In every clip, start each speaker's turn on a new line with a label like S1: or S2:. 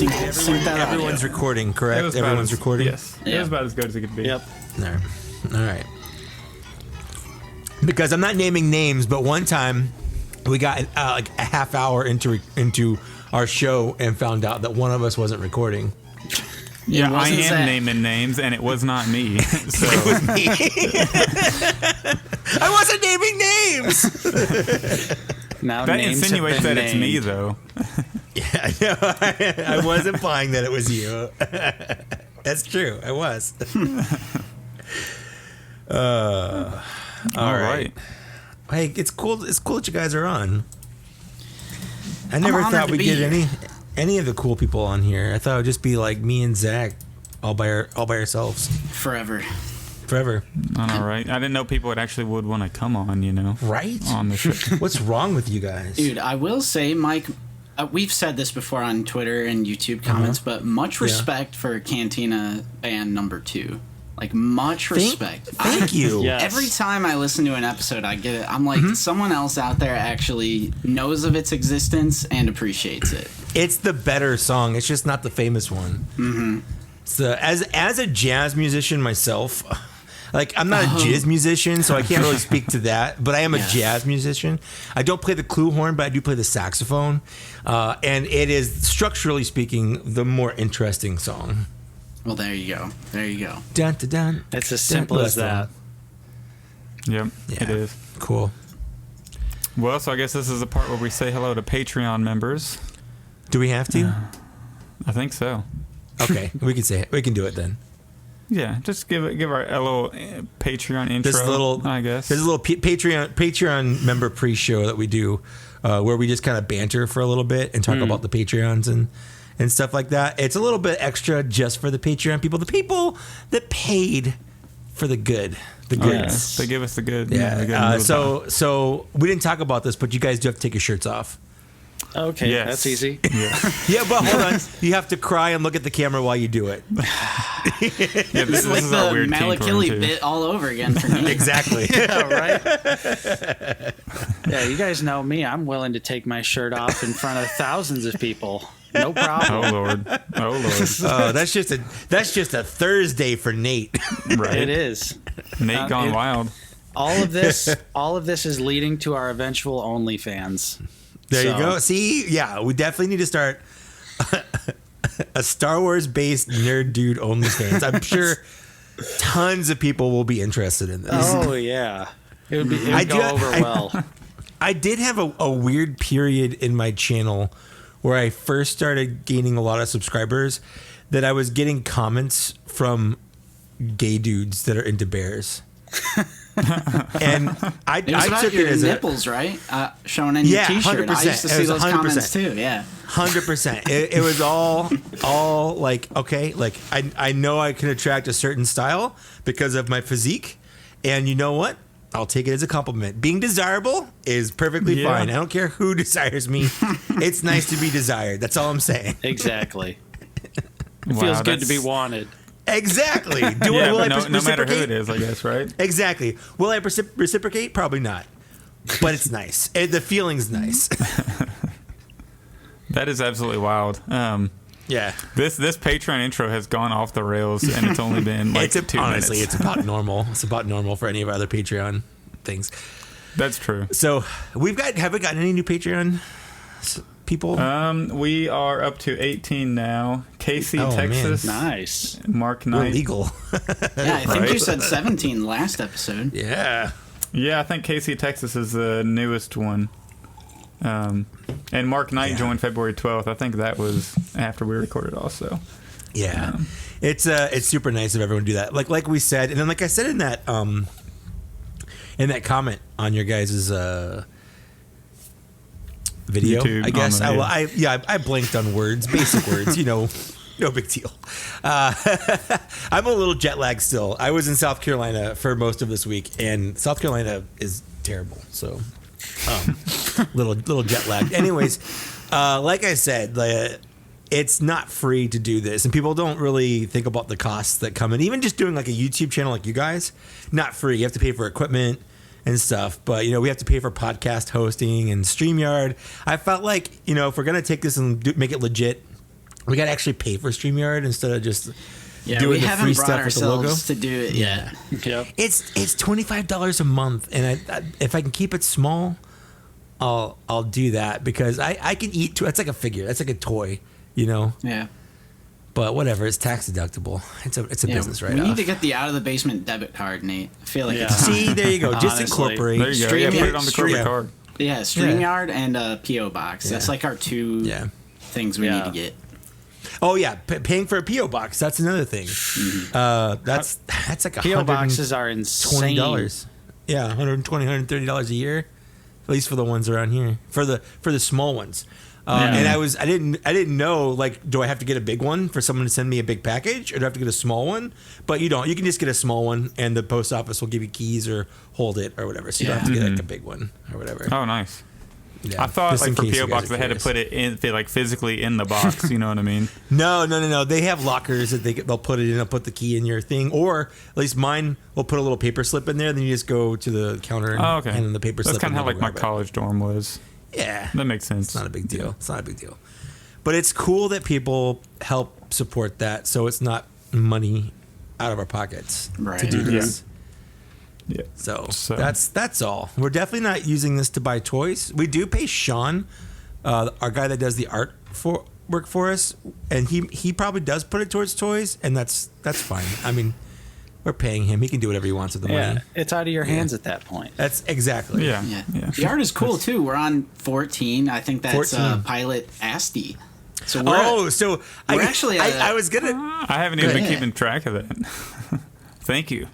S1: sync that
S2: Everyone's recording, correct? Everyone's recording?
S3: Yes. Yeah. It was about as good as it could be.
S1: Yep.
S2: All right. Because I'm not naming names, but one time we got like a half hour into our show and found out that one of us wasn't recording.
S3: Yeah, I am naming names, and it was not me. So.
S2: It was me. I wasn't naming names.
S1: Now
S3: that
S1: names
S3: insinuates that
S1: named.
S3: it's me, though.
S2: Yeah, I know. I was implying that it was you. That's true. I was.
S3: All right.
S2: Hey, it's cool. It's cool that you guys are on. I never thought we'd get any of the cool people on here. I thought it would just be like me and Zach, all by ourselves.
S1: Forever.
S3: All right. I didn't know people would want to come on,
S2: Right?
S3: On the show.
S2: What's wrong with you guys?
S1: Dude, I will say, Mike, we've said this before on Twitter and YouTube comments, but much respect for Cantina band number 2. Like, much respect.
S2: Thank you.
S1: Yes. Every time I listen to an episode, I get it. I'm like, someone else out there actually knows of its existence and appreciates it.
S2: It's the better song. It's just not the famous one. Mm-hmm. So, as a jazz musician myself, like, I'm not a jazz musician, so I can't really speak to that. But I am a jazz musician. I don't play the clue horn, but I do play the saxophone. And it is, structurally speaking, the more interesting song.
S1: Well, there you go.
S2: Dun, dun, dun.
S1: It's as simple as that.
S3: Yep,
S2: Yeah.
S3: it is.
S2: Cool.
S3: Well, so I guess this is the part where we say hello to Patreon members.
S2: Do we have to?
S3: I think so.
S2: Okay, we can say it. We can do it then.
S3: Yeah, just give a little Patreon intro. I guess
S2: there's a little Patreon member pre-show that we do, where we just kind of banter for a little bit and talk about the Patreons and stuff like that. It's a little bit extra just for the Patreon people, the people that paid for the good, the goods.
S3: They give us the good.
S2: Yeah. So we didn't talk about this, but you guys do have to take your shirts off.
S1: Okay, that's easy.
S2: Yeah, but hold on. You have to cry and look at the camera while you do it.
S3: Yeah, this
S1: like
S3: is our
S1: the
S3: weird
S1: Malachili bit all over again for me.
S2: Exactly.
S4: Yeah, right? Yeah, you guys know me. I'm willing to take my shirt off in front of thousands of people. No problem.
S3: Oh Lord.
S2: Oh, that's just a Thursday for Nate.
S3: Right.
S4: It is.
S3: Nate gone wild.
S4: All of this is leading to our eventual OnlyFans.
S2: There you go. See, yeah, we definitely need to start a Star Wars based nerd dude OnlyFans. I'm sure tons of people will be interested in this.
S4: Oh yeah, it would go over well.
S2: I did have a weird period in my channel where I first started gaining a lot of subscribers that I was getting comments from gay dudes that are into bears. And I took it as
S1: nipples, right? Showing in your t-shirt.
S2: 100%.
S1: I used to see those comments too. Yeah,
S2: 100%. It was all like, okay, like I know I can attract a certain style because of my physique, and you know what? I'll take it as a compliment. Being desirable is perfectly fine. I don't care who desires me. It's nice to be desired. That's all I'm saying.
S4: Exactly. It feels good to be wanted.
S2: Exactly.
S3: No matter who it is, I guess, right?
S2: Exactly. Will I reciprocate? Probably not. But it's nice. The feeling's nice.
S3: That is absolutely wild.
S2: Yeah.
S3: This Patreon intro has gone off the rails, and it's only been like 2 minutes.
S2: Honestly, it's about normal. It's about normal for any of our other Patreon things.
S3: That's true.
S2: So have we gotten any new Patreon people?
S3: We are up to 18 now. Casey, Texas.
S1: Man.
S4: Nice.
S3: Mark
S2: We're
S3: Knight.
S2: legal.
S1: Yeah, I think you said 17 last episode.
S2: Yeah.
S3: Yeah, I think Casey, Texas is the newest one. And Mark Knight joined February 12th. I think that was after we recorded also.
S2: Yeah. It's super nice of everyone to do that. Like we said, and then like I said in that comment on your guys' video,
S3: YouTube,
S2: I guess. I blanked on words, basic words, no big deal. I'm a little jet lagged still. I was in South Carolina for most of this week, and South Carolina is terrible. So, little jet lagged. Anyways, like I said, it's not free to do this, and people don't really think about the costs that come in. Even just doing like a YouTube channel like you guys, not free. You have to pay for equipment and stuff, but we have to pay for podcast hosting and StreamYard. I felt like if we're gonna take this and make it legit, We got to actually pay for StreamYard instead of just
S1: Yeah,
S2: doing
S1: we
S2: the
S1: haven't
S2: free
S1: brought
S2: stuff with the logo.
S1: ourselves to do it yet.
S4: Yep.
S2: It's $25 a month, and if I can keep it small, I'll do that because I can eat. That's like a figure. That's like a toy, you know.
S1: Yeah.
S2: But whatever, it's tax deductible. It's a business right
S1: We
S2: off.
S1: need to get the out of the basement debit card, Nate. I feel like
S4: Yeah.
S1: it's
S2: See, there you go. Just
S4: Honestly.
S2: incorporate.
S3: There you go. Yeah, put it on the corporate
S2: Yeah.
S3: card.
S1: yeah, StreamYard and a PO box. That's
S2: Yeah.
S1: like our two
S2: Yeah.
S1: things we need to get.
S2: Oh yeah, paying for a PO box. That's another thing. That's like
S4: PO boxes are insane.
S2: $20. Yeah, $120, $130 a year, at least for the ones around here. For the small ones. And I didn't know, like, do I have to get a big one for someone to send me a big package, or do I have to get a small one? But you don't. You can just get a small one, and the post office will give you keys or hold it or whatever. So you don't have to get like a big one or whatever.
S3: Oh, nice.
S2: Yeah.
S3: I thought
S2: Just
S3: like
S2: in
S3: for
S2: case you
S3: PO
S2: guys
S3: box
S2: are
S3: they had to
S2: curious.
S3: put it in, like physically in the box. You know what I mean?
S2: No. They have lockers that they'll put it in. They'll put the key in your thing, or at least mine will put a little paper slip in there. Then you just go to the counter and
S3: Oh, okay.
S2: hand them the paper
S3: That's
S2: slip.
S3: kind of how
S2: and
S3: like
S2: they'll
S3: my
S2: grab it.
S3: college dorm was.
S2: Yeah,
S3: That makes sense.
S2: it's not a big deal. It's not a big deal. But it's cool that people help support that, so it's not money out of our pockets
S1: Right.
S2: to do
S3: Yeah.
S2: this.
S3: Yeah.
S2: So,
S3: So-
S2: that's all. We're definitely not using this to buy toys. We do pay Sean, our guy that does the art work for us, and he probably does put it towards toys, and that's fine. I mean, we're paying him. He can do whatever he wants with the
S4: Yeah,
S2: money.
S4: it's out of your hands at that point.
S2: That's exactly.
S3: Yeah.
S1: Yeah.
S3: Yeah.
S1: The art is cool too. We're on 14. I think that's
S2: 14.
S1: Pilot Asti. So we're
S2: So
S1: we're actually at
S2: I was gonna.
S3: I haven't even been
S1: Yeah.
S3: keeping track of that. Thank you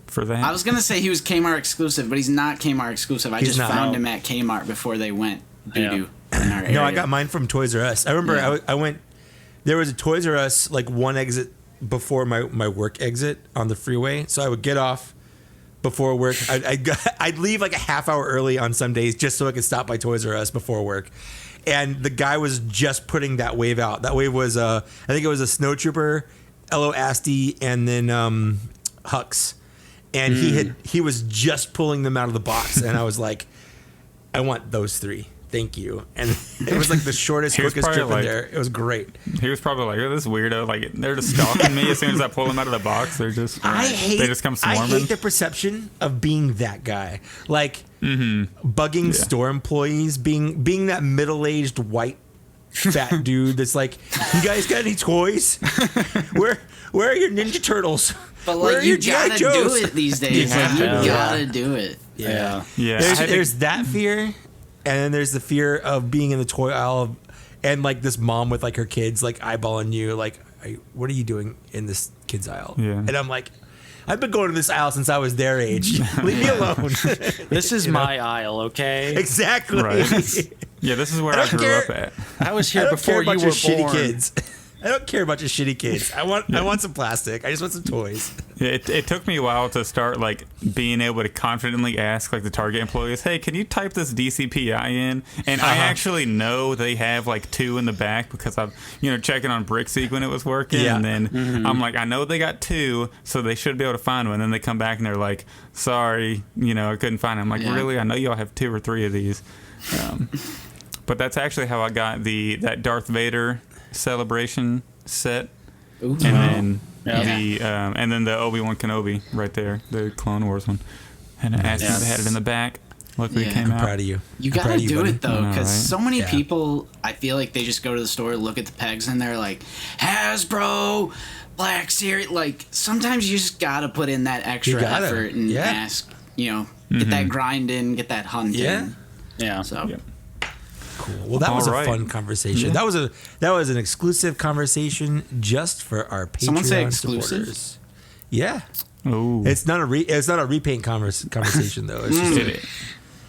S3: for that.
S1: I was gonna say he was Kmart exclusive, but he's not Kmart exclusive. I
S2: He's
S1: just
S2: not.
S1: found
S4: No.
S1: him at Kmart before they went doo doo in our area.
S2: No, I got mine from Toys R Us. I remember
S1: Yeah.
S2: I went. There was a Toys R Us like one exit before my work exit on the freeway, so I would get off before work. I'd leave like a half hour early on some days just so I could stop by Toys R Us before work. And the guy was just putting that wave out. That wave was I think it was a Snow Trooper, Elo Asti, and then Hux. And he was just pulling them out of the box, and I was like, I want those three. Thank you. And it was like the shortest,
S3: He was
S2: quickest
S3: probably
S2: trip in
S3: like-
S2: there. It was great.
S3: He was probably like, "Oh, this weirdo! Like they're just stalking me as soon as I pull them out of the box. They're just they just come
S2: I
S3: swarming."
S2: hate the perception of being that guy. Like bugging store employees, being that middle-aged white fat dude that's like, you guys got any toys? Where are your Ninja Turtles?
S1: But
S2: Where
S1: like
S2: are
S1: you
S2: your G.I.
S1: gotta
S2: Joes?
S1: do it these days.
S3: You have
S1: Like, you
S3: to.
S1: gotta do it.
S2: Yeah.
S3: Yeah, I had to-
S2: There's that fear, and then there's the fear of being in the toy aisle, and like this mom with like her kids like eyeballing you, like, what are you doing in this kids aisle?
S3: Yeah.
S2: And I'm like, I've been going to this aisle since I was their age. Leave me alone.
S4: This is my aisle, okay?
S2: Exactly.
S3: Right. Yeah, this is where
S2: I
S3: I
S2: don't
S3: grew
S2: care.
S3: up at.
S4: I was
S2: I
S4: here
S2: don't care
S4: before you
S2: about
S4: were
S2: your shitty
S4: born.
S2: kids. I don't care about your shitty kids. I want some plastic. I just want some toys.
S3: Yeah, it took me a while to start like being able to confidently ask like the Target employees, "Hey, can you type this DCPI in?" And I actually know they have like two in the back because I'm checking on Brickseek when it was working,
S2: Yeah.
S3: and then I'm like, I know they got two, so they should be able to find one. And then they come back and they're like, "Sorry, I couldn't find it." I'm like,
S1: Yeah.
S3: "Really? I know y'all have two or three of these." But that's actually how I got that Darth Vader celebration set.
S1: Ooh.
S3: And then
S1: Yeah.
S3: and then the Obi-Wan Kenobi right there, the Clone Wars one. And I asked if they had it in the back. Luckily it
S1: Yeah.
S3: came
S2: I'm
S3: out.
S2: proud of you.
S1: You
S2: I'm
S1: gotta
S2: proud of you,
S1: do
S2: buddy.
S1: it though,
S3: I know,
S1: because
S3: right?
S1: so many
S2: Yeah.
S1: people, I feel like they just go to the store, look at the pegs, and they're like, Hasbro, Black Series. Like sometimes you just gotta put in that extra
S2: gotta,
S1: effort and
S2: yeah.
S1: ask, get that grind in, get that hunt
S2: Yeah.
S1: in.
S4: Yeah.
S1: So
S3: Yeah.
S2: Cool. Well, that was
S3: All
S2: a
S3: right.
S2: fun conversation. That was an exclusive conversation just for our Patreon
S1: Someone say exclusive?
S2: supporters. Yeah.
S3: Ooh.
S2: It's not a repaint conversation though. It's just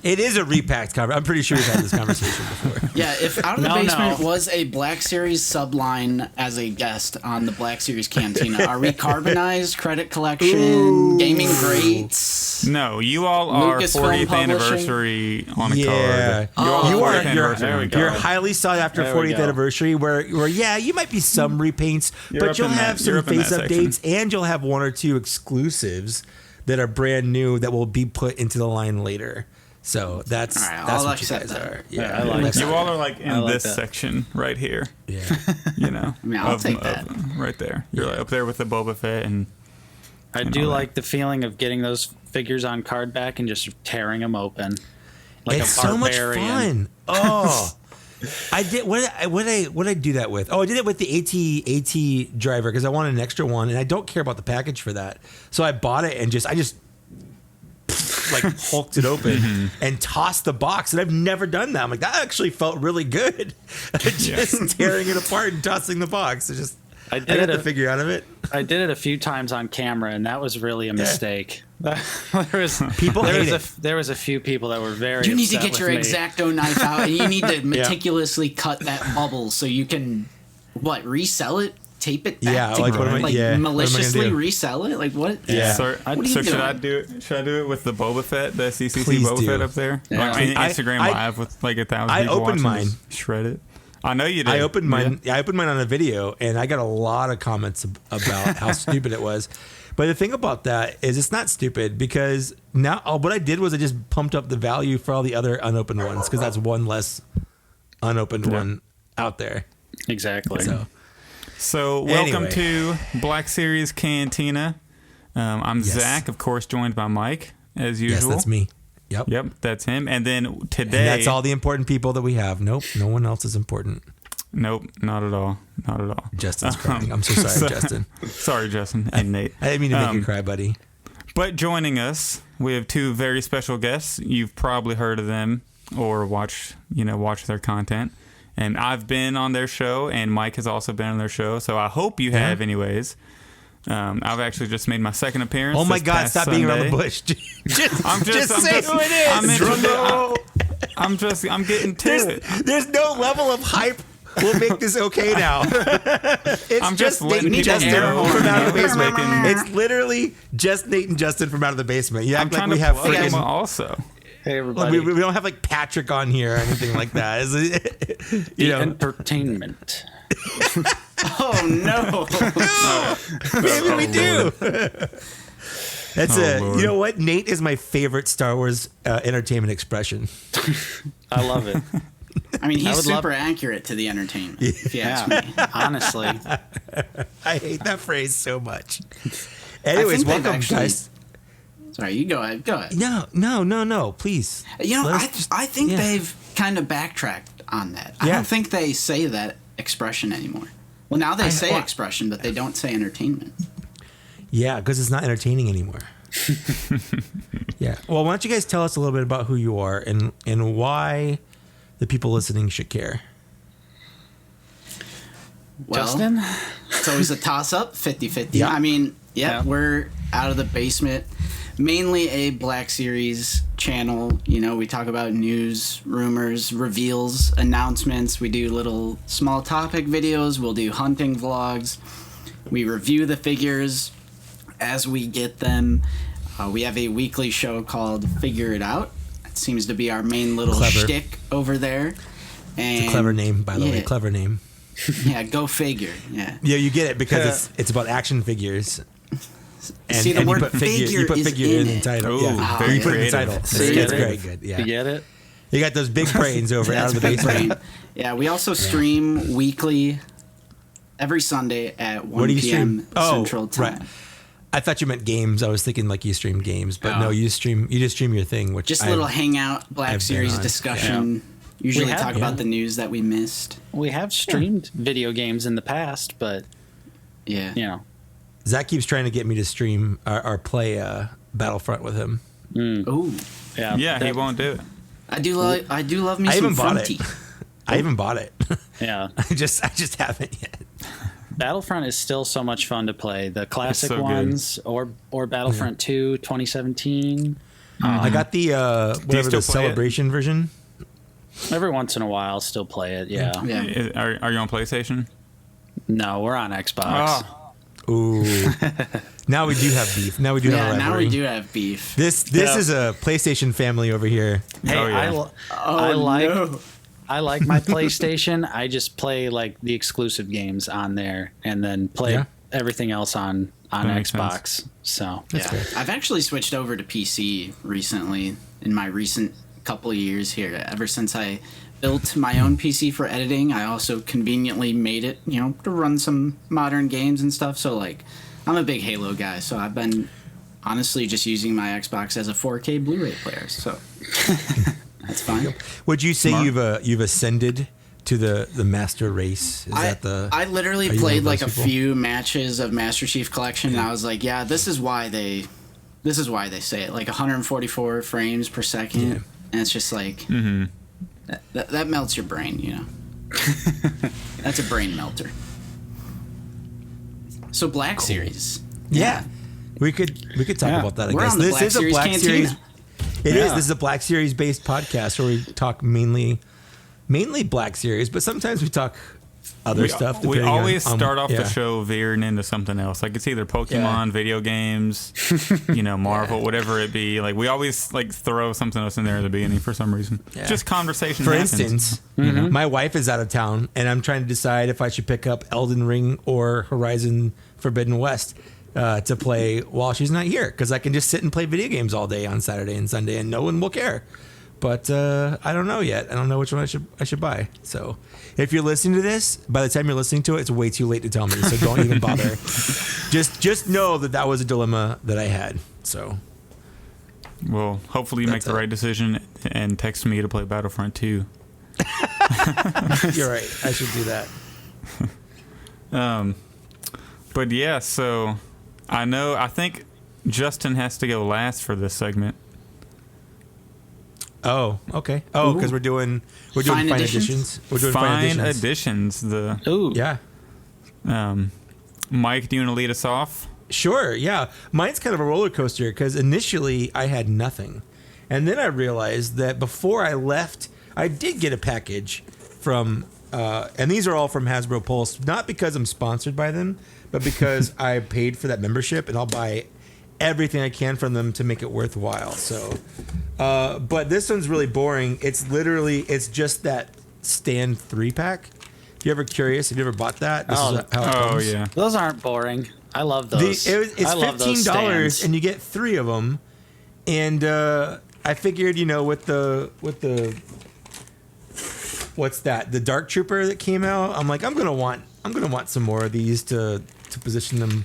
S2: it is a repacked conversation. I'm pretty sure we've had this conversation before.
S1: yeah, if Out of the
S4: No,
S1: Basement
S4: no.
S1: was a Black Series subline as a guest on the Black Series Cantina, are we carbonized, credit collection, gaming greats?
S3: No, you all are
S1: Lucasfilm
S3: 40th
S1: Publishing?
S3: anniversary on a
S2: Yeah.
S3: card.
S1: Oh,
S3: You all
S2: you are
S3: 40th anniversary on a
S4: go.
S2: you're
S3: card.
S2: highly sought after
S4: There we
S2: 40th
S4: go.
S2: anniversary where you might be some repaints,
S3: You're
S2: but
S3: up
S2: you'll
S3: in that-
S2: have
S3: you're
S2: some
S3: up in
S2: face
S3: that
S2: updates and you'll have one or two exclusives that are brand new that will be put into the line later. So that's
S1: All right,
S2: that's
S1: I'll
S2: what you
S1: accept
S2: guys
S1: that.
S2: are.
S4: Yeah, I like
S2: that's
S3: You
S4: that.
S3: all are like in
S4: like
S3: this
S4: that.
S3: section right here.
S2: Yeah.
S3: You know,
S1: I mean, I'll take that.
S3: right there. You're like up there with the Boba Fett, and
S4: I do like the feeling of getting those figures on card back and just tearing them open. Like
S2: It's
S4: a
S2: so much
S4: barbarian.
S2: fun. Oh. I did what did I do that with? Oh, I did it with the AT driver because I wanted an extra one, and I don't care about the package for that. So I bought it and I just like hulked it open and tossed the box, and I've never done that. I'm like, that actually felt really good. Just tearing it apart and tossing the box. It's just I had to figure out of it.
S4: I did it a few times on camera, and that was really a mistake. There was a few people that were very.
S1: You need to
S4: upset
S1: get your
S4: with me.
S1: X-Acto knife out, and you need to meticulously cut that bubble so you can resell it, tape it back
S2: Yeah,
S1: to,
S2: like, what am I- yeah, what am I gonna
S1: maliciously
S2: do?
S1: resell it. Like what?
S2: Yeah.
S3: So,
S1: What are you
S3: should
S1: doing?
S3: I do it? Should I do it with the Boba Fett, the CCC
S2: Please
S3: Boba
S2: do.
S3: Fett up there?
S4: Yeah.
S3: Like on
S2: I-
S3: Instagram
S2: I-
S3: Live with like 1,000
S2: I
S3: people
S2: opened
S3: watching,
S2: mine.
S3: just shred it. I know you did.
S2: I opened mine. Yeah, I opened mine on a video, and I got a lot of comments about how stupid it was. But the thing about that is, it's not stupid because now what I did was I just pumped up the value for all the other unopened ones because that's one less unopened one out there.
S4: Exactly.
S3: So welcome
S2: Anyway.
S3: to Black Series Cantina. I'm
S2: Yes.
S3: Zach, of course, joined by Mike as
S2: Yes,
S3: usual.
S2: that's me. Yep.
S3: Yep, that's him. And then today,
S2: And that's all the important people that we have. Nope, no one else is important.
S3: Nope, not at all. Not at all.
S2: Justin's crying. I'm so sorry, Justin.
S3: Sorry, Justin and Nate.
S2: I didn't mean to make you cry, buddy.
S3: But joining us, we have two very special guests. You've probably heard of them or watched their content. And I've been on their show, and Mike has also been on their show. So I hope you have, anyways. I've actually just made my second appearance.
S2: Oh my
S3: this
S2: God!
S3: past
S2: Stop being around the
S3: Sunday.
S2: bush. just
S3: I'm
S2: say who it is.
S3: I'm getting to it.
S2: There's no level of hype. We'll make this okay now. It's
S3: I'm
S2: just
S3: just
S2: Nate
S3: letting
S2: and
S3: people
S2: Justin
S3: know.
S2: from out of the basement.
S3: Making-
S2: It's literally just Nate and Justin from out of the basement. You
S3: I'm
S2: act like
S3: trying
S2: we
S3: to
S2: have
S3: plug them
S2: freaking.
S3: also.
S4: Hey
S2: Like,
S4: everybody.
S2: we don't have like Patrick on here or anything like that. Is it?
S4: The entertainment.
S1: Oh no!
S2: Maybe we do. That's
S3: Lord.
S2: you know what? Nate is my favorite Star Wars entertainment expression.
S4: I love it.
S1: I mean,
S4: I
S1: he's
S4: would love-
S1: super accurate to the entertainment. If you ask
S4: Yeah,
S1: me.
S4: honestly.
S2: I hate that phrase so much. Anyways,
S1: think they've
S2: welcome,
S1: actually-
S2: guys.
S1: Sorry, you go ahead. Go ahead.
S2: No, please.
S1: You know,
S2: Let us
S1: I think
S2: yeah.
S1: they've kind of backtracked on that. I
S2: Yeah.
S1: don't think they say that expression anymore. Well, now they say
S2: well-
S1: expression, but they don't say entertainment.
S2: Yeah, because it's not entertaining anymore. Yeah. Well, why don't you guys tell us a little bit about who you are and why the people listening should care?
S1: Well,
S4: Justin?
S1: it's always a toss-up, 50-50.
S2: Yeah.
S1: I mean,
S4: Yeah.
S1: we're out of the basement. Mainly a Black Series channel. You know, we talk about news, rumors, reveals, announcements. We do little small topic videos. We'll do hunting vlogs. We review the figures as we get them. We have a weekly show called Figure It Out. It seems to be our main little
S2: Clever.
S1: shtick over there. And
S2: It's a clever name, by the way.
S1: yeah.
S2: Clever name.
S1: Yeah, go figure. Yeah.
S2: Yeah, you get it because it's about action figures. And,
S1: See, the
S2: and
S1: word
S2: you put
S1: figure
S2: put
S1: is
S2: figure
S1: in
S2: the
S1: it.
S2: title.
S3: Ooh,
S2: Yeah,
S3: very
S2: you put it in the
S3: creative.
S2: title.
S1: See,
S2: It's
S1: you
S2: very
S4: get
S2: good.
S4: You
S2: Yeah,
S4: get it?
S2: you got those big brains over out of the
S1: That's big
S2: basement.
S1: brain. Yeah, we also stream weekly, every Sunday at 1
S2: What do you
S1: p.m.
S2: stream? Oh,
S1: Central Time.
S2: right. I thought you meant games. I was thinking like you stream games, but
S1: Oh.
S2: no, you just stream your thing, which
S1: Just a
S2: I-
S1: little hangout, Black
S2: I've been
S1: Series
S2: on.
S1: discussion. Usually
S4: We have-
S1: talk about the news that we missed.
S4: We have streamed video games in the past, but,
S1: Yeah.
S4: you know.
S2: Zach keeps trying to get me to stream or play Battlefront with him.
S1: Ooh,
S4: Yeah,
S3: Yeah, he
S4: that-
S3: won't do it.
S1: I do love me
S2: I
S1: some
S2: even bought
S1: Fronty.
S2: it. I even bought it.
S4: Yeah.
S2: I just haven't yet.
S4: Battlefront is still so much fun to play. The classic
S3: so good.
S4: ones or Battlefront 2 2017.
S2: I got the whatever
S3: still
S2: the
S3: play it?
S2: celebration version.
S4: Every once in a while, still play it. Yeah.
S1: Yeah.
S3: Are you on PlayStation?
S4: No, we're on Xbox.
S3: Oh,
S2: Ooh. Now we do have beef. Now we do have
S1: Yeah,
S2: a
S1: now
S2: rivalry.
S1: we do have beef.
S2: This
S4: Yeah.
S2: is a PlayStation family over here.
S4: Hey,
S3: Oh, yeah.
S4: I like my PlayStation. I just play like the exclusive games on there, and then play
S2: Yeah.
S4: everything else on
S3: That makes
S4: Xbox. So
S1: Yeah. I've actually switched over to PC recently in my recent couple of years here. Ever since I built my own PC for editing, I also conveniently made it, to run some modern games and stuff. So, like, I'm a big Halo guy, so I've been honestly just using my Xbox as a 4K Blu-ray player. So that's fine.
S2: Would you say
S3: Smart.
S2: you've ascended to the master race?
S1: I literally
S2: are you
S1: played
S2: one
S1: like
S2: of those
S1: a
S2: people?
S1: few matches of Master Chief Collection, and I was like, yeah, this is why they say it, like 144 frames per second,
S2: Yeah.
S1: and it's just like that melts your brain, That's a brain melter. So Black Series,
S2: Yeah. We could talk
S4: Yeah.
S2: about that, I
S1: We're
S2: guess.
S1: on the
S2: This
S1: Black
S2: is a
S1: Series
S2: Black
S1: Cantina.
S2: Series. It is.
S4: Yeah.
S2: This is a Black Series based podcast where we talk mainly Black Series, but sometimes we talk other stuff.
S3: We
S2: depending
S3: always
S2: on-
S3: start off
S2: yeah.
S3: the show veering into something else. Like it's either Pokemon, video games, Marvel, whatever it be. Like we always like throw something else in there at the beginning for some reason.
S2: Yeah.
S3: Just conversation.
S2: For
S3: happens.
S2: instance, my wife is out of town, and I'm trying to decide if I should pick up Elden Ring or Horizon Forbidden West to play while she's not here, because I can just sit and play video games all day on Saturday and Sunday, and no one will care. But I don't know yet. I don't know which one I should buy. So if you're listening to this, by the time you're listening to it, it's way too late to tell me. So don't even bother. Just know that was a dilemma that I had. So
S3: Well, hopefully you make
S2: That's
S3: the
S2: it.
S3: right decision and text me to play Battlefront 2.
S2: you're right. I should do that.
S3: But yeah, so I think Justin has to go last for this segment.
S2: Oh, okay. Oh, because we're doing fine editions. We're doing
S3: Fine additions. The
S4: Ooh.
S2: Yeah.
S3: Mike, do you want to lead us off?
S2: Sure, yeah. Mine's kind of a roller coaster because initially I had nothing. And then I realized that before I left, I did get a package from, and these are all from Hasbro Pulse, not because I'm sponsored by them, but because I paid for that membership and I'll buy everything I can from them to make it worthwhile. So, but this one's really boring. It's just that Stand 3-pack. If you're ever curious, have you ever bought that? This is how it
S3: Oh
S2: comes.
S3: yeah.
S4: Those aren't boring. I love those.
S2: It's
S4: I love those
S2: $15
S4: stands.
S2: and you get 3 of them. And I figured, with the what's that? The Dark Trooper that came out. I'm like, I'm gonna want some more of these to position them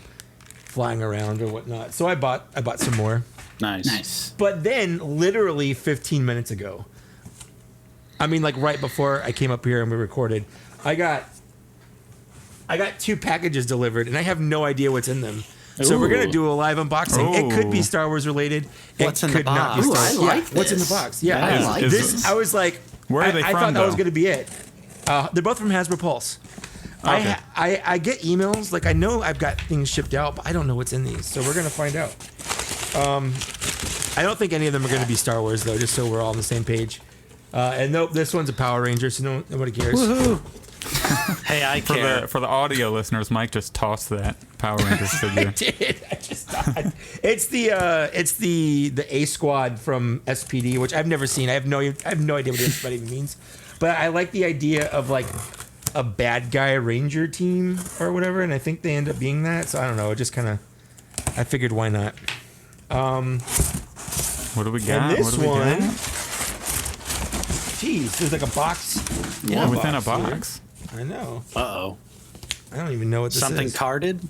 S2: flying around or whatnot. So I bought some more.
S4: Nice.
S2: But then, literally 15 minutes ago, I mean, like right before I came up here and we recorded, I got 2 packages delivered, and I have no idea what's in them. So we're gonna
S4: Ooh.
S2: do a live unboxing. It could be
S3: Ooh.
S2: Star Wars related.
S4: What's
S2: it
S4: in the
S2: could not be
S4: box?
S1: Ooh,
S2: Star
S1: I
S2: Wars.
S1: like
S2: What's in the
S1: this.
S2: box? Yeah,
S1: I like
S3: this.
S1: this.
S2: I was like,
S3: Where are they
S2: I
S3: from,
S2: thought that was
S3: though?
S2: gonna be it. They're both from Hasbro Pulse.
S3: Okay.
S2: I get emails, like I know I've got things shipped out, but I don't know what's in these, so we're gonna find out. I don't think any of them are gonna be Star Wars though, just so we're all on the same page. And nope, this one's a Power Ranger, so nobody cares.
S4: Woohoo. Hey, I care.
S3: For the audio listeners, Mike just tossed that Power Rangers
S2: I
S3: figure.
S2: did. I just thought it's the A Squad from SPD, which I've never seen. I have no idea what that even means, but I like the idea of like a bad guy Ranger team or whatever, and I think they end up being that. So I don't know. It just kind of, I figured why not.
S3: What do we got?
S2: And this
S3: What do we
S2: one,
S3: got?
S2: geez, there's like a box.
S3: Yeah, within a
S2: here.
S3: box.
S2: I know.
S4: Uh-oh.
S2: I don't even know what this
S4: Something
S2: is.
S4: carded?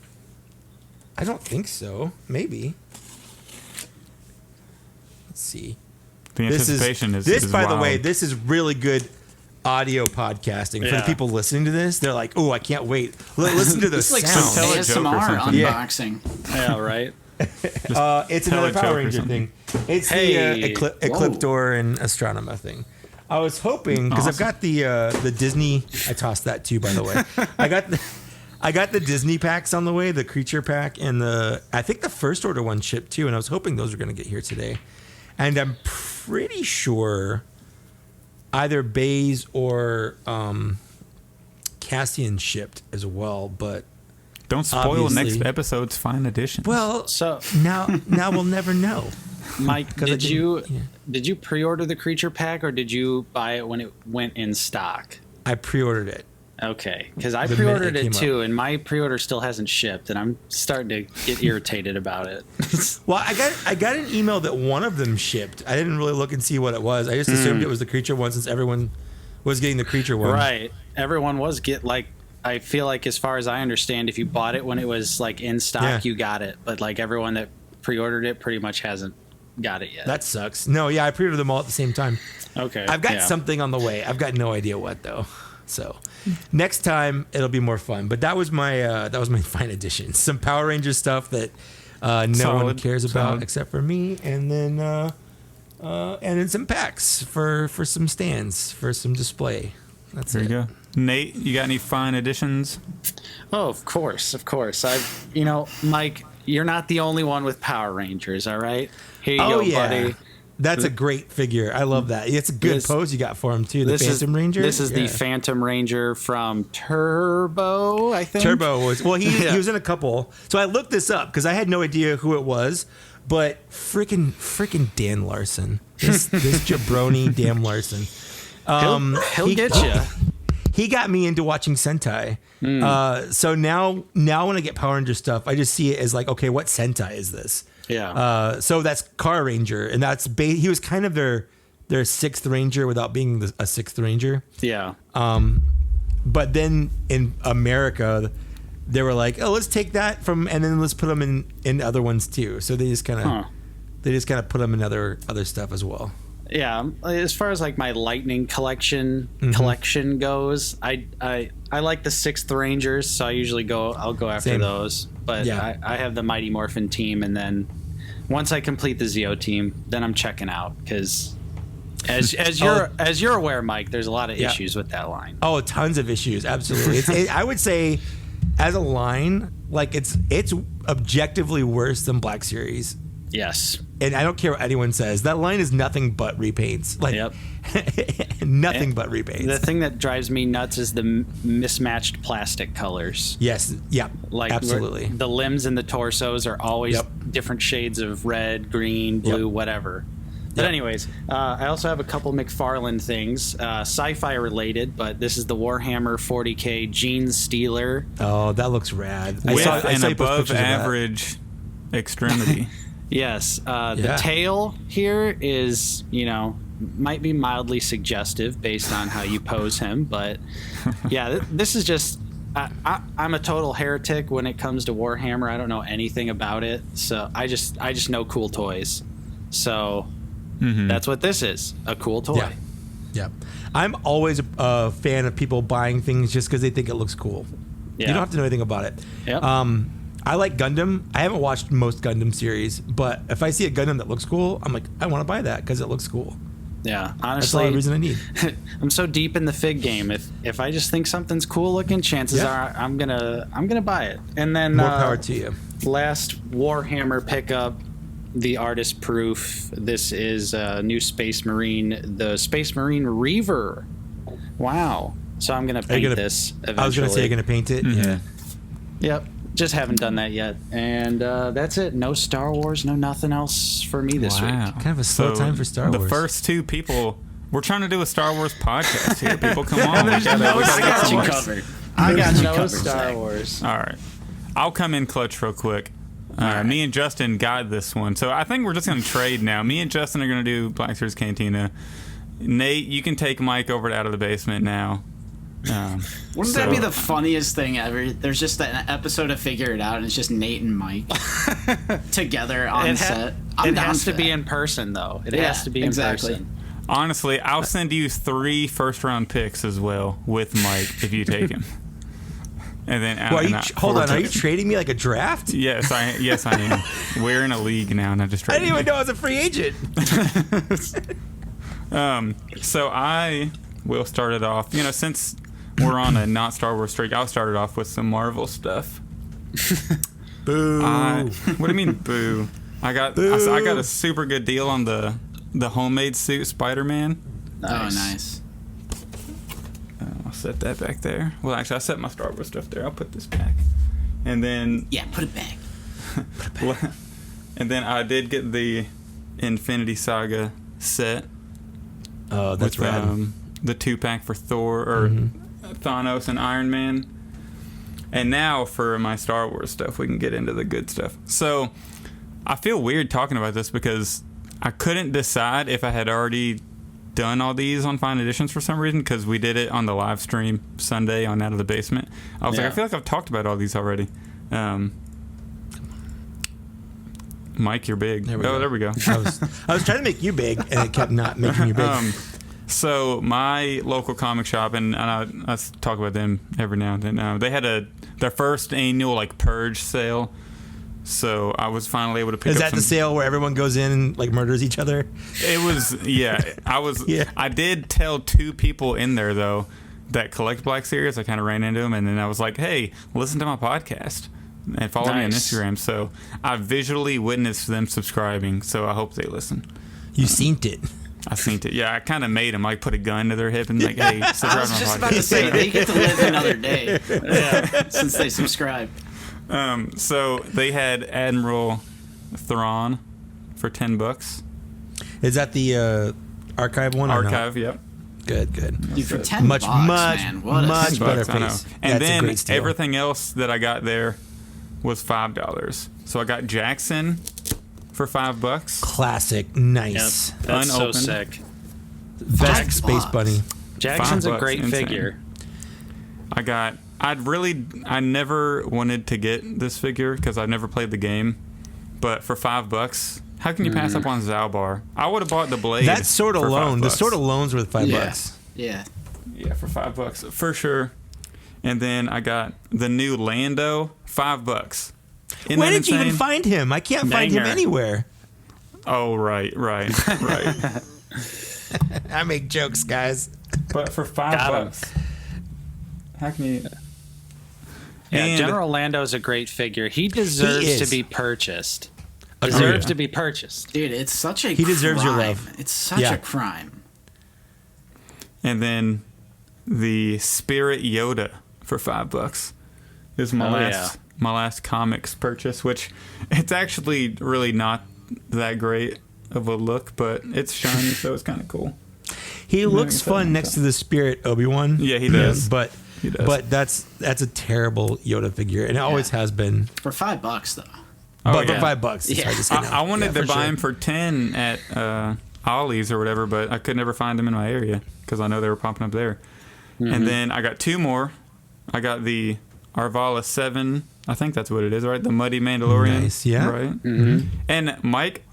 S2: I don't think so. Maybe. Let's see.
S3: The anticipation is
S2: this.
S3: is
S2: By the
S3: wild.
S2: way, this is really good audio podcasting for the
S4: Yeah.
S2: people listening to this. They're like, "Oh, I can't wait! Listen to the
S1: It's like
S2: sound."
S1: some
S3: Tell a joke or
S1: ASMR
S3: something.
S2: Yeah.
S1: unboxing.
S4: Yeah, right.
S2: It's
S3: tell
S2: another
S3: a joke
S2: Power
S3: or
S2: Ranger
S3: something.
S2: thing. It's
S4: Hey.
S2: the Ecliptor and Astronema thing. I was hoping because I've
S3: Awesome.
S2: got the Disney. I tossed that too, by the way. I got the Disney packs on the way, the Creature pack and I think the First Order one shipped too, and I was hoping those were going to get here today. And I'm pretty sure either Baze or Cassian shipped as well, but
S3: Don't spoil
S2: Obviously.
S3: next episode's fine edition.
S2: well,
S4: So,
S2: now we'll never know.
S4: Mike,
S2: I
S4: did you
S2: didn't-
S4: pre-order the creature pack or did you buy it when it went in stock?
S2: I pre-ordered it.
S4: Okay, because I
S2: The minute
S4: pre-ordered
S2: it
S4: it
S2: came
S4: too, and my pre-order still hasn't shipped, and I'm starting to get irritated about it.
S2: Well, I got an email that one of them shipped. I didn't really look and see what it was. I just assumed it was the creature one since everyone was getting the creature one.
S4: Right, everyone was I feel like, as far as I understand, if you bought it when it was like in stock, you got it. But like everyone that pre-ordered it pretty much hasn't got it yet.
S2: That sucks. No, yeah, I pre-ordered them all at the same time.
S4: Okay,
S2: I've got something on the way. I've got no idea what though. So next time it'll be more fun. But that was my fine addition. Some Power Ranger stuff that no one cares about except for me, and then some packs for some stands for some display. That's
S3: there you go. Nate, you got any fine additions?
S4: Oh, of course. Mike, you're not the only one with Power Rangers. All right, here you go, buddy.
S2: That's a great figure. I love that. It's a good pose you got for him too. The Phantom Ranger.
S4: This is the Phantom Ranger from Turbo, I think.
S2: Turbo was he was in a couple. So I looked this up because I had no idea who it was, but freaking Dan Larson, this jabroni Dan Larson.
S4: He'll get you.
S2: He got me into watching Sentai. So now when I get Power Ranger stuff, I just see it as like, okay, what Sentai is this?
S4: Yeah.
S2: So that's Car Ranger, and that's he was kind of their sixth Ranger without being a sixth Ranger.
S4: Yeah.
S2: But then in America, they were like, oh, let's take that and then let's put them in other ones too. So they just kind of put them in other stuff as well.
S4: Yeah, as far as like my Lightning collection goes, I like the sixth Rangers, so I'll go after those. But I have the Mighty Morphin team, and then once I complete the Zeo team, then I'm checking out because as you're aware, Mike, there's a lot of issues with that line.
S2: Oh, tons of issues, absolutely. I would say as a line, like it's objectively worse than Black Series.
S4: Yes.
S2: And I don't care what anyone says. That line is nothing but repaints. Like, nothing but repaints.
S4: The thing that drives me nuts is the mismatched plastic colors.
S2: Yes. Yeah.
S4: Like
S2: absolutely.
S4: The limbs and the torsos are always different shades of red, green, blue, whatever. But anyways, I also have a couple McFarlane things, sci-fi related, but this is the Warhammer 40K Gene Stealer.
S2: Oh, that looks rad.
S3: With an above average extremity.
S4: Yes, the tail here is, might be mildly suggestive based on how you pose him, but this is just, I'm a total heretic when it comes to Warhammer. I don't know anything about it, so I just know cool toys. So that's what this is, a cool toy.
S2: Yeah. I'm always a fan of people buying things just because they think it looks cool. Yeah. You don't have to know anything about it.
S4: Yep.
S2: I like Gundam. I haven't watched most Gundam series, but if I see a Gundam that looks cool, I'm like, I want to buy that because it looks cool.
S4: Yeah, honestly,
S2: that's the only reason I need.
S4: I'm so deep in the fig game. If I just think something's cool looking, chances are I'm gonna buy it. And then
S2: more power to you.
S4: Last Warhammer pickup, the artist proof. This is a new Space Marine, the Space Marine Reaver. Wow. So I'm gonna paint this eventually.
S2: I was gonna say you're gonna paint it. Yeah.
S4: Yep. Just haven't done that yet. And that's it. No Star Wars, no nothing else for me this week.
S2: Kind of a slow time for Star Wars.
S3: The first two people, we're trying to do a Star Wars podcast here. People, come on.
S4: I got you covered. I got you covered. Star Wars.
S3: All right. I'll come in clutch real quick. Me and Justin got this one. So I think we're just going to trade now. Me and Justin are going to do Black Series Cantina. Nate, you can take Mike over to Out of the Basement now.
S1: Wouldn't that be the funniest thing ever? There's just an episode of Figure It Out, and it's just Nate and Mike together on set.
S4: It has to be in person, though. It has to be in person.
S3: Honestly, I'll send you 3 first-round picks as well with Mike if you take him. And then
S2: hold on, are you trading me like a draft?
S3: Yes, I am. We're in a league now, not just trading.
S2: I didn't even know I was a free agent.
S3: So I will start it off. Since we're on a not Star Wars streak, I'll start it off with some Marvel stuff.
S2: Boo.
S3: What do you mean, boo? I got a super good deal on the homemade suit Spider-Man.
S1: Nice. Oh, nice.
S3: I'll set that back there. Well, actually, I set my Star Wars stuff there. I'll put this back. And then...
S1: Yeah, put it back.
S3: And then I did get the Infinity Saga set.
S2: Oh, that's rad.
S3: The 2-pack for Thor, or Thanos and Iron Man. And now for my Star Wars stuff, we can get into the good stuff. So I feel weird talking about this because I couldn't decide if I had already done all these on Fine Editions for some reason, because we did it on the live stream Sunday on Out of the Basement. I was like, I feel like I've talked about all these already. Mike, you're big. There we go.
S2: I was trying to make you big, and it kept not making you big.
S3: So my local comic shop, and I talk about them every now and then. They had their first annual like purge sale. So I was finally able to pick up. Is that
S2: the sale where everyone goes in and like murders each other?
S3: It was, I was.
S2: Yeah.
S3: I did tell 2 people in there though that collect Black Series. I kind of ran into them, and then I was like, "Hey, listen to my podcast and follow me on Instagram." So I visually witnessed them subscribing. So I hope they listen.
S2: You seen it.
S3: I seen it. Yeah, I kind of made them like put a gun to their hip and like, "Hey, subscribe
S1: I was
S3: to my
S1: just
S3: podcast."
S1: about to say they get to live another day since they subscribe.
S3: So they had Admiral Thrawn for $10.
S2: Is that the archive one?
S3: Archive, yep.
S2: Good.
S1: Dude, for $10, man, what a
S2: much
S1: steal.
S2: better
S3: I know.
S2: piece.
S3: And
S2: That's a
S3: then
S2: great steal.
S3: everything else that I got there was $5. So I got Jackson for $5.
S2: Classic, nice.
S4: Yep, that's
S3: Unopened.
S4: so sick.
S2: Best Space
S1: $5.
S2: Bunny.
S4: Jackson's a
S3: $5,
S4: great
S3: insane.
S4: figure.
S3: I never wanted to get this figure because I've never played the game. But for $5, how can you pass up on Zalbar? I would have bought the blade.
S2: That sword
S3: for
S2: alone, the
S3: $5.
S2: sword alone's worth $5.
S1: Yeah.
S3: Yeah, for $5 for sure. And then I got the new Lando, $5. Isn't
S2: Where
S3: that
S2: did you even
S3: insane?
S2: find him? I can't find him
S4: Banger.
S2: anywhere.
S3: Oh, right.
S2: I make jokes, guys.
S3: But for
S4: Got
S3: $5, how can you?
S4: Yeah,
S3: And-
S4: General Lando's a great figure. He deserves
S2: He
S4: to
S2: is.
S4: be purchased.
S2: Agreed.
S4: Deserves to be purchased.
S1: Dude, it's such a
S2: He deserves your
S1: crime.
S2: love.
S1: It's such
S2: Yeah.
S1: a crime.
S3: And then the Spirit Yoda for $5 is my last comics purchase, which it's actually really not that great of a look, but it's shiny, so it's kind of cool.
S2: He looks fun next to the Spirit Obi-Wan.
S3: Yeah, he does.
S2: But
S3: He does.
S2: but that's a terrible Yoda figure, and it always has been.
S1: For $5 though.
S2: But
S3: yeah.
S2: for $5, it's hard to say no.
S3: I wanted
S2: Yeah,
S3: to
S2: for
S3: buy
S2: sure.
S3: him for 10 at Ollie's or whatever, but I could never find them in my area because I know they were popping up there.
S2: Mm-hmm.
S3: And then I got 2 more. I got the Arvala 7. I think that's what it is, right? The Muddy Mandalorian.
S2: Nice, yeah.
S3: Right?
S4: Mm-hmm.
S3: And Mike,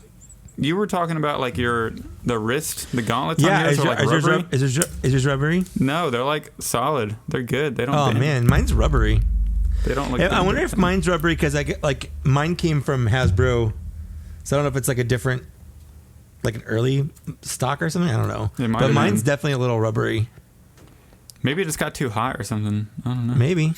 S3: you were talking about like the wrist, the gauntlets on
S2: Yeah,
S3: yours are like rubbery.
S2: is yours rubbery?
S3: No, they're like solid. They're good. They don't
S2: Oh
S3: bend.
S2: man, mine's rubbery.
S3: They don't look
S2: I wonder if mine's rubbery because I get like mine came from Hasbro, so I don't know if it's like a different, like an early stock or something. I don't know.
S3: It might
S2: But
S3: have
S2: mine's
S3: been.
S2: definitely a little rubbery.
S3: Maybe it just got too hot or something. I don't know.
S2: Maybe.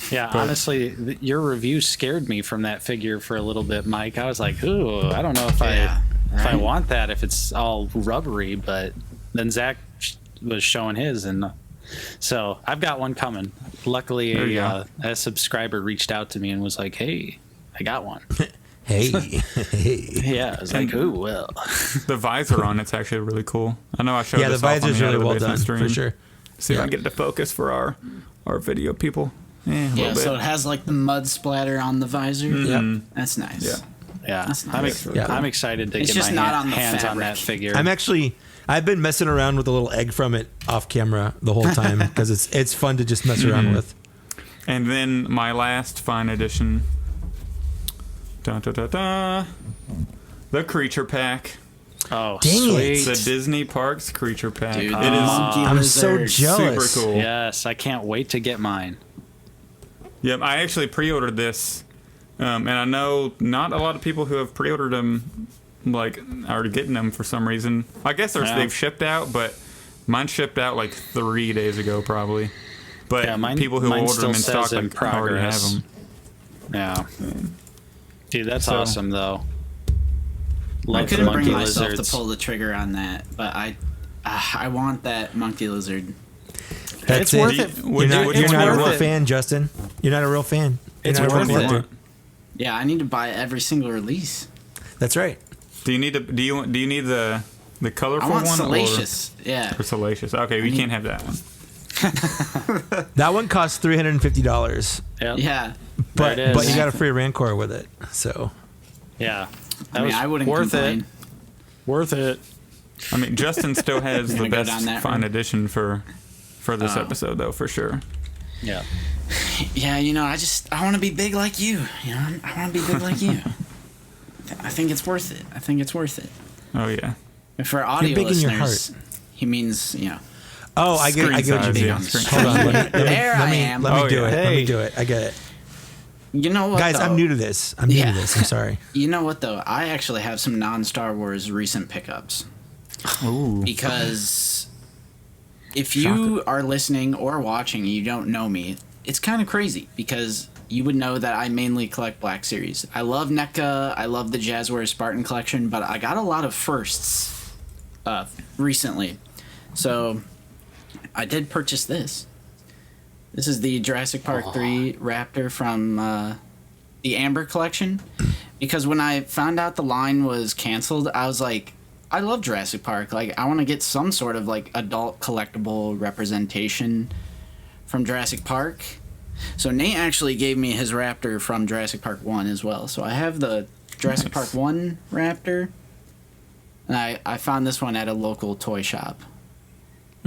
S4: Yeah, honestly, your review scared me from that figure for a little bit, Mike. I was like, ooh, I don't know if I want that if it's all rubbery. But then Zach was showing his, and so I've got one coming. Luckily, a subscriber reached out to me and was like, hey, I got one.
S2: Hey.
S4: Yeah, I was like, ooh, well.
S3: The visor on it's actually really cool. I know I showed
S2: Yeah, the
S3: this off on
S2: visor's
S3: the
S2: really
S3: Out of the
S2: well
S3: Basement
S2: done
S3: stream.
S2: for sure.
S3: See if I
S2: Yeah.
S3: can get it to focus for our video people. A
S1: Yeah,
S3: little
S1: so
S3: bit.
S1: it has like the mud splatter on the visor.
S2: Yep.
S1: That's nice.
S3: Yeah.
S4: Yeah,
S1: That's nice.
S4: I'm excited to
S1: It's
S4: get
S1: just
S4: my
S1: not on the
S4: hands on that
S1: fabric.
S4: figure.
S2: I've been messing around with a little egg from it off camera the whole time because it's fun to just mess around with.
S3: And then my last fine edition. The Creature Pack.
S4: Oh,
S2: Dang it.
S4: sweet.
S3: It's the Disney Parks Creature Pack.
S1: Dude,
S3: It
S1: the
S3: is
S1: monkey
S2: I'm so
S1: lizard.
S2: jealous.
S3: super cool.
S4: Yes, I can't wait to get mine.
S3: Yep, I actually pre-ordered this, and I know not a lot of people who have pre-ordered them, like, are getting them for some reason. I guess they've shipped out, but mine shipped out like 3 days ago, probably. But
S4: Yeah,
S3: people who
S4: mine
S3: order
S4: still
S3: them in stock
S4: says in
S3: like, already have
S4: progress.
S3: them.
S4: Yeah. Dude, that's
S3: So-
S4: awesome, though.
S1: I
S4: Love
S1: couldn't bring
S4: monkey
S1: myself
S4: lizards.
S1: to pull the trigger on that, but I want that monkey lizard.
S2: That's
S4: It's worth
S2: it.
S4: it.
S3: Would
S2: You're
S3: you
S2: not a
S4: worth
S2: real
S4: it.
S2: fan, Justin. You're not a real fan. You're
S4: It's
S2: not a real
S4: worth it.
S2: collector.
S1: Yeah, I need to buy every single release.
S2: That's right.
S3: Do you need the colorful
S1: I want
S3: one
S1: Salacious. Yeah.
S3: or Salacious? Okay, we can't have that one.
S2: That one costs $350.
S4: Yep.
S1: Yeah.
S2: But
S4: There it is.
S2: you got a free Rancor with it. So
S4: Yeah.
S1: I wouldn't
S4: worth
S1: complain.
S4: it. Worth it.
S3: I mean, Justin still has the
S1: Gonna go
S3: best
S1: down that
S3: fine
S1: road.
S3: edition for this episode, though, for sure.
S4: Yeah.
S1: Yeah, I want to be big like you. I want to be big like you. I think it's worth it.
S3: Oh yeah.
S1: For audio
S2: big in your
S1: listeners, he means,
S2: Oh, I get what
S3: size,
S2: you
S3: yeah.
S2: mean.
S3: Screen
S2: Hold on.
S3: size.
S2: Let me
S3: Oh,
S2: do
S3: yeah.
S2: it. Let
S4: Hey.
S2: me do it. I get it.
S1: You know what,
S2: Guys,
S1: though?
S2: I'm new to this. I'm sorry.
S1: You know what, though? I actually have some non-Star Wars recent pickups.
S3: Ooh.
S1: Because if you are listening or watching and you don't know me, it's kind of crazy because you would know that I mainly collect Black Series. I love NECA, I love the Jazzware Spartan collection, but I got a lot of firsts recently. So I did purchase this. This is the Jurassic Park 3 Raptor from the Amber collection. Because when I found out the line was canceled, I was like, I love Jurassic Park. Like, I want to get some sort of, like, adult collectible representation from Jurassic Park. So Nate actually gave me his Raptor from Jurassic Park 1 as well. So I have the Jurassic Park 1 Raptor. And I found this one at a local toy shop.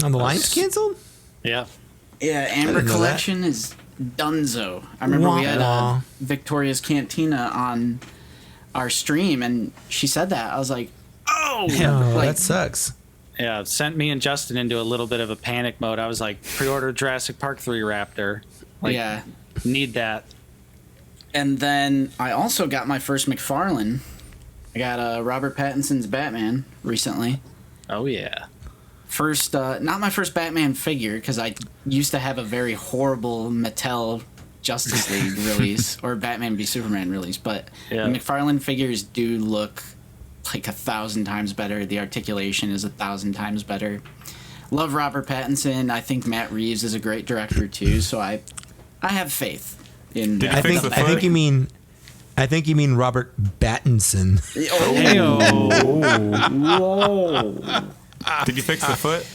S2: On the line's canceled?
S4: Yeah.
S1: Yeah,
S2: didn't
S1: Amber
S2: know
S1: Collection is dunzo. I remember we had
S2: Wah.
S1: Victoria's Cantina on our stream, and she said that. I was like, oh!
S2: Oh,
S1: Like,
S2: that sucks.
S4: Yeah. It sent me and Justin into a little bit of a panic mode. I was like, pre-order Jurassic Park 3 Raptor. Like,
S1: yeah.
S4: need that.
S1: And then I also got my first McFarlane. I got Robert Pattinson's Batman recently.
S4: Oh, yeah.
S1: First, not my first Batman figure, because I used to have a very horrible Mattel Justice League release, or Batman v Superman release, but
S4: Yeah.
S1: the McFarlane figures do look like 1,000 times better. The articulation is 1,000 times better. Love Robert Pattinson. I think Matt Reeves is a great director too, so I have faith in
S3: Did you
S2: I
S3: fix
S2: think
S3: the
S2: I think
S3: foot?
S2: you mean Robert Battinson.
S1: Whoa.
S3: Did you fix the foot?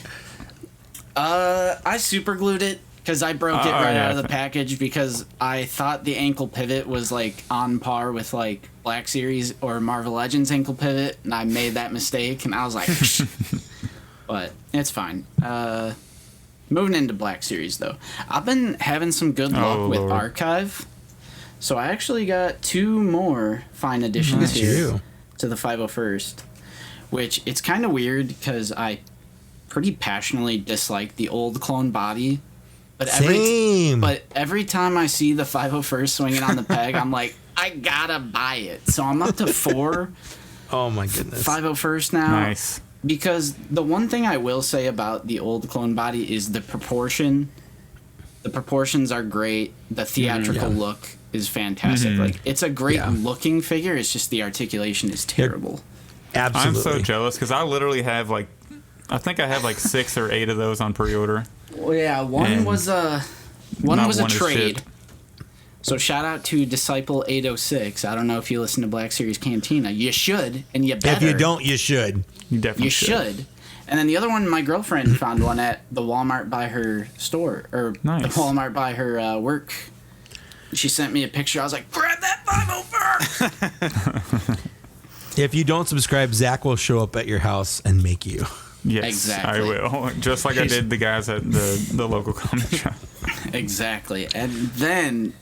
S1: I super glued it because I broke it
S3: Oh,
S1: right
S3: yeah.
S1: out of the package because I thought the ankle pivot was like on par with like Black Series or Marvel Legends ankle pivot, and I made that mistake, and I was like, but it's fine. Moving into Black Series though, I've been having some good luck
S3: Oh,
S1: with
S3: Lord.
S1: Archive, so I actually got 2 more fine additions
S2: Nice.
S1: here
S2: You.
S1: to the 501st, which it's kind of weird because I pretty passionately dislike the old clone body. But
S2: Same.
S1: every time I see the 501st swinging on the peg, I'm like, I gotta buy it. So I'm up to 4
S2: Oh my goodness.
S1: 501st now.
S3: Nice.
S1: Because the one thing I will say about the old clone body is the proportion. The proportions are great. The theatrical
S2: Yeah.
S1: look is fantastic. Like, it's a great
S2: Yeah.
S1: looking figure. It's just the articulation is terrible.
S2: Absolutely.
S3: I'm so jealous because I literally have like, I think I have like 6 or 8 of those on pre-order.
S1: Well, yeah, one
S3: And
S1: was a
S3: not
S1: a
S3: one is
S1: trade.
S3: shipped.
S1: So shout out to Disciple 806. I don't know if you listen to Black Series Cantina. You should, and you better.
S2: If you don't, you should.
S3: You definitely
S1: you should. And then the other one, my girlfriend found one at the Walmart by her store, or the
S3: Nice.
S1: Walmart by her work. She sent me a picture. I was like, grab that 501st!
S2: If you don't subscribe, Zach will show up at your house and make you.
S3: Yes,
S1: Exactly.
S3: I will. Just like I did the guys at the local comic shop.
S1: Exactly. And then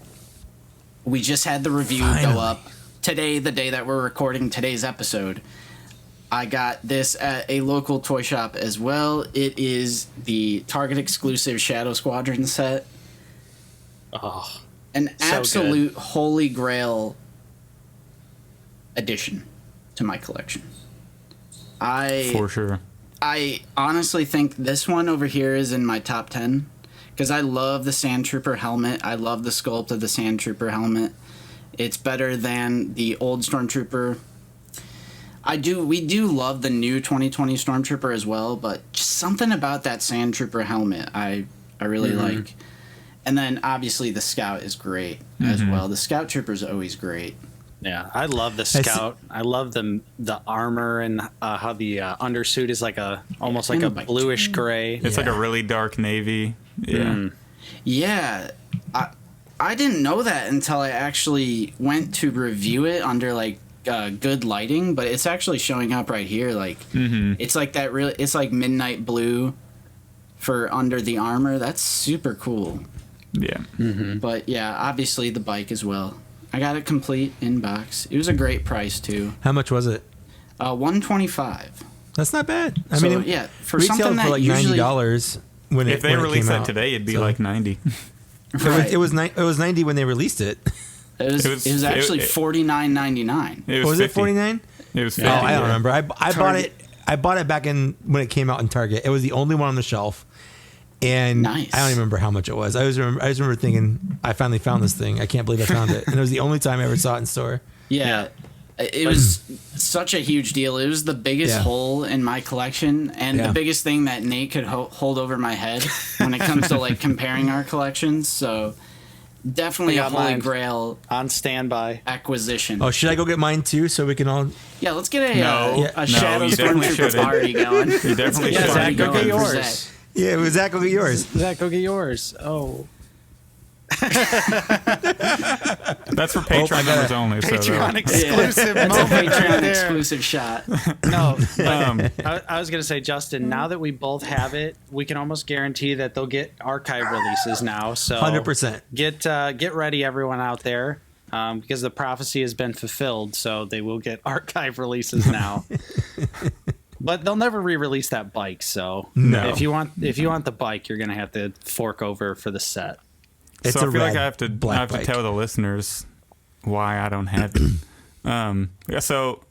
S1: we just had the review
S2: Finally.
S1: go up today, the day that we're recording today's episode. I got this at a local toy shop as well. It is the Target exclusive Shadow Squadron set.
S4: Oh,
S1: An
S4: So
S1: absolute holy grail addition to my collection.
S3: For sure.
S1: I honestly think this one over here is in my top 10 because I love the Sand Trooper helmet. I love the sculpt of the Sand Trooper helmet. It's better than the old Stormtrooper. We do love the new 2020 Stormtrooper as well, but just something about that Sand Trooper helmet I really like. And then obviously the Scout is great as well. The Scout Trooper is always great.
S4: yeah. I love the
S2: see-
S4: Scout. I love the armor and how the undersuit is like almost like
S1: and
S4: a
S1: like
S4: bluish gray.
S3: It's like a really dark navy. Yeah.
S1: Yeah, I didn't know that until I actually went to review it under like good lighting, but it's actually showing up right here. Like it's like that really. It's like midnight blue for under the armor. That's super cool.
S3: Yeah.
S1: But yeah, obviously the bike as well. I got it complete in box. It was a great price too.
S2: How much was it?
S1: $125.
S2: That's not bad. I
S1: So,
S2: mean,
S1: yeah, for
S2: retailed
S1: something
S2: for
S1: that
S2: like
S1: usually
S2: $90 when
S3: If they
S2: when
S3: released
S2: came
S3: that
S2: out.
S3: today, it'd be
S2: So-
S3: like 90.
S1: Right.
S2: It was 90 when they released it.
S1: It was actually $49.99.
S3: It
S2: Was
S3: 50.
S2: it 49?
S3: It was 50.
S2: Oh, I don't remember. I bought
S1: Target.
S2: it. I bought it back in when it came out in Target. It was the only one on the shelf, and
S1: Nice.
S2: I don't even remember how much it was. I just remember thinking, I finally found this thing. I can't believe I found it, and it was the only time I ever saw it in store.
S1: Yeah. It was such a huge deal. It was the biggest
S2: Yeah.
S1: hole in my collection and
S2: Yeah.
S1: the biggest thing that Nate could hold over my head when it comes to like comparing our collections. So definitely
S4: I
S1: a
S4: got
S1: holy
S4: mine.
S1: grail
S4: On standby.
S1: acquisition.
S2: Oh, should I go get mine too, so we can all?
S1: Yeah, let's get a,
S3: No.
S1: a
S3: No,
S1: Shadow
S3: you definitely
S1: Stormtrooper
S3: shouldn't.
S1: party going.
S3: You definitely
S1: Let's
S3: should.
S1: get a
S4: Zach,
S1: party
S4: go get
S1: going for
S4: yours.
S1: Zach.
S2: Yeah, it was Zach. Go get yours.
S4: Zach, go get yours. Oh.
S3: That's for Patreon members only. So
S4: Patreon
S3: though.
S4: exclusive
S1: That's a
S4: moment right
S1: Patreon
S4: there.
S1: exclusive shot.
S4: No, I was going to say, Justin, now that we both have it, we can almost guarantee that they'll get archive releases now. So
S2: 100%.
S4: Get ready, everyone out there, because the prophecy has been fulfilled. So they will get archive releases now. But they'll never re-release that bike. So
S2: No.
S4: if you want the bike, you're going to have to fork over for the set.
S2: It's
S3: So
S2: a
S3: I feel like
S2: rad
S3: I have to
S2: black bike.
S3: tell the listeners why I don't have it. Yeah, so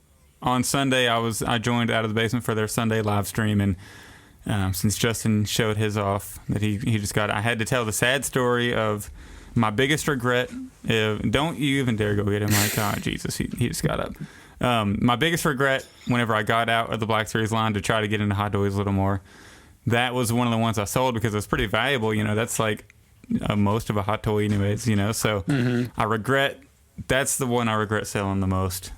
S3: on Sunday I joined Out of the Basement for their Sunday live stream, and since Justin showed his off that he just got it, I had to tell the sad story of my biggest regret. Don't you even dare go get him. Like, oh Jesus, he just got up. My biggest regret whenever I got out of the Black Series line to try to get into Hot Toys a little more, that was one of the ones I sold because it was pretty valuable. You know, that's like most of a hot toy anyways, you know, so that's the one I regret selling the most.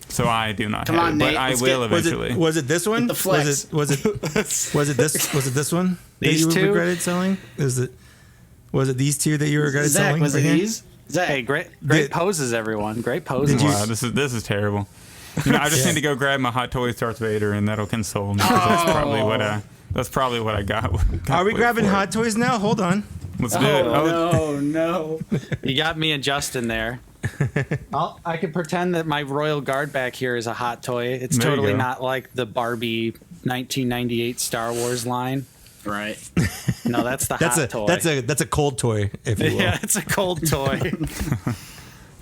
S3: So I do not
S1: Come
S3: have
S1: on,
S3: it, but
S1: Nate,
S3: I
S1: let's
S3: will
S1: get-
S3: eventually.
S2: Was it this one?
S1: the flex.
S2: Was it this one that
S4: These
S2: you
S4: two?
S2: regretted selling? Was it these two that you regretted
S1: Zach,
S2: selling?
S1: was it
S2: right here?
S1: these? Zach,
S4: Hey, great
S2: Did-
S4: poses, everyone. Great poses.
S2: Did you-
S3: Wow, this is terrible. You know, I just
S2: Yeah.
S3: need to go grab my Hot Toys Darth Vader, and that'll console me. 'Cause That's probably what I got.
S2: Are we
S3: Wait
S2: grabbing
S3: for it.
S2: Hot Toys now? Hold on.
S3: Let's do it.
S1: Oh, no.
S4: You got me and Justin there. I can pretend that my Royal Guard back here is a hot toy. It's
S3: There you
S4: totally
S3: go.
S4: not like the Barbie 1998 Star Wars line.
S1: Right.
S4: No, that's the hot toy.
S2: That's a cold toy, if you will.
S4: Yeah, it's a cold toy.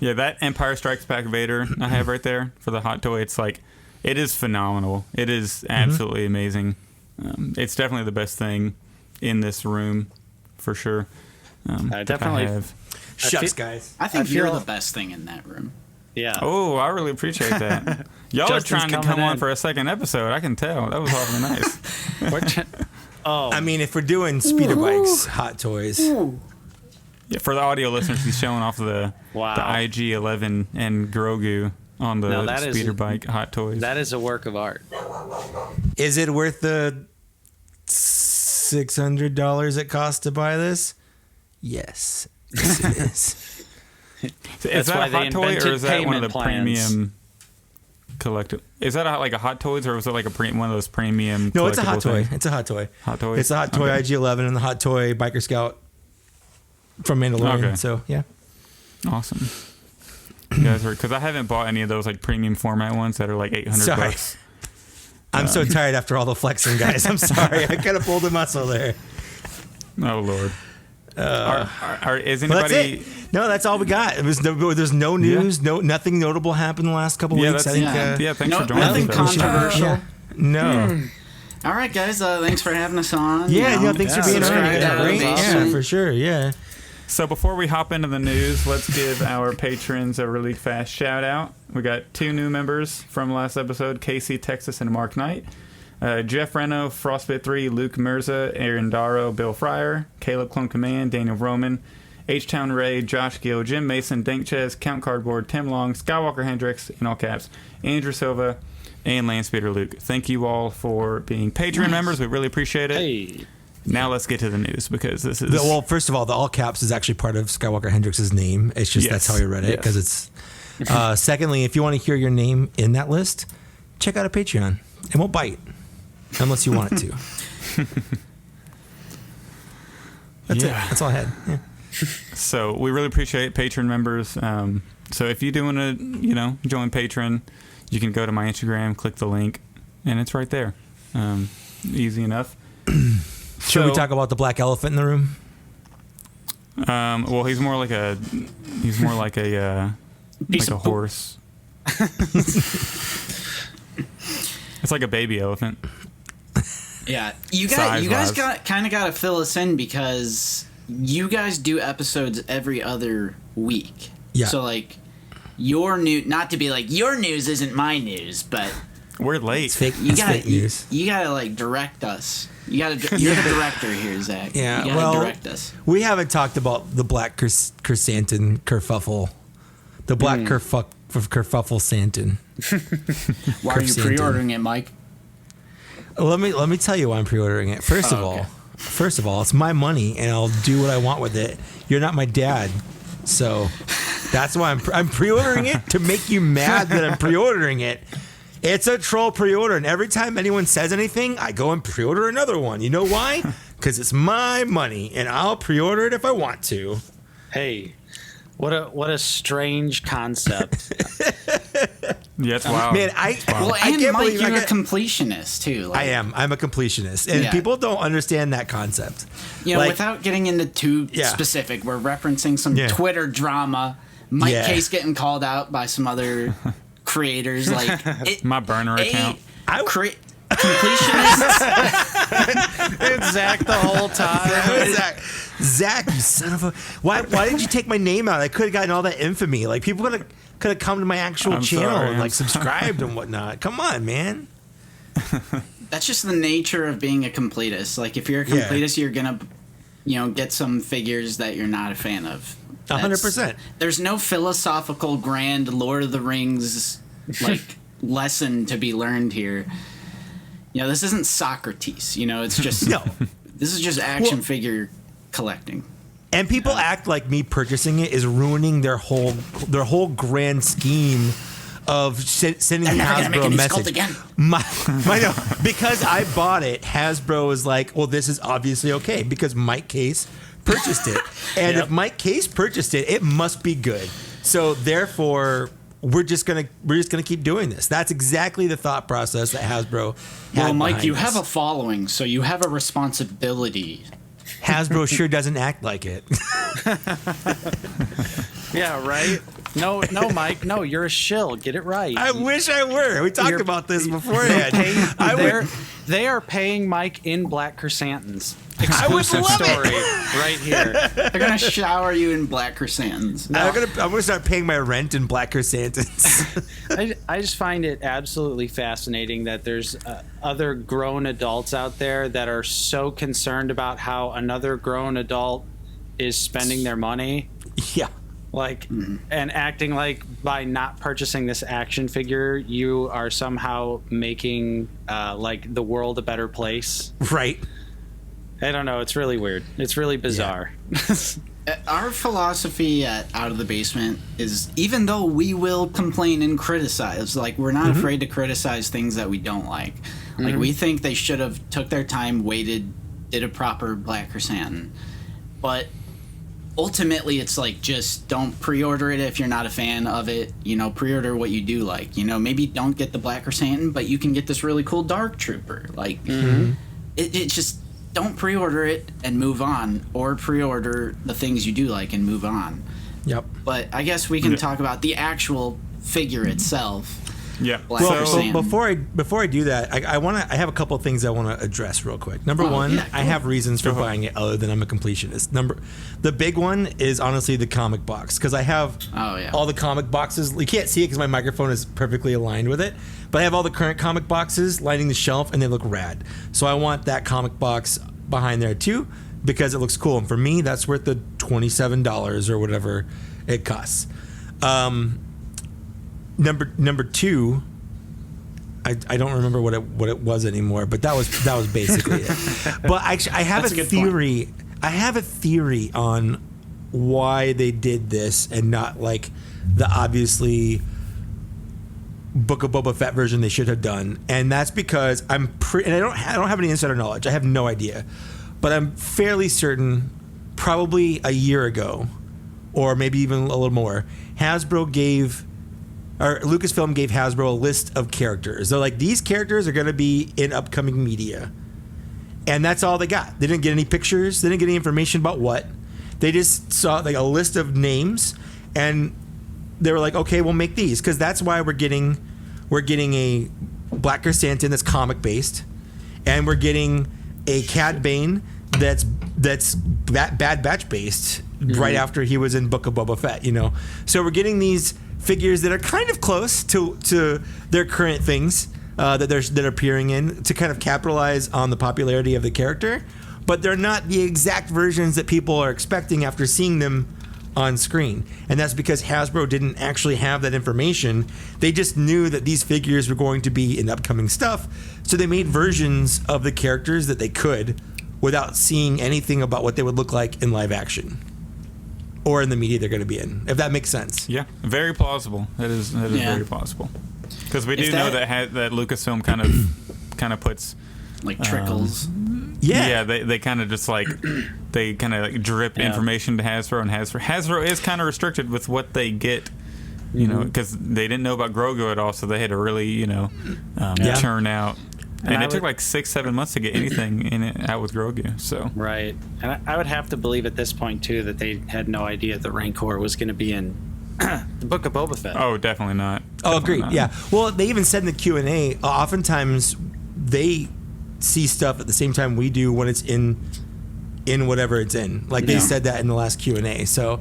S3: Yeah, that Empire Strikes Back Vader I have right there for the hot toy. It's like, it is phenomenal. It is absolutely amazing. It's definitely the best thing in this room, for sure. that
S4: definitely-
S3: I have.
S2: Shucks, guys.
S1: I think
S4: I
S1: you're
S4: feel-
S1: the best thing in that room.
S4: Yeah.
S3: Oh, I really appreciate that. Y'all
S4: Justin's
S3: are trying to
S4: coming
S3: come on
S4: in.
S3: for a second episode. I can tell. That was awfully nice.
S4: Oh,
S2: I mean, if we're doing speeder bikes, Hot Toys.
S3: Yeah, for the audio listeners, he's showing off the
S4: Wow.
S3: IG-11 and Grogu on the
S4: Now that is-
S3: speeder bike Hot Toys.
S4: that is a work of art.
S2: Is it worth the $600 it costs to buy this? Yes. Yes, it is.
S3: Is
S4: That's
S3: that
S4: why
S3: a
S4: they
S3: Hot Toy, or
S4: invented
S3: is that one of the
S4: payment plans.
S3: premium collectible? Is that like a Hot Toys, or was it like one of those premium?
S2: No, it's a Hot
S3: collectible
S2: Toy.
S3: things?
S2: It's a Hot Toy.
S3: Hot Toys?
S2: It's a Hot Toy
S3: Okay.
S2: IG-11 and the Hot Toy Biker Scout from Mandalorian.
S3: Okay.
S2: So, yeah.
S3: Awesome. You guys are, because I haven't bought any of those like premium format ones that are like $800.
S2: Sorry. I'm so tired after all the flexing, guys. I'm sorry. I kind of pulled a muscle there.
S3: Oh Lord. Is
S2: Well, that's
S3: anybody?
S2: it. No, that's all we got. There's no news. Nothing notable happened the last couple
S3: Yeah,
S2: weeks.
S3: that's-
S2: I think.
S3: yeah. Thanks for joining
S1: Nothing
S3: us. though.
S1: controversial.
S2: Yeah. No.
S1: All right, guys. Thanks for having us on.
S2: Yeah,
S1: You know,
S2: thanks for being on.
S1: subscribe to
S2: Yeah,
S1: Out of the
S2: great. Yeah,
S1: Basement.
S2: for sure. Yeah.
S3: So before we hop into the news, let's give our patrons a really fast shout out. We got 2 new members from last episode, Casey Texas and Mark Knight. Jeff Reno, Frostbit 3, Luke Mirza, Aaron Darrow, Bill Fryer, Caleb Clone Command, Daniel Roman, H-Town Ray, Josh Gill, Jim Mason, Dankchez, Count Cardboard, Tim Long, Skywalker Hendricks, in all caps, Andrew Silva, and Landspeeder Luke. Thank you all for being Patreon members. We really appreciate it.
S4: Hey,
S3: Now let's get to the news because this is
S2: Well, first of all, the all caps is actually part of Skywalker Hendrix's name. It's just that's how he read it because it's. Secondly, if you want to hear your name in that list, check out a Patreon. It won't bite unless you want it to. That's it. That's all I had. Yeah.
S3: So we really appreciate Patreon members. So if you do want to, join Patreon, you can go to my Instagram, click the link, and it's right there. Easy enough.
S2: Should we talk about the black elephant in the room?
S3: Well, he's more like a horse. It's like a baby elephant.
S1: Yeah, you guys kind of got to fill us in because you guys do episodes every other week.
S2: Yeah.
S1: So like your new, not to be like your news isn't my news, but
S3: we're late.
S2: It's fake news.
S1: You gotta like direct us. You're the director here, Zach.
S2: Yeah,
S1: you gotta direct us.
S2: We haven't talked about the Black Krrsantan kerfuffle. The Black kerfuffle Santan.
S1: Why are you pre-ordering it, Mike?
S2: Let me tell you why I'm pre-ordering it. First of all, it's my money, and I'll do what I want with it. You're not my dad, so that's why I'm pre-ordering it to make you mad that I'm pre-ordering it. It's a troll pre-order, and every time anyone says anything, I go and pre-order another one. You know why? Because it's my money, and I'll pre-order it if I want to.
S4: Hey, what a strange concept.
S3: Yeah, it's wild.
S2: Man,
S1: I can't Mike, you're a completionist too.
S2: I am. I'm a completionist, and people don't understand that concept.
S1: Without getting into too specific, we're referencing some Twitter drama. Mike Case getting called out by some other creators,
S3: my burner account.
S1: Completionists.
S4: It's Zach the whole time.
S2: Zach, you son of a! Why did you take my name out? I could have gotten all that infamy. Like people could have come to my actual channel and subscribed and whatnot. Come on, man.
S1: That's just the nature of being a completist. Like if you're a completist, you're gonna, get some figures that you're not a fan of.
S2: 100%.
S1: There's no philosophical, grand Lord of the Rings lesson to be learned here. This isn't Socrates. It's just This is just action figure collecting.
S2: And people act like me purchasing it is ruining their whole grand scheme of sending Hasbro a message.
S1: Again.
S2: Because I bought it, Hasbro is like, well, this is obviously okay because Mike Case purchased it, and if Mike Case purchased it, it must be good. So therefore, we're just gonna keep doing this. That's exactly the thought process that Hasbro had.
S1: Well, Mike, you have a following, so you have a responsibility.
S2: Hasbro sure doesn't act like it.
S4: Yeah, right? No, Mike. No, you're a shill. Get it right.
S2: I wish I were. We talked about this beforehand.
S4: They are paying Mike in Black Krrsantans.
S2: I would
S4: Exclusive
S2: love
S4: story
S2: it.
S4: right here.
S1: They're gonna shower you in Black Krrsantans.
S2: No. I'm gonna start paying my rent in Black Krrsantans.
S4: I just find it absolutely fascinating that there's other grown adults out there that are so concerned about how another grown adult is spending their money.
S2: Yeah.
S4: And acting like by not purchasing this action figure, you are somehow making the world a better place.
S2: Right.
S4: I don't know. It's really weird. It's really bizarre.
S1: Yeah. Our philosophy at Out of the Basement is, even though we will complain and criticize, we're not afraid to criticize things that we don't like. We think they should have took their time, waited, did a proper Black Krrsantan. But ultimately, it's just don't pre-order it if you're not a fan of it. Pre-order what you do like. Maybe don't get the Black Krrsantan, but you can get this really cool Dark Trooper. It just don't pre-order it and move on, or pre-order the things you do like and move on.
S2: Yep.
S1: But I guess we can talk about the actual figure itself.
S3: Yeah.
S1: Black
S2: So before I do that, I have a couple of things I want to address real quick. Number one,
S1: cool.
S2: I have reasons for buying it other than I'm a completionist. The big one is honestly the comic box, because I have all the comic boxes. You can't see it because my microphone is perfectly aligned with it, but I have all the current comic boxes lining the shelf and they look rad. So I want that comic box behind there too, because it looks cool. And for me, that's worth the $27 or whatever it costs. Number two, I don't remember what it was anymore, but that was basically it. But actually, I have a theory. Point. I have a theory on why they did this and not like the obviously Book of Boba Fett version they should have done, and that's because and I don't have any insider knowledge. I have no idea, but I'm fairly certain, probably a year ago, or maybe even a little more, Lucasfilm gave Hasbro a list of characters. They're like, these characters are going to be in upcoming media, and that's all they got. They didn't get any pictures. They didn't get any information about what. They just saw like a list of names, and they were like, okay, we'll make these, because that's why we're getting a Black Krrsantan that's comic based, and we're getting a Cad Bane that's Bad Batch based right after he was in Book of Boba Fett, So we're getting these figures that are kind of close to their current things that they're appearing in to kind of capitalize on the popularity of the character, but they're not the exact versions that people are expecting after seeing them on screen. And that's because Hasbro didn't actually have that information. They just knew that these figures were going to be in upcoming stuff, so they made versions of the characters that they could without seeing anything about what they would look like in live action or in the media they're going to be in, if that makes sense.
S3: Yeah, very plausible. That is very plausible. Because we do know that Lucasfilm kind of puts
S1: like trickles.
S3: Yeah, they kind of just like they kind of like drip information to Hasbro, and Hasbro is kind of restricted with what they get, because they didn't know about Grogu at all, so they had to really churn out. And it took like 6-7 months to get anything out with Grogu. So
S4: right, and I would have to believe at this point too that they had no idea the Rancor was going to be in the Book of Boba Fett.
S3: Oh, definitely not.
S2: Oh, agreed. Yeah. Well, they even said in the Q&A, oftentimes they see stuff at the same time we do when it's in whatever it's in. Like they said that in the last Q&A. So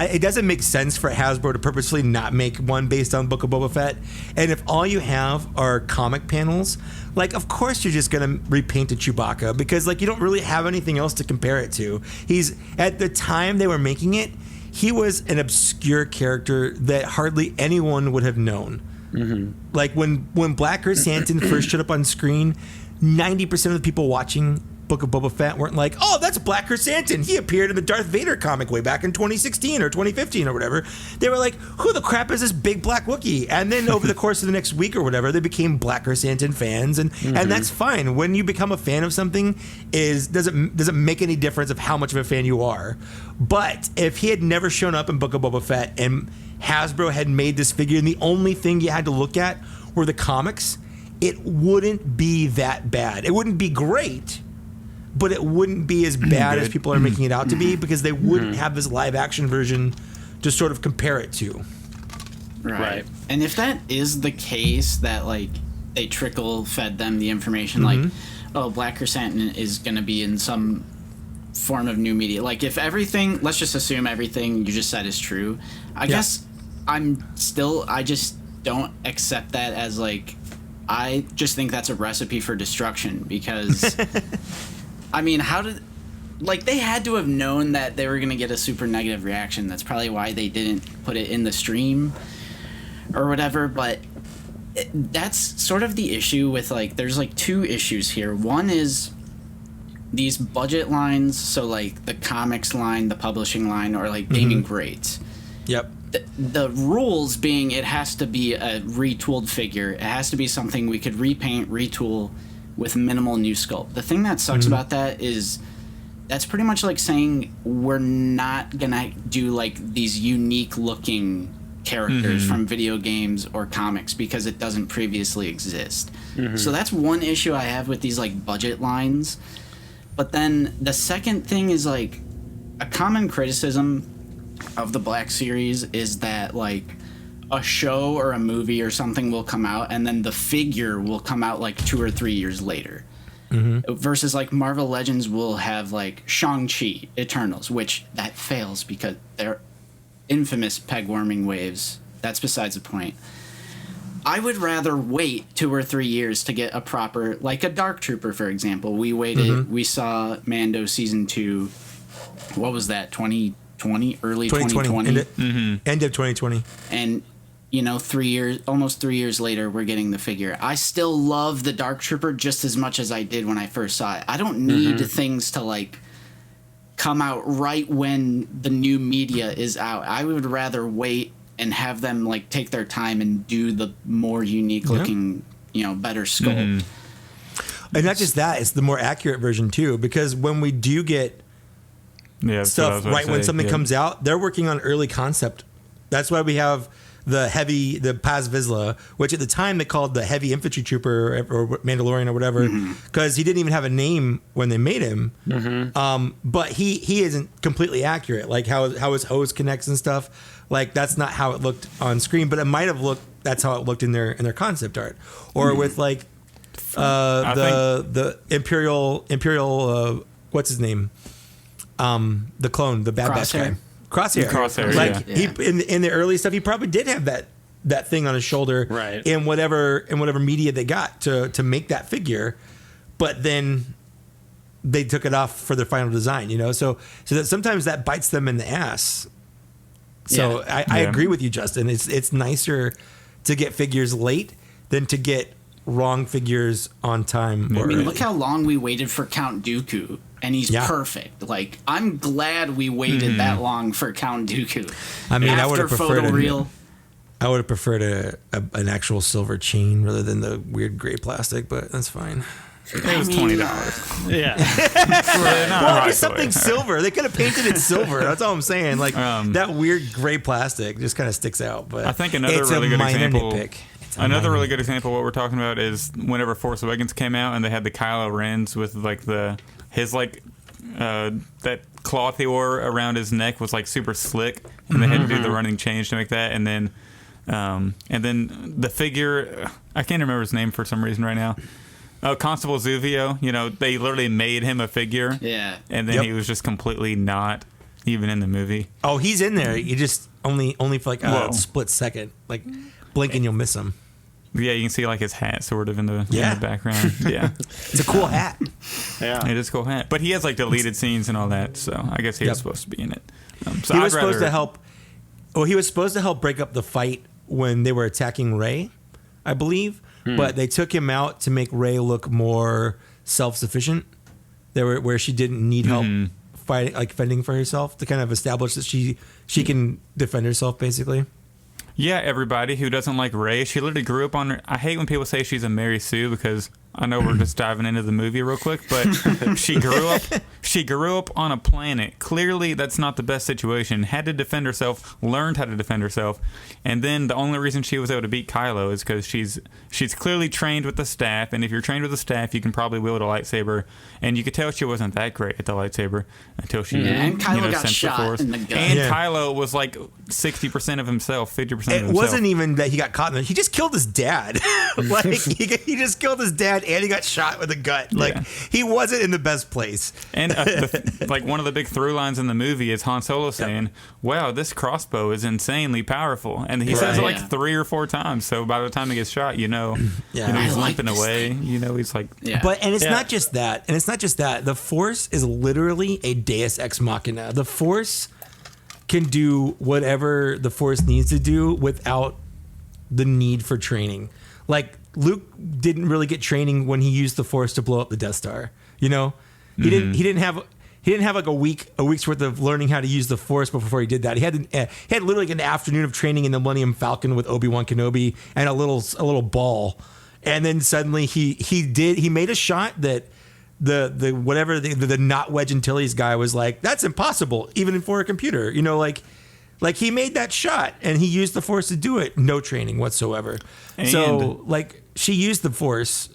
S2: it doesn't make sense for Hasbro to purposely not make one based on Book of Boba Fett. And if all you have are comic panels, like of course you're just gonna repaint a Chewbacca, because like you don't really have anything else to compare it to. He's, at the time they were making it, he was an obscure character that hardly anyone would have known. Mm-hmm. Like when Black Krrsantan first showed up on screen, 90% of the people watching Book of Boba Fett weren't like, oh, that's Black Krrsantan. He appeared in the Darth Vader comic way back in 2016 or 2015 or whatever. They were like, who the crap is this big black Wookiee? And then over the course of the next week or whatever, they became Black Krrsantan fans, and that's fine. When you become a fan of something, doesn't make any difference of how much of a fan you are. But if he had never shown up in Book of Boba Fett and Hasbro had made this figure, and the only thing you had to look at were the comics, it wouldn't be that bad. It wouldn't be great, but it wouldn't be as bad as people are making it out to be, because they wouldn't have this live action version to sort of compare it to.
S1: Right. And if that is the case, that like they trickle fed them the information, like, oh, Black Krrsantan is going to be in some form of new media. Like if everything, let's just assume everything you just said is true. I guess I just don't accept that as like, I just think that's a recipe for destruction, because I mean, they had to have known that they were going to get a super negative reaction. That's probably why they didn't put it in the stream or whatever. But that's sort of the issue with, like, there's like two issues here. One is these budget lines. So like the comics line, the publishing line, or like gaming grades.
S2: Yep.
S1: The rules being it has to be a retooled figure. It has to be something we could repaint, retool with minimal new sculpt. The thing that sucks about that is that's pretty much like saying we're not gonna do like these unique looking characters from video games or comics because it doesn't previously exist. So that's one issue I have with these like budget lines. But then the second thing is like a common criticism of the Black series is that like a show or a movie or something will come out and then the figure will come out like 2 or 3 years later. Versus like Marvel Legends will have like Shang-Chi, Eternals, which that fails because they're infamous peg-warming waves. That's besides the point. I would rather wait 2 or 3 years to get a proper, like a Dark Trooper, for example. We waited, we saw Mando Season 2, what was that, 2020? Early 2020?
S2: End of 2020.
S1: And almost 3 years later, we're getting the figure. I still love the Dark Trooper just as much as I did when I first saw it. I don't need things to like come out right when the new media is out. I would rather wait and have them like take their time and do the more unique looking, better sculpt.
S2: And not just that, it's the more accurate version too, because when we do get stuff right when something comes out, they're working on early concept. That's why we have the Paz Vizsla, which at the time they called the heavy infantry trooper or Mandalorian or whatever, because he didn't even have a name when they made him. But he isn't completely accurate, like how his hose connects and stuff. Like that's not how it looked on screen, but it might have looked. That's how it looked in their concept art, or with like the Imperial what's his name, the clone, the Bad Batch guy. Crosshair. Like he in the early stuff, he probably did have that thing on his shoulder,
S4: right?
S2: In whatever media they got to make that figure, but then they took it off for their final design. So that sometimes that bites them in the ass. So I agree with you, Justin. It's nicer to get figures late than to get wrong figures on time.
S1: I mean, look how long we waited for Count Dooku. And he's perfect. Like, I'm glad we waited that long for Count Dooku.
S2: I mean, I would have preferred an actual silver chain rather than the weird gray plastic, but that's fine.
S3: It was $20.
S4: Yeah.
S2: Well, just something silver. They could have painted it silver. That's all I'm saying. Like that weird gray plastic just kind of sticks out. But
S3: I think another really good example. Another really good example of what we're talking about is whenever Force Awakens came out and they had the Kylo Rens with like that cloth he wore around his neck was like super slick, and they had to do the running change to make that, and then the figure, I can't remember his name for some reason right now. Constable Zuvio, they literally made him a figure, and then he was just completely not even in the movie.
S2: Oh, he's in there. You just only for like a split second, like blink and you'll miss him.
S3: Yeah, you can see like his hat sort of in the background. Yeah,
S2: it's a cool hat.
S3: Yeah, it is a cool hat. But he has like deleted scenes and all that, so I guess he was supposed to be in it. So
S2: he was supposed to help. Oh, he was supposed to help break up the fight when they were attacking Rey, I believe. But they took him out to make Rey look more self-sufficient. Where she didn't need help fending for herself, to kind of establish that she can defend herself, basically.
S3: Yeah, everybody who doesn't like Rey, she literally grew up on her. I hate when people say she's a Mary Sue, because I know we're just diving into the movie real quick, but she grew up on a planet. Clearly, that's not the best situation. Had to defend herself, learned how to defend herself, and then the only reason she was able to beat Kylo is because she's clearly trained with the staff, and if you're trained with the staff, you can probably wield a lightsaber, and you could tell she wasn't that great at the lightsaber until she
S1: and Kylo got
S3: sensed
S1: shot
S3: the Force.
S1: in the gut.
S3: And Kylo was like 60% of himself, 50% of himself.
S2: It wasn't even that he got caught in it. He just killed his dad. Like he just killed his dad, and he got shot with a gut. Like he wasn't in the best place.
S3: And like one of the big through lines in the movie is Han Solo saying, "Wow, this crossbow is insanely powerful," and he says it like 3 or 4 times. So by the time he gets shot, he's limping away. He's like,
S2: But it's not just that. And it's not just that. The Force is literally a Deus Ex Machina. The Force can do whatever the Force needs to do without the need for training. Like Luke didn't really get training when he used the Force to blow up the Death Star. He didn't have like a week's worth of learning how to use the Force before he did that. He had literally like an afternoon of training in the Millennium Falcon with Obi-Wan Kenobi and a little ball, and then suddenly he made a shot that the not Wedge Antilles guy was like, that's impossible even for a computer. Like he made that shot and he used the Force to do it. No training whatsoever. So like she used the Force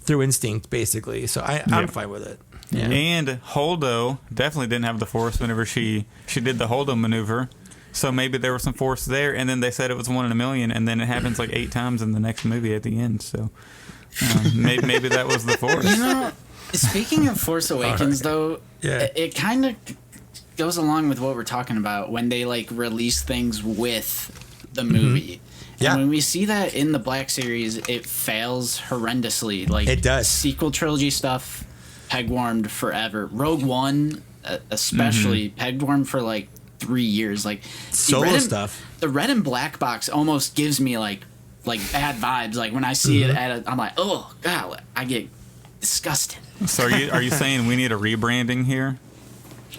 S2: through instinct basically. So I'm fine with it.
S3: Yeah. And Holdo definitely didn't have the Force whenever she did the Holdo maneuver. So maybe there was some Force there, and then they said it was 1 in a million, and then it happens like 8 times in the next movie at the end. So maybe that was the Force.
S1: Speaking of Force Awakens, though, it kind of goes along with what we're talking about when they like release things with the movie. And when we see that in the Black Series, it fails horrendously. Like
S2: it does.
S1: Sequel trilogy stuff, peg warmed forever. Rogue One, especially peg warmed for like 3 years. Like
S2: Solo stuff.
S1: The red and black box almost gives me like bad vibes. Like when I see it I'm like, oh god, I get disgusted.
S3: So are you saying we need a rebranding here?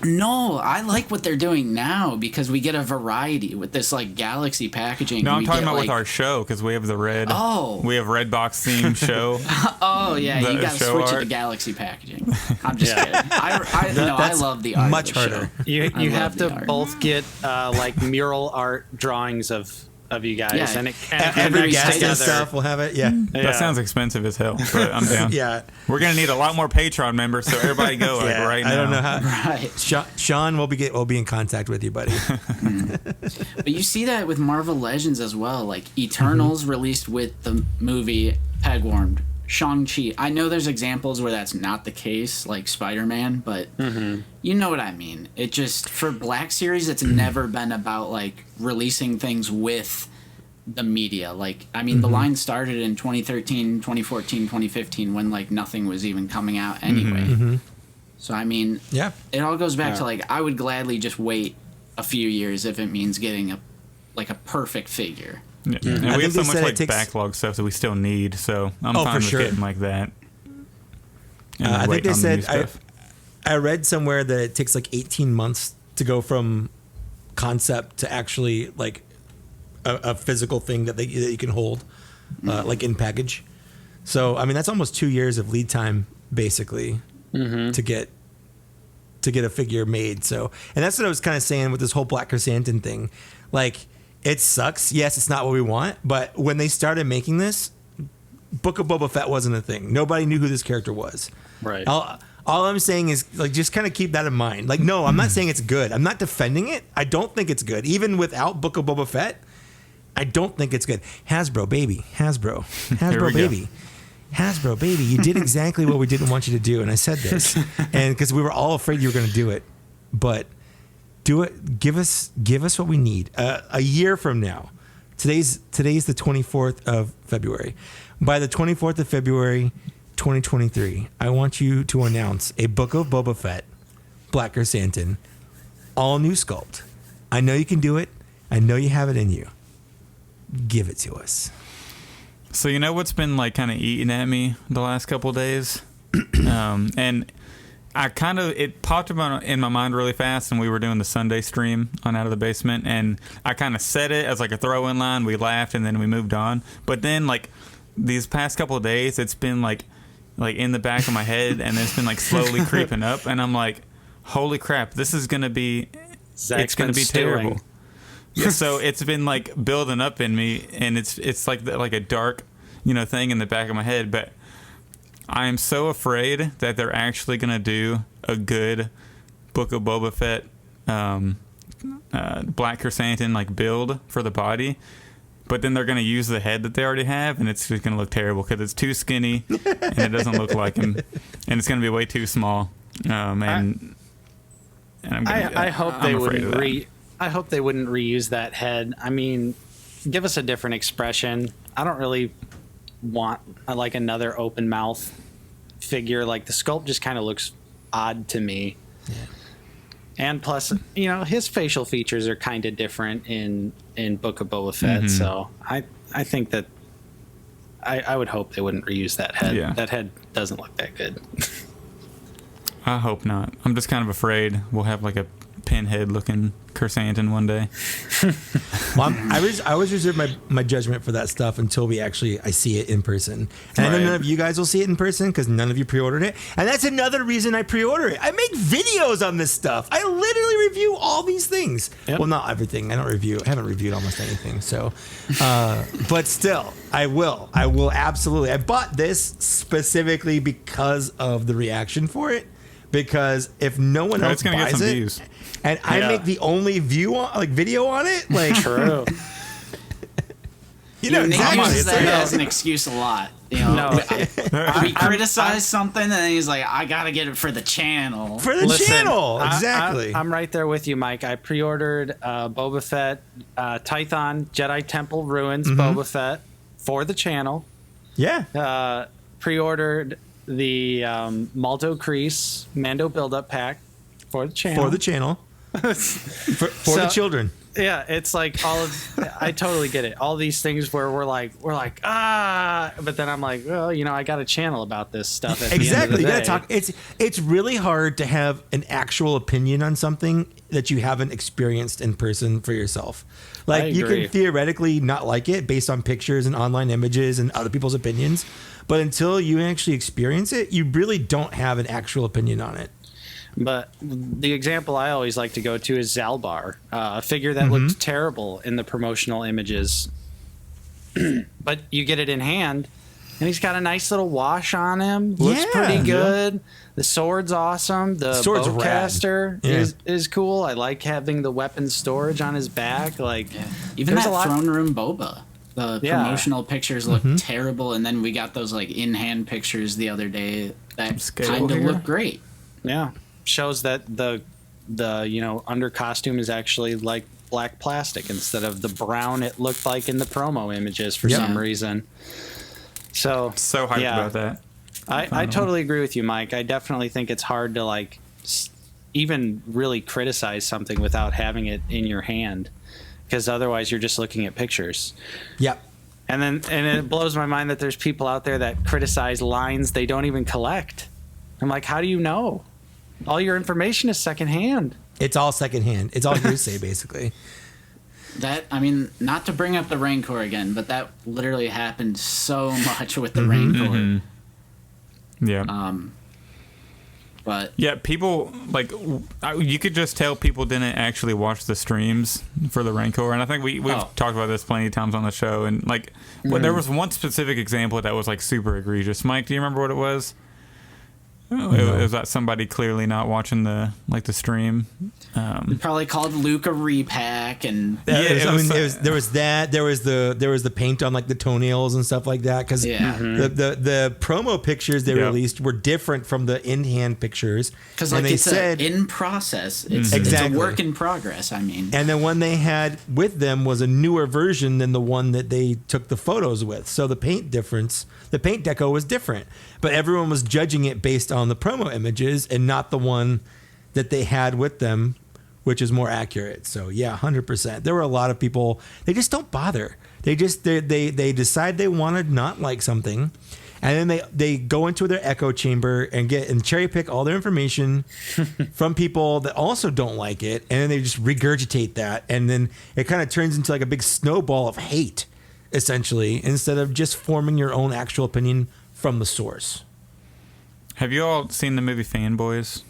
S1: No, I like what they're doing now because we get a variety with this like Galaxy packaging.
S3: No, I'm talking about
S1: like,
S3: with our show because we have the red.
S1: Oh,
S3: we have red box theme show.
S1: Oh yeah, you got to switch
S3: art.
S1: it to Galaxy packaging. I'm just kidding. I love the art.
S2: Much
S1: of the
S2: harder.
S1: Show.
S4: You have to
S1: art.
S4: both get like mural art drawings of you guys,
S1: Yeah.
S4: and
S2: Every
S4: mixed
S2: guest
S4: together.
S2: and stuff will have it. Yeah.
S3: That sounds expensive as hell, but I'm down.
S2: Yeah.
S3: We're gonna need a lot more Patreon members, so everybody go like right now.
S2: I don't know how.
S1: Right.
S2: Sean will be in contact with you, buddy.
S1: But you see that with Marvel Legends as well. Like Eternals released with the movie Pegwarmed. Shang-Chi. I know there's examples where that's not the case, like Spider-Man, but you know what I mean. It just, for Black Series, it's never been about like releasing things with the media. Like, I mean, the line started in 2013, 2014, 2015 when like nothing was even coming out anyway. So, I mean,
S2: Yeah.
S1: it all goes back to like, I would gladly just wait a few years if it means getting a perfect figure.
S3: Yeah.
S2: I
S3: And we
S2: think
S3: have so
S2: they
S3: much
S2: said
S3: like
S2: it takes-
S3: backlog stuff that we still need, so I'm
S2: Oh,
S3: fine
S2: for
S3: with
S2: sure.
S3: getting like that. And
S2: I think
S3: waiting
S2: they
S3: on the new
S2: said
S3: stuff.
S2: I read somewhere that it takes like 18 months to go from concept to actually like a physical thing that you can hold, like in package. So I mean that's almost 2 years of lead time basically to get a figure made. So and that's what I was kind of saying with this whole Black Krrsantan thing. Like it sucks. Yes, it's not what we want, but when they started making this, Book of Boba Fett wasn't a thing. Nobody knew who this character was.
S4: Right.
S2: All I'm saying is like just kind of keep that in mind. Like no, I'm not saying it's good. I'm not defending it. I don't think it's good. Even without Book of Boba Fett, I don't think it's good. Hasbro baby. Hasbro baby. Hasbro baby. You did exactly what we didn't want you to do, and I said this. And because we were all afraid you were going to do it. But do it. Give us what we need. A year from now. Today's the 24th of February. By the 24th of February, 2023, I want you to announce a Book of Boba Fett, Black Krrsantan, all new sculpt. I know you can do it. I know you have it in you. Give it to us.
S3: So you know what's been like kind of eating at me the last couple of days, and it popped up in my mind really fast, and we were doing the Sunday stream on Out of the Basement, and I kind of said it as like a throw-in line. We laughed, and then we moved on. But then like these past couple of days, it's been like in the back of my head, and it's been like slowly creeping up, and I'm like, holy crap, this is gonna be
S4: Zach's
S3: it's gonna
S4: been
S3: be
S4: stewing.
S3: terrible. Yeah, so it's been like building up in me, and it's like a dark thing in the back of my head, but I am so afraid that they're actually going to do a good Book of Boba Fett Black Krrsantan like build for the body, but then they're going to use the head that they already have, and it's just going to look terrible because it's too skinny and it doesn't look like him, and it's going to be way too small. I
S4: hope
S3: I'm
S4: they
S3: afraid of
S4: wouldn't
S3: that.
S4: I hope they wouldn't reuse that head. I mean, give us a different expression. I don't really want like another open mouth figure. Like the sculpt just kind of looks odd to me. Yeah. And plus, his facial features are kind of different in Book of Boba Fett. So I think that I would hope they wouldn't reuse that head.
S3: Yeah.
S4: That head doesn't look that good.
S3: I hope not. I'm just kind of afraid we'll have like a pinhead looking Krrsantan one day.
S2: Well, I always reserve my judgment for that stuff until I see it in person. And I know
S3: Right.
S2: none of you guys will see it in person because none of you pre-ordered it. And that's another reason I pre-order it. I make videos on this stuff. I literally review all these things.
S4: Yep.
S2: Well, not everything. I haven't reviewed almost anything. So, but still, I will absolutely. I bought this specifically because of the reaction for it. Because if no one else
S3: It's gonna get
S2: buys
S3: some
S2: it,
S3: views.
S2: and I make the only video on it, like
S4: True.
S2: you know
S1: Nick
S2: exactly.
S1: uses
S2: It's
S1: that
S2: like-
S1: as an excuse a lot.
S4: No.
S1: We criticize something, and then he's like, "I gotta get it for the channel."
S2: for the
S4: Listen,
S2: channel, exactly.
S4: I'm right there with you, Mike. I pre-ordered Boba Fett, Tython, Jedi Temple Ruins, Boba Fett for the channel.
S2: Yeah,
S4: Pre-ordered the Maldo Kreese Mando build-up pack for the channel.
S2: for the channel. for the children.
S4: Yeah, it's like all of. I totally get it. All these things where we're like, but then I'm like, well, I got a channel about this stuff. At
S2: Exactly.
S4: The
S2: You
S4: end
S2: gotta
S4: of the day.
S2: talk. It's really hard to have an actual opinion on something that you haven't experienced in person for yourself. Like, you
S4: agree.
S2: can theoretically not like it based on pictures and online images and other people's opinions, but until you actually experience it, you really don't have an actual opinion on it.
S4: But the example I always like to go to is Zalbar, a figure that looked terrible in the promotional images. But you get it in hand, and he's got a nice little wash on him. Looks pretty good. The sword's awesome. The
S2: Sword's
S4: bowcaster
S2: rad.
S4: is cool. I like having the weapon storage on his back. Like,
S1: Even
S4: there's
S1: that
S4: a lot.
S1: throne room boba. The
S4: Yeah.
S1: promotional pictures look terrible, and then we got those like in-hand pictures the other day that
S3: Scale
S1: kind of
S3: here.
S1: look great.
S4: Yeah, shows that the under costume is actually like black plastic instead of the brown it looked like in the promo images for some reason. So
S3: hyped
S4: yeah.
S3: about that.
S4: I totally agree with you, Mike. I definitely think it's hard to like even really criticize something without having it in your hand, because otherwise you're just looking at pictures.
S2: Yep.
S4: And it blows my mind that there's people out there that criticize lines they don't even collect. I'm like, how do you know? All your information is secondhand.
S2: It's all secondhand. It's all hearsay, basically.
S1: That, I mean, not to bring up the Rancor again, but that literally happened so much with the Rancor.
S3: Yeah.
S1: But
S3: Yeah, people, like, you could just tell people didn't actually watch the streams for the Rancor. And I think we've talked about this plenty of times on the show. And, like, there was one specific example that was, like, super egregious. Mike, do you remember what it was? It was that somebody clearly not watching the stream.
S1: probably called Luke a repack, and
S2: There was the paint on like the toenails and stuff like that, because the promo pictures they released were different from the in-hand pictures,
S1: because
S2: and
S1: like
S2: they
S1: it's
S2: said
S1: in process. It's
S2: Exactly.
S1: a work in progress. I mean,
S2: and the one they had with them was a newer version than the one that they took the photos with. So the paint deco was different, but everyone was judging it based on the promo images and not the one that they had with them, which is more accurate. So yeah, 100%. There were a lot of people, they just don't bother. They decide they want to not like something, and then they go into their echo chamber and cherry pick all their information from people that also don't like it, and then they just regurgitate that, and then it kind of turns into like a big snowball of hate, essentially, instead of just forming your own actual opinion from the source.
S3: Have you all seen the movie Fanboys?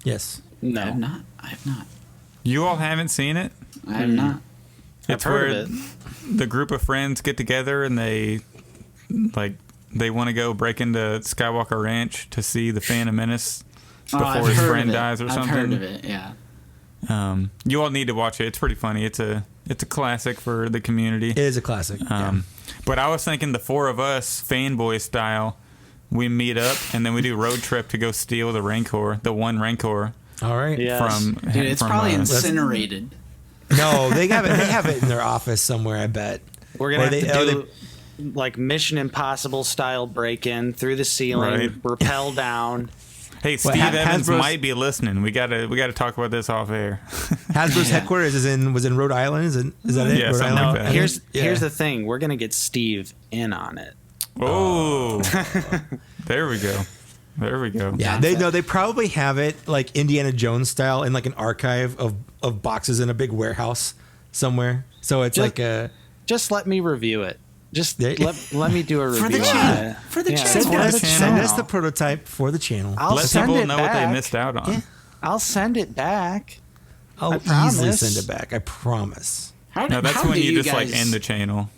S2: Yes.
S4: No,
S1: I have not.
S3: You all haven't seen it?
S1: I have not.
S3: It's
S4: I've heard
S3: where
S4: of
S3: the group of friends get together and they want to go break into Skywalker Ranch to see the Phantom Menace before
S1: I've
S3: his
S1: heard
S3: friend
S1: of it.
S3: dies or something.
S1: I've heard of it. Yeah.
S3: You all need to watch it. It's pretty funny. It's a classic for the community.
S2: It is a classic.
S3: But I was thinking the four of us, fanboy style, we meet up and then we do road trip to go steal the Rancor, the one Rancor.
S2: All right.
S4: Yes.
S3: From
S1: Dude, it's
S3: from,
S1: probably incinerated.
S2: No, they have it in their office somewhere, I bet.
S4: we're gonna
S2: Or
S4: have
S2: they-
S4: to
S2: or
S4: do like Mission Impossible style break in through the ceiling,
S3: Right.
S4: rappel down.
S3: Hey, Steve
S2: Well,
S3: Evans
S2: Hasbro's-
S3: might be listening. We gotta talk about this off air.
S2: Hasbro's headquarters was in Rhode Island. Is that it?
S3: Yeah,
S2: Rhode
S3: something
S2: Island?
S3: like that.
S4: Here's the thing: we're gonna get Steve in on it.
S3: Oh, there we go. There we go.
S2: Yeah, they probably have it like Indiana Jones style in like an archive of boxes in a big warehouse somewhere. So it's like a
S4: Just let me review it. Just
S2: Yeah.
S4: let me do a review
S1: For the
S4: on
S1: channel.
S4: it.
S1: For the
S4: Yeah.
S1: channel.
S3: For the
S2: send
S3: channel.
S2: us the prototype for the channel.
S4: I'll
S3: Let
S4: send
S3: people
S4: it
S3: know what they
S4: back.
S3: missed out on.
S2: Yeah.
S4: I'll send it back.
S2: I'll
S4: I
S2: easily
S4: promise.
S2: send it back. I promise.
S3: No, that's
S1: how
S3: when
S1: do
S3: you just
S1: guys,
S3: like end the channel,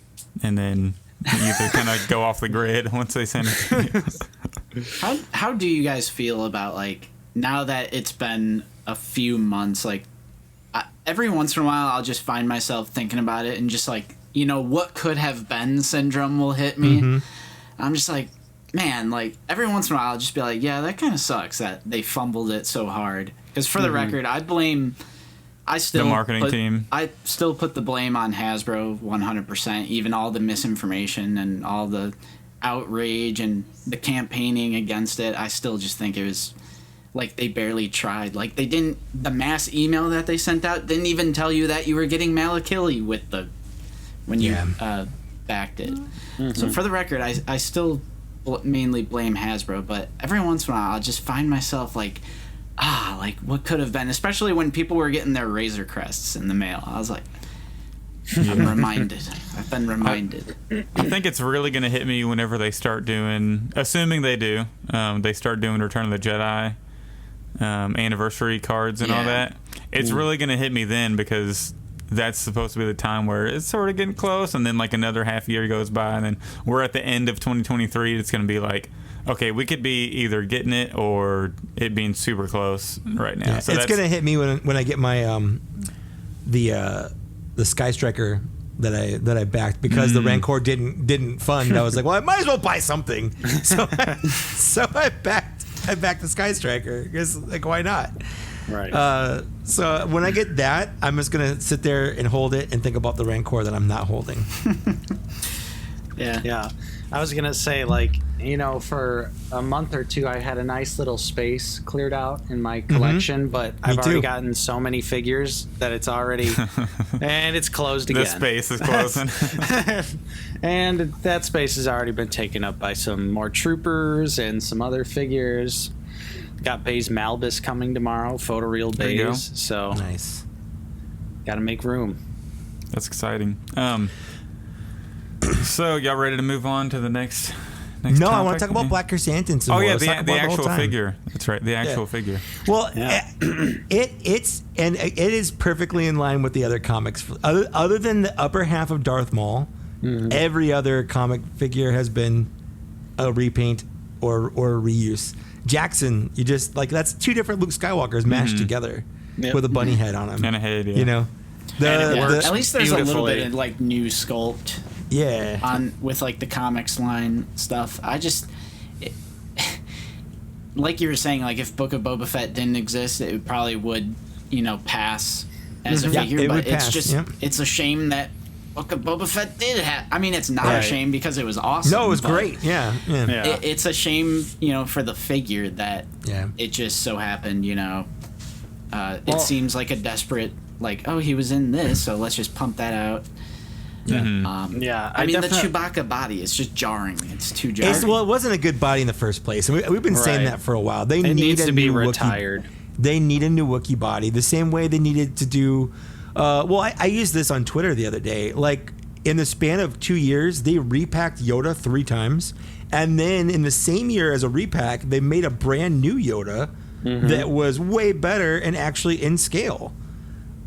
S3: and then you can kind of go off the grid once they send it to you.
S1: How do you guys feel about like now that it's been a few months? Like every once in a while, I'll just find myself thinking about it and just like what could have been syndrome will hit me. I'm just like, man, like every once in a while, I'll just be like, yeah, that kind of sucks that they fumbled it so hard. Because for the record, I still
S3: The marketing team.
S1: I still put the blame on Hasbro 100%. Even all the misinformation and all the outrage and the campaigning against it, I still just think it was like they barely tried. Like they didn't. The mass email that they sent out didn't even tell you that you were getting Malakili with the when you backed it. Mm-hmm. So for the record, I still mainly blame Hasbro, but every once in a while I'll just find myself like what could have been, especially when people were getting their Razor Crests in the mail. I was like, I'm reminded. I've been reminded.
S3: I think it's really going to hit me whenever they start doing, assuming they do, they start doing Return of the Jedi anniversary cards and all that. It's really going to hit me then, because that's supposed to be the time where it's sort of getting close, and then like another half year goes by, and then we're at the end of 2023. It's going to be like, okay, we could be either getting it or it being super close right now.
S2: Yeah, so it's going to hit me when I get my the Sky Striker that I backed, because the Rancor didn't fund. I was like, well, I might as well buy something. So I backed the Sky Striker, because like, why not?
S4: Right.
S2: So when I get that, I'm just gonna sit there and hold it and think about the Rancor that I'm not holding.
S4: Yeah. I was gonna say, like, for a month or two, I had a nice little space cleared out in my collection, but I've already gotten so many figures that it's already, and it's closed again.
S3: The space is closing.
S4: And that space has already been taken up by some more troopers and some other figures. Got Baze Malbus coming tomorrow, photoreal Baze. So
S2: nice.
S4: Got to make room.
S3: That's exciting. So y'all ready to move on to the next
S2: no,
S3: topic?
S2: I want to talk about Black Krrsantan some more.
S3: Yeah,
S2: the
S3: actual figure. That's right, the actual figure.
S2: Well, it is perfectly in line with the other comics. Other than the upper half of Darth Maul, every other comic figure has been a repaint or reuse. Jackson, you just like, that's two different Luke Skywalkers mashed together with a bunny head on him
S3: and a head.
S1: At least there's a little bit of like new sculpt.
S2: Yeah.
S1: With like the comics line stuff. Like you were saying, like if Book of Boba Fett didn't exist, it probably would, pass as a figure. But it's just it's a shame that Book of Boba Fett did have. I mean, it's not a shame because it was awesome.
S2: No, it was great. Yeah.
S1: It's a shame, for the figure that it just so happened, it seems like a desperate, like, oh, he was in this, so let's just pump that out.
S4: I mean,
S1: the Chewbacca body is just jarring. It's too jarring.
S2: It wasn't a good body in the first place. And we've been saying that for a while. It
S4: needs to be retired.
S2: They need a new Wookiee body. The same way they needed to do... I used this on Twitter the other day. Like, in the span of 2 years, they repacked Yoda 3 times. And then in the same year as a repack, they made a brand new Yoda that was way better and actually in scale.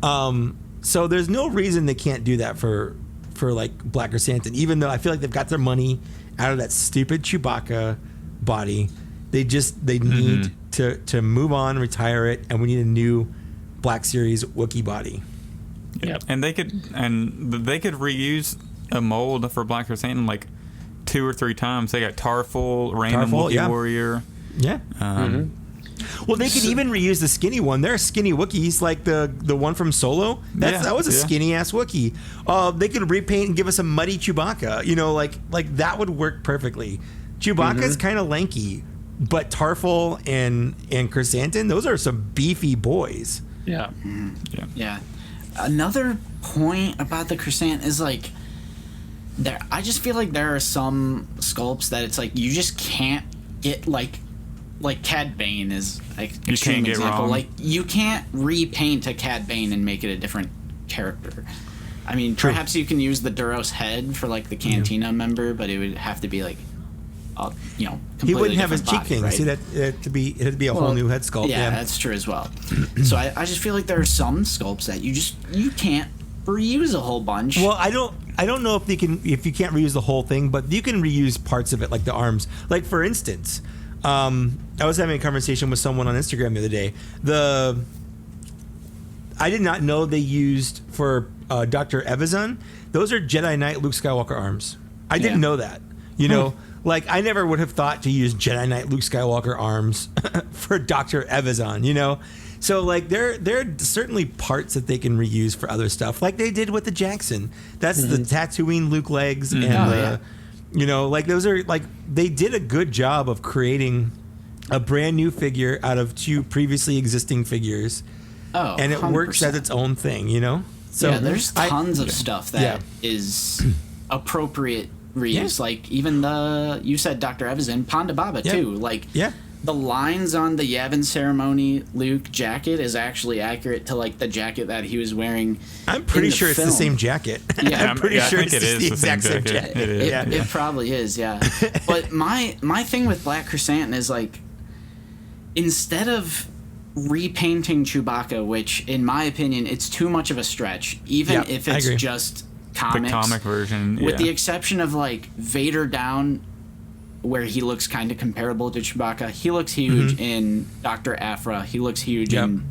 S2: So there's no reason they can't do that for like Black Krrsantan, even though I feel like they've got their money out of that stupid Chewbacca body. They need to move on, retire it, and we need a new Black Series Wookiee body.
S3: Yep. And they could reuse a mold for Black Krrsantan like 2 or 3 times. They got Tarful, Random Wookiee Warrior.
S2: Yeah. Well, they could even reuse the skinny one. There are skinny Wookiees, like the one from Solo. That was a skinny ass Wookiee. They could repaint and give us a muddy Chewbacca. Like that would work perfectly. Chewbacca's kind of lanky, but Tarful and Krrsantan, those are some beefy boys.
S4: Yeah.
S1: Yeah. Another point about the Krrsantan is like, I just feel like there are some sculpts that it's like you just can't get like Cad Bane is like
S3: you can't get
S1: example.
S3: Wrong.
S1: Like you can't repaint a Cad Bane and make it a different character. I mean, perhaps you can use the Duros head for like the Cantina member, but it would have to be like,
S2: he wouldn't have his cheek thing.
S1: Right?
S2: See that it'd be a whole new head sculpt.
S1: Yeah, that's true as well. So I just feel like there are some sculpts that you can't reuse a whole bunch.
S2: Well, I don't know if you can't reuse the whole thing, but you can reuse parts of it, like the arms. Like for instance, I was having a conversation with someone on Instagram the other day. I did not know they used for Dr. Evazan. Those are Jedi Knight Luke Skywalker arms. I didn't know that. Like I never would have thought to use Jedi Knight Luke Skywalker arms for Dr. Evazan. So like there are certainly parts that they can reuse for other stuff, like they did with the Jackson. That's the Tatooine Luke legs and like those are like, they did a good job of creating a brand new figure out of 2 previously existing figures.
S1: Oh,
S2: and it
S1: 100%.
S2: works as its own thing, you know? So
S1: yeah, there's tons of stuff that
S2: Yeah.
S1: is appropriate reuse.
S2: Yeah.
S1: Like even you said Dr. Evazan, Ponda Baba
S2: Yeah.
S1: too. Like
S2: Yeah.
S1: the lines on the Yavin Ceremony Luke jacket is actually accurate to like the jacket that he was wearing.
S2: I'm pretty
S1: in the
S2: sure it's the
S1: film.
S2: same jacket.
S1: Yeah,
S2: I'm pretty sure
S3: I
S2: it's
S3: think it is
S2: the
S3: the
S2: exact
S3: same
S2: same
S3: jacket.
S2: jacket.
S3: It is.
S2: Yeah.
S1: It probably is, yeah. But my thing with Black Krrsantan is like, instead of repainting Chewbacca, which in my opinion it's too much of a stretch, even
S2: Yeah,
S1: if
S2: I
S1: it's
S2: agree.
S1: just
S3: The
S1: comics,
S3: comic version,
S1: with
S3: yeah.
S1: the exception of like Vader Down, where he looks kind of comparable to Chewbacca. He looks huge in Dr. Aphra. He looks huge
S2: Yep.
S1: in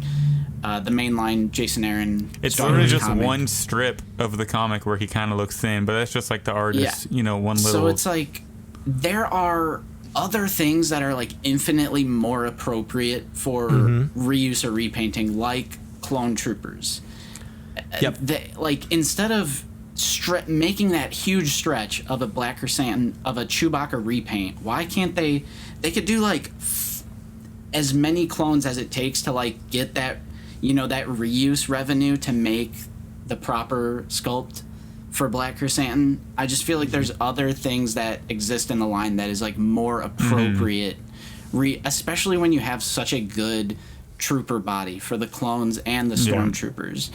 S1: the mainline Jason Aaron.
S3: It's
S1: Star
S3: literally
S1: Wars
S3: just
S1: comic.
S3: one strip of the comic where he kind of looks thin, but that's just like the artist,
S1: Yeah.
S3: one little.
S1: So it's like there are other things that are like infinitely more appropriate for reuse or repainting, like clone troopers.
S2: Yep.
S1: Like instead of making that huge stretch of a Black Krrsantan, of a Chewbacca repaint, why can't they could do like as many clones as it takes to like get that that reuse revenue to make the proper sculpt for Black Krrsantan. I just feel like there's other things that exist in the line that is like more appropriate, especially when you have such a good trooper body for the clones and the stormtroopers.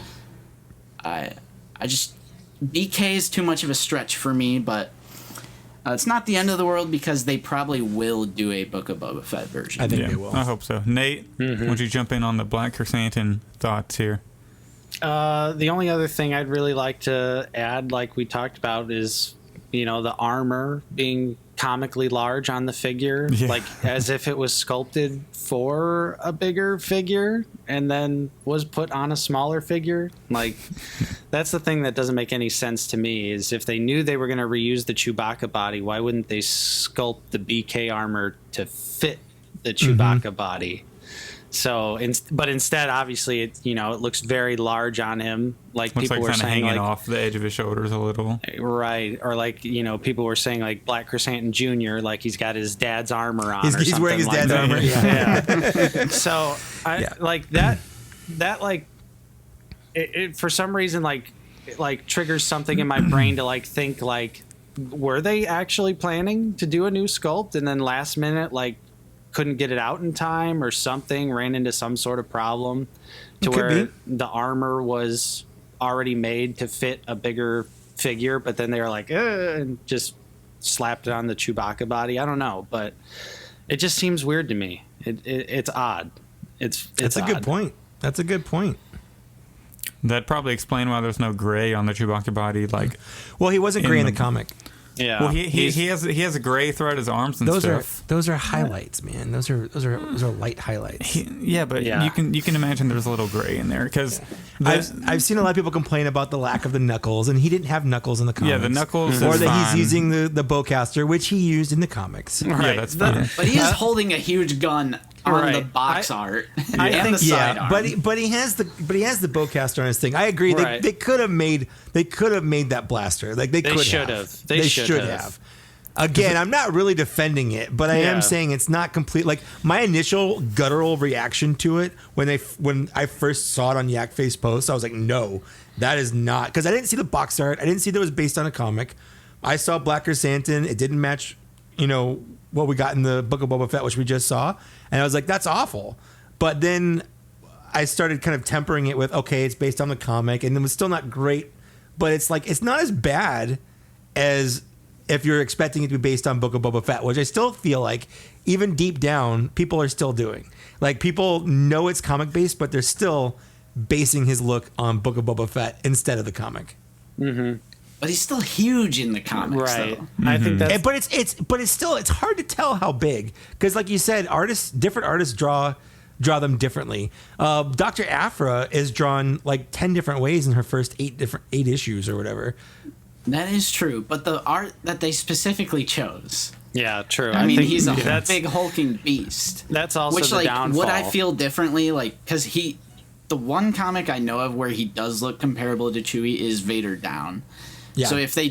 S1: I just BK is too much of a stretch for me, but it's not the end of the world because they probably will do a Book of Boba Fett version.
S2: I think
S3: yeah,
S2: they will.
S3: I hope so. Nate, would you jump in on the Black Krrsantan thoughts here?
S4: The only other thing I'd really like to add, like we talked about, is the armor being comically large on the figure, like as if it was sculpted for a bigger figure and then was put on a smaller figure. Like that's the thing that doesn't make any sense to me, is if they knew they were going to reuse the Chewbacca body, why wouldn't they sculpt the BK armor to fit the Chewbacca body? So, but instead, obviously, it looks very large on him. Like
S3: Looks
S4: people
S3: like
S4: were
S3: kind of
S4: saying,
S3: hanging
S4: like,
S3: off the edge of his shoulders a little.
S4: right, or like people were saying like Black Krrsantan Jr. like he's got his dad's armor on.
S2: He's wearing his dad's
S4: that.
S2: armor.
S4: Yeah. So I like that. That like it for some reason like triggers something in my brain to like think like, were they actually planning to do a new sculpt and then last minute like couldn't get it out in time or something, ran into some sort of problem to where the armor was already made to fit a bigger figure, but then they were like, and just slapped it on the Chewbacca body. I don't know, but it just seems weird to me. It's odd. That's
S2: a good point. That's a good point.
S3: That'd probably explain why there's no gray on the Chewbacca body. Like,
S2: Well, he wasn't gray in the comic.
S4: Yeah.
S3: well, he has a gray throughout his arms and stuff.
S2: Those are highlights, man. Those are light highlights.
S3: But you can imagine there's a little gray in there because
S2: I've seen a lot of people complain about the lack of the knuckles, and he didn't have knuckles in the comics.
S3: Yeah, the knuckles
S2: or
S3: is
S2: that
S3: fine.
S2: he's using the bowcaster, which he used in the comics.
S3: Yeah, that's fine.
S1: But he is holding a huge gun on the box art and the side arm.
S2: but he has the bowcaster on his thing. I agree.
S4: Right.
S2: They could have made that blaster. Like they
S4: should have. They should have.
S2: Again, I'm not really defending it, but I am saying it's not complete. Like my initial guttural reaction to it when I first saw it on Yak Face Post, I was like, no, that is not, because I didn't see the box art. I didn't see that it was based on a comic. I saw Black Krrsantan. It didn't match, what we got in the Book of Boba Fett, which we just saw, and I was like, that's awful. But then I started kind of tempering it with, okay, it's based on the comic, and it was still not great, but it's like it's not as bad as if you're expecting it to be based on Book of Boba Fett, which I still feel like even deep down people are still doing. Like people know it's comic based, but they're still basing his look on Book of Boba Fett instead of the comic.
S4: Mm-hmm.
S1: But he's still huge in the comics,
S4: Right.
S1: though.
S4: I think that's...
S2: But it's hard to tell how big, because like you said, different artists draw them differently. Dr. Aphra is drawn like 10 different ways in her first 8 issues or whatever.
S1: That is true, but the art that they specifically chose.
S4: Yeah, true.
S1: I mean,
S4: think
S1: he's a
S4: that's
S1: big hulking beast.
S4: That's also
S1: which,
S4: the
S1: like,
S4: downfall.
S1: would I feel differently? Like, because the one comic I know of where he does look comparable to Chewie is Vader Down.
S2: Yeah.
S1: So if they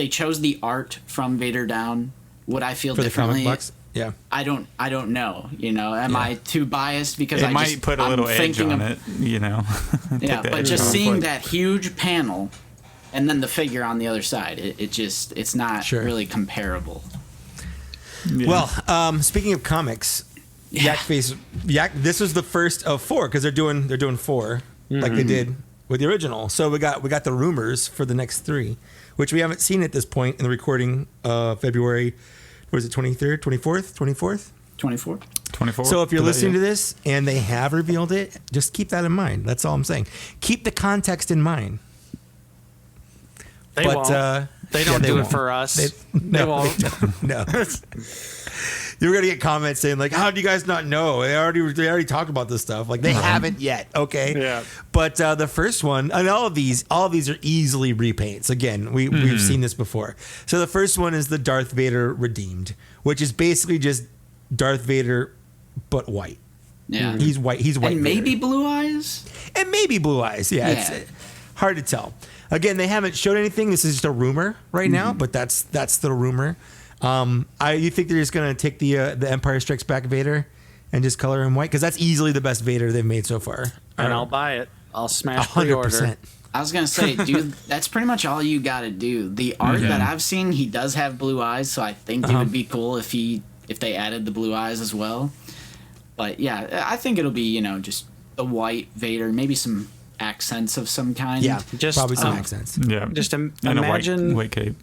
S1: chose the art from Vader Down, would I feel
S2: For the
S1: differently?
S2: comic books? Yeah.
S1: I don't know. Am I too biased because
S3: It
S1: I
S3: might
S1: just
S3: put a little edge on it,
S1: Yeah,
S3: Take the
S1: but
S3: edge
S1: just
S3: off.
S1: seeing that huge panel and then the figure on the other side, it's not
S2: Sure.
S1: really comparable.
S3: Yeah.
S2: Well, speaking of comics, Yak this was the first of 4 because they're doing 4 like they did with the original. So we got the rumors for the next 3, which we haven't seen at this point in the recording of February. Was it 23rd, 24th, 24th?
S1: 24.
S3: 24.
S2: So if you're
S3: Today,
S2: listening
S3: yeah.
S2: to this and they have revealed it, just keep that in mind. That's all I'm saying. Keep the context in mind.
S4: They won't. They don't do it
S2: won't.
S4: for us.
S2: They
S4: won't.
S2: don't. No. You're gonna get comments saying like, "How do you guys not know? They already talked about this stuff. Like they haven't yet." Okay.
S4: Yeah.
S2: But the first one, and all of these are easily repaints. Again, we've seen this before. So the first one is the Darth Vader Redeemed, which is basically just Darth Vader, but white.
S1: Yeah.
S2: He's white. He's white.
S1: And maybe
S2: Vader.
S1: blue eyes?
S2: And maybe blue eyes. Yeah. It's hard to tell. Again, they haven't showed anything. This is just a rumor right now, but that's the rumor. You think they're just gonna take the Empire Strikes Back Vader and just color him white? Because that's easily the best Vader they've made so far.
S4: And I'll buy it. I'll smash pre-order.
S2: 100%.
S1: I was going to say, dude, that's pretty much all you got to do. The art that I've seen, he does have blue eyes, so I think it would be cool if they added the blue eyes as well. But yeah, I think it'll be, just the white Vader, maybe some accents of some kind.
S2: Yeah,
S4: Just,
S2: probably some accents.
S3: Yeah.
S4: Just
S3: And
S4: imagine
S3: a white cape.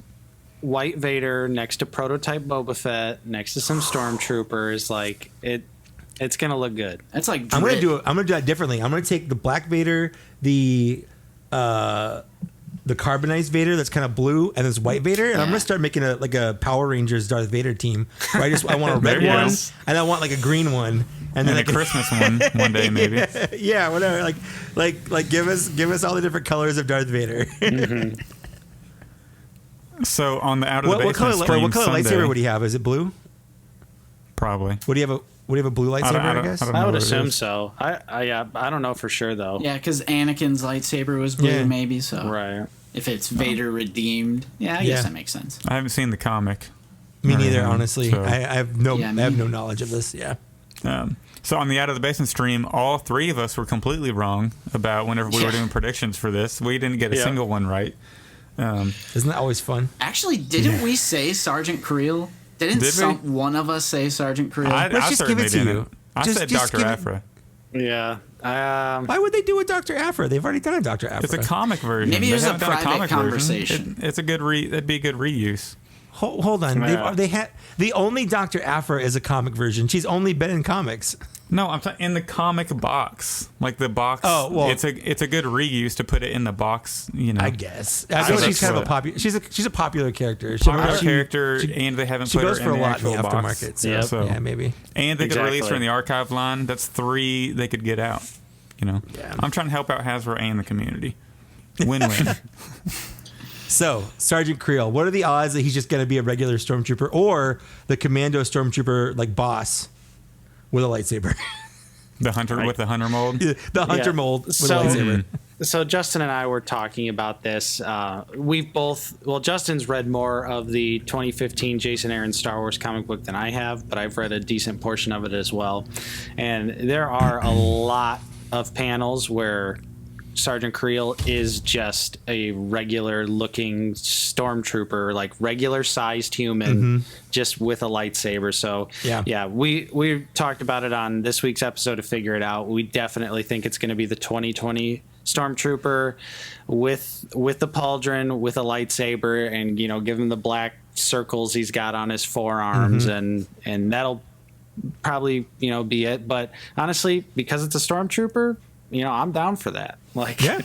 S4: White Vader next to prototype Boba Fett, next to some stormtroopers. Like it's gonna look good.
S1: That's like
S2: I'm gonna do that differently. I'm gonna take the Black Vader, the carbonized Vader that's kind of blue, and this white Vader, and I'm gonna start making a Power Rangers Darth Vader team. Where I want a red
S3: There you
S2: one,
S3: go.
S2: and I want like a green one, and then
S3: And a Christmas one day maybe.
S2: yeah, whatever. Like give us all the different colors of Darth Vader.
S3: So on the out of the
S2: what
S3: basement
S2: color
S3: stream
S2: lightsaber
S3: Sunday,
S2: would he have? Is it blue?
S3: Probably.
S2: Would he have a blue lightsaber? I guess.
S3: don't
S4: I
S3: know
S4: would
S3: what it
S4: assume
S3: is.
S4: so. I don't know for sure though.
S1: Yeah, because Anakin's lightsaber was blue,
S2: Yeah.
S1: maybe. So
S4: Right.
S1: if it's Vader redeemed, I guess that makes sense.
S3: I haven't seen the comic.
S2: Me neither,
S3: Um,
S2: honestly.
S3: so-
S2: I have no
S1: Yeah, me
S2: I have no
S1: neither.
S2: knowledge of this. Yeah.
S3: So on the out of the basement stream, all 3 of us were completely wrong about whenever we were doing predictions for this. We didn't get a single one right.
S2: Isn't that always fun?
S1: Actually, didn't we say Sergeant Creel? Didn't
S3: Did we?
S1: one of us say Sergeant Creel?
S3: I
S2: Let's just give
S3: certainly
S2: it to
S3: didn't.
S2: you.
S3: I
S2: Just
S3: said
S2: give
S3: Dr.
S2: it-
S3: Afra.
S4: Yeah.
S2: Why would they do a Dr. Afra? They've already done a Dr. Afra.
S3: It's a comic version.
S1: Maybe it
S3: They
S1: was a
S3: haven't done
S1: private
S3: comic version.
S1: conversation.
S3: It's a good it'd be a good reuse.
S2: Hold on.
S4: Yeah.
S2: They had the only Dr. Afra is a comic version. She's only been in comics.
S3: No, I'm talking in the comic box. Like the box.
S2: Oh, well-
S3: it's a good reuse to put it in the box.
S2: I guess. I
S3: So
S2: guess she's
S3: that's
S2: kind of a
S3: what-
S2: popular. She's a popular character.
S3: Popular character, and they haven't
S2: She
S3: put her
S2: goes
S3: in
S2: for a
S3: the
S2: lot in the
S3: actual box.
S2: aftermarket. So,
S4: Yep.
S3: So-
S2: yeah, maybe.
S3: And they could release her in
S4: Exactly.
S3: the archive line. That's 3 they could get out.
S2: Yeah.
S3: I'm trying to help out Hasbro and the community. Win-win.
S2: So, Sergeant Creel, what are the odds that he's just going to be a regular stormtrooper or the commando stormtrooper like boss with a lightsaber?
S3: The hunter with the hunter mold.
S2: The hunter
S4: Yeah.
S2: mold with
S4: So-
S2: a lightsaber.
S4: So Justin and I were talking about this. Justin's read more of the 2015 Jason Aaron Star Wars comic book than I have, but I've read a decent portion of it as well. And there are a lot of panels where Sergeant Creel is just a regular looking stormtrooper, like regular sized human, just with a lightsaber. So
S2: Yeah.
S4: we talked about it on this week's episode to figure it out. We definitely think it's going to be the 2020 stormtrooper with the pauldron, with a lightsaber, and give him the black circles he's got on his forearms, and that'll probably be it. But honestly, because it's a stormtrooper, I'm down for that. Like,
S2: Yeah.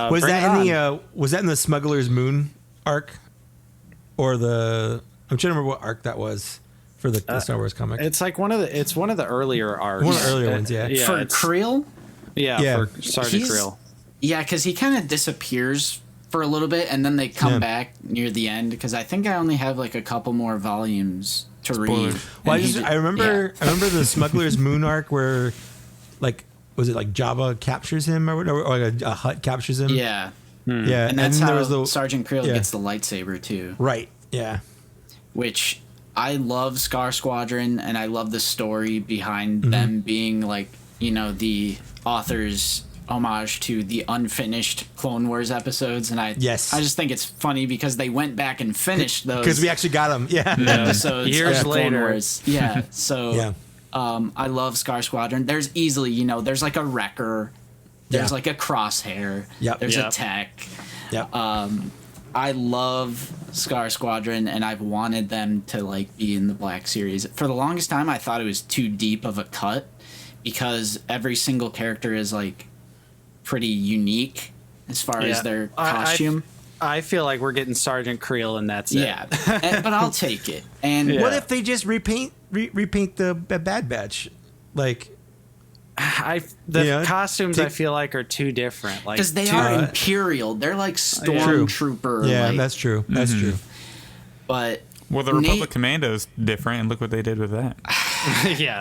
S2: Was
S4: bring
S2: that
S4: it
S2: in
S4: on.
S2: the Smuggler's Moon arc, or I'm trying to remember what arc that was for the Star Wars comic.
S4: It's like one of the earlier arcs.
S2: One of the earlier ones, yeah.
S1: For
S4: it's-
S1: Creel?
S2: Yeah.
S4: for Sergeant Creel.
S1: Yeah, because he kind of disappears for a little bit, and then they come
S2: Yeah.
S1: back near the end. Because I think I only have like a couple more volumes to read.
S2: Well,
S1: And
S2: I remember the Smuggler's Moon arc where, like, was it like Jabba captures him or whatever, or like a hut captures him?
S1: Yeah,
S2: Yeah,
S1: and that's
S2: then
S1: how
S2: there was the
S1: Sergeant Creel
S2: yeah.
S1: gets the lightsaber too.
S2: right. Yeah.
S1: Which I love Scar Squadron, and I love the story behind them being like, you know, the author's homage to the unfinished Clone Wars episodes, and I just think it's funny because they went back and finished those
S2: because we actually got them.
S1: episodes
S4: years
S1: of Clone
S4: later.
S1: Wars. So I love Scar Squadron. There's easily, you know, there's like a Wrecker, there's like a Crosshair, there's a Tech. I love Scar Squadron, and I've wanted them to like be in the Black Series. For the longest time, I thought it was too deep of a cut because every single character is like pretty unique as far as their costume.
S4: I feel like we're getting Sergeant Creel, and that's it.
S1: But I'll take it. And
S2: what if they just repaint the Bad Batch, like?
S4: The costumes I feel like are too different. Like
S1: because they are Imperial, they're like Stormtrooper.
S2: Yeah,
S1: like,
S2: that's true. That's true.
S1: But
S3: the Republic Commando's different, and look what they did with that.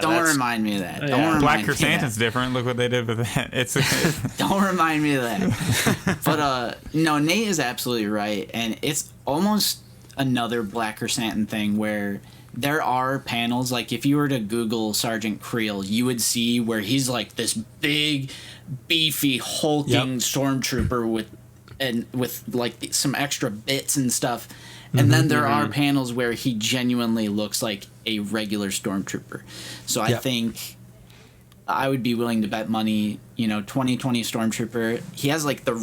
S1: Don't remind me of that. Don't remind
S3: Black
S1: me of
S3: Krrsantan's
S1: that.
S3: different. Look what they did with that. It's
S1: Don't remind me of that. But no, Nate is absolutely right, and it's almost another Black Krrsantan thing where there are panels, like if you were to Google Sergeant Creel, you would see where he's like this big, beefy, hulking stormtrooper with like some extra bits and stuff. And then there are panels where he genuinely looks like a regular stormtrooper. So I think I would be willing to bet money, you know, 2020 stormtrooper. He has like the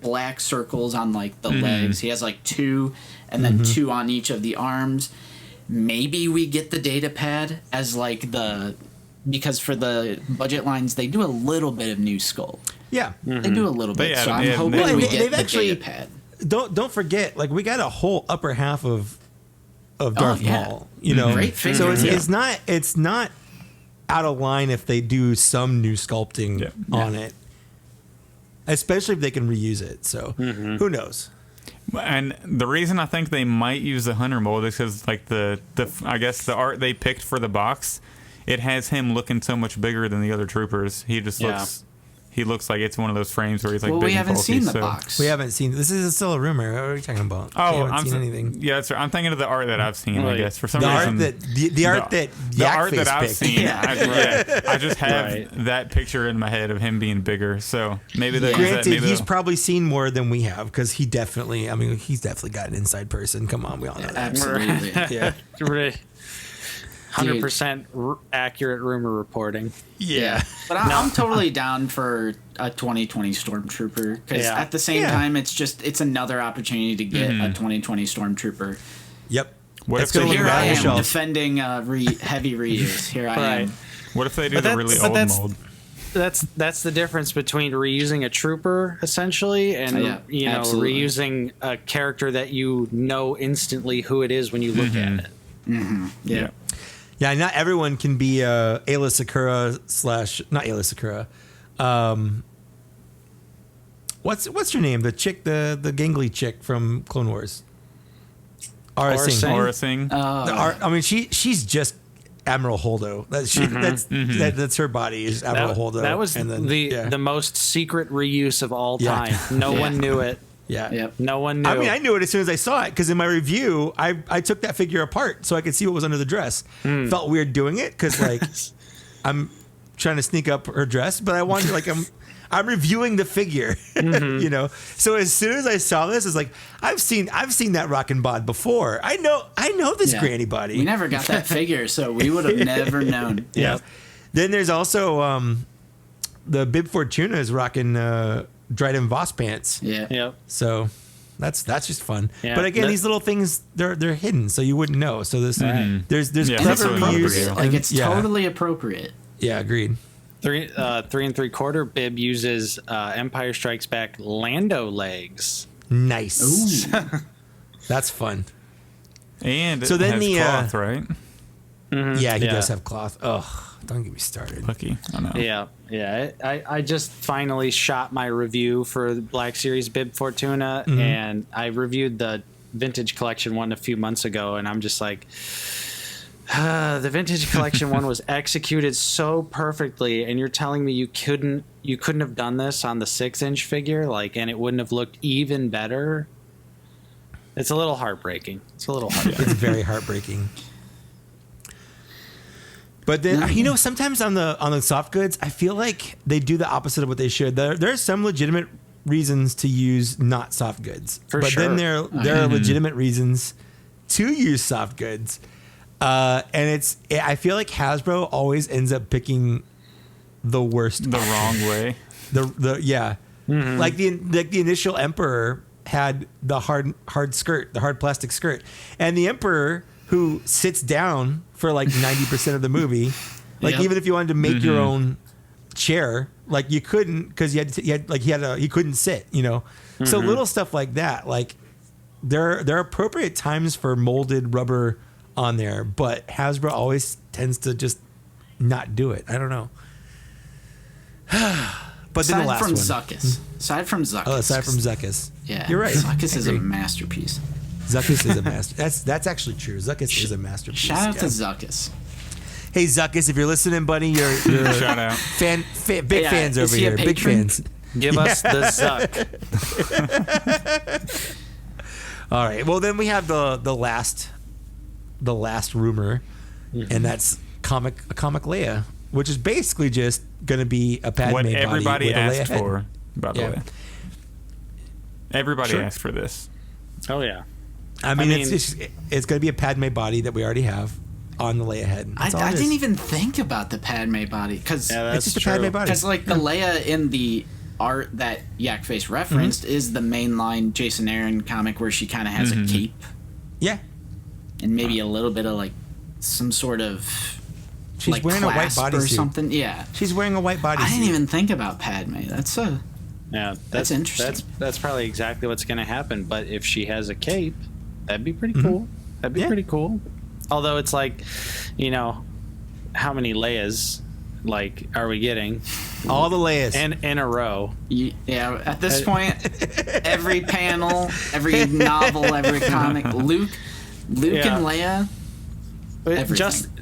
S1: black circles on like the legs. He has like 2 and then 2 on each of the arms. Maybe we get the data pad as like because for the budget lines they do a little bit of new skull.
S2: Yeah,
S1: they do a little bit. So I'm hoping we get the data pad.
S2: Don't forget, like we got a whole upper half of Darth Maul. You know,
S1: great figure.
S2: So it's not out of line if they do some new sculpting on it, especially if they can reuse it. So who knows?
S3: And the reason I think they might use the Hunter mold is because like I guess the art they picked for the box, it has him looking so much bigger than the other troopers. He just looks like it's one of those frames where he's like big
S1: we
S3: and
S1: haven't
S3: bulky,
S1: seen the box.
S2: We haven't seen. This is still a rumor. What are you talking about?
S3: Oh,
S2: we haven't seen anything.
S3: Yeah, that's right. I'm thinking of the art that I've seen. I guess for some
S2: the
S3: reason
S2: art that
S3: I've
S2: picked.
S3: seen. I just have that picture in my head of him being bigger. So maybe that.
S2: Granted, he's probably seen more than we have because he's definitely got an inside person. Come on, we all know that.
S1: Absolutely.
S2: Yeah.
S4: 100% accurate rumor reporting.
S2: Yeah.
S1: But I'm totally down for a 2020 Stormtrooper because at the same time, it's another opportunity to get a 2020 Stormtrooper.
S2: Yep.
S1: Here I am defending heavy reuse. Here I am.
S3: What if they do the really old mold?
S4: That's the difference between reusing a trooper essentially and reusing a character that you know instantly who it is when you look at it.
S2: Yeah, not everyone can be Ayla Sakura / not Ayla Sakura. What's her name? The chick, the gangly chick from Clone Wars.
S3: Aura Singh.
S2: I mean, she's just Admiral Holdo. That's her body is Admiral Holdo.
S4: That was the most secret reuse of all time. No one knew it.
S2: Yeah.
S1: Yep.
S4: No one knew.
S2: I mean, I knew it as soon as I saw it because in my review, I took that figure apart so I could see what was under the dress. Felt weird doing it because like I'm trying to sneak up her dress, but I wanted like I'm reviewing the figure, you know. So as soon as I saw this, it's like I've seen that rockin' bod before. I know this granny body.
S1: We never got that figure, so we would have never known.
S2: Yeah. Then there's also the Bib Fortuna is rocking Dryden Voss pants.
S1: Yeah.
S4: Yep.
S2: So that's just fun.
S4: Yeah.
S2: But again, these little things they're hidden, so you wouldn't know. So this there's
S3: that's
S2: clever reuse.
S1: Like it's totally appropriate.
S2: Yeah, agreed.
S4: 3 3/4 Bib uses Empire Strikes Back Lando legs.
S2: Nice. That's fun.
S3: And
S2: so then
S3: it has cloth, right?
S2: Yeah, he does have cloth. Ugh, don't get me started.
S3: Lucky. I know.
S4: Yeah. I just finally shot my review for the Black Series Bib Fortuna, and I reviewed the Vintage Collection one a few months ago, and I'm just like, the Vintage Collection one was executed so perfectly, and you're telling me you couldn't have done this on the 6-inch figure, like, and it wouldn't have looked even better? It's a little heartbreaking. It's
S2: It's very heartbreaking. But then sometimes on the soft goods, I feel like they do the opposite of what they should. There are some legitimate reasons to use not soft goods, but then there are legitimate reasons to use soft goods, and I feel like Hasbro always ends up picking the worst,
S3: the wrong way.
S2: Like the initial Emperor had the hard skirt, the hard plastic skirt, and the Emperor who sits down for like 90% of the movie, like even if you wanted to make your own chair, like you couldn't because he couldn't sit, So little stuff like that, like there are appropriate times for molded rubber on there, but Hasbro always tends to just not do it. I don't know. But then the last one.
S1: Aside from Zuckuss.
S2: Oh, aside from Zuckuss.
S1: Yeah,
S2: you're right.
S1: Zuckuss is a masterpiece.
S2: Zuckuss is a master. That's actually true. Zuckuss is a masterpiece.
S1: Shout out to Zuckuss.
S2: Hey Zuckuss, if you're listening, buddy, you're
S3: shout out.
S2: Big fans over here. Big fans.
S4: Give us the Zuck.
S2: All right. Well, then we have the last rumor, and that's comic Leia, which is basically just going to be a Padme
S3: what
S2: body
S3: everybody
S2: with a Leia
S3: asked
S2: head.
S3: for, by the way. Everybody asked for this.
S4: Oh yeah.
S2: I mean it's going to be a Padme body that we already have on the Leia head.
S1: I didn't even think about the Padme body because
S2: it's just a Padme body.
S1: Because like the Leia in the art that Yakface referenced is the mainline Jason Aaron comic where she kind of has a cape.
S2: Yeah.
S1: And maybe a little bit of like some sort of
S2: she's
S1: like
S2: wearing a white
S1: clasp or
S2: bodysuit.
S1: something. Yeah.
S2: She's wearing a white bodysuit.
S1: I didn't even think about Padme. That's interesting.
S4: That's probably exactly what's going to happen. But if she has a cape, that'd be pretty cool. That'd be pretty cool. Although it's like, how many Leias like are we getting?
S2: All the Leias
S4: in a row.
S1: Yeah. At this point, every panel, every novel, every comic, Luke and Leia.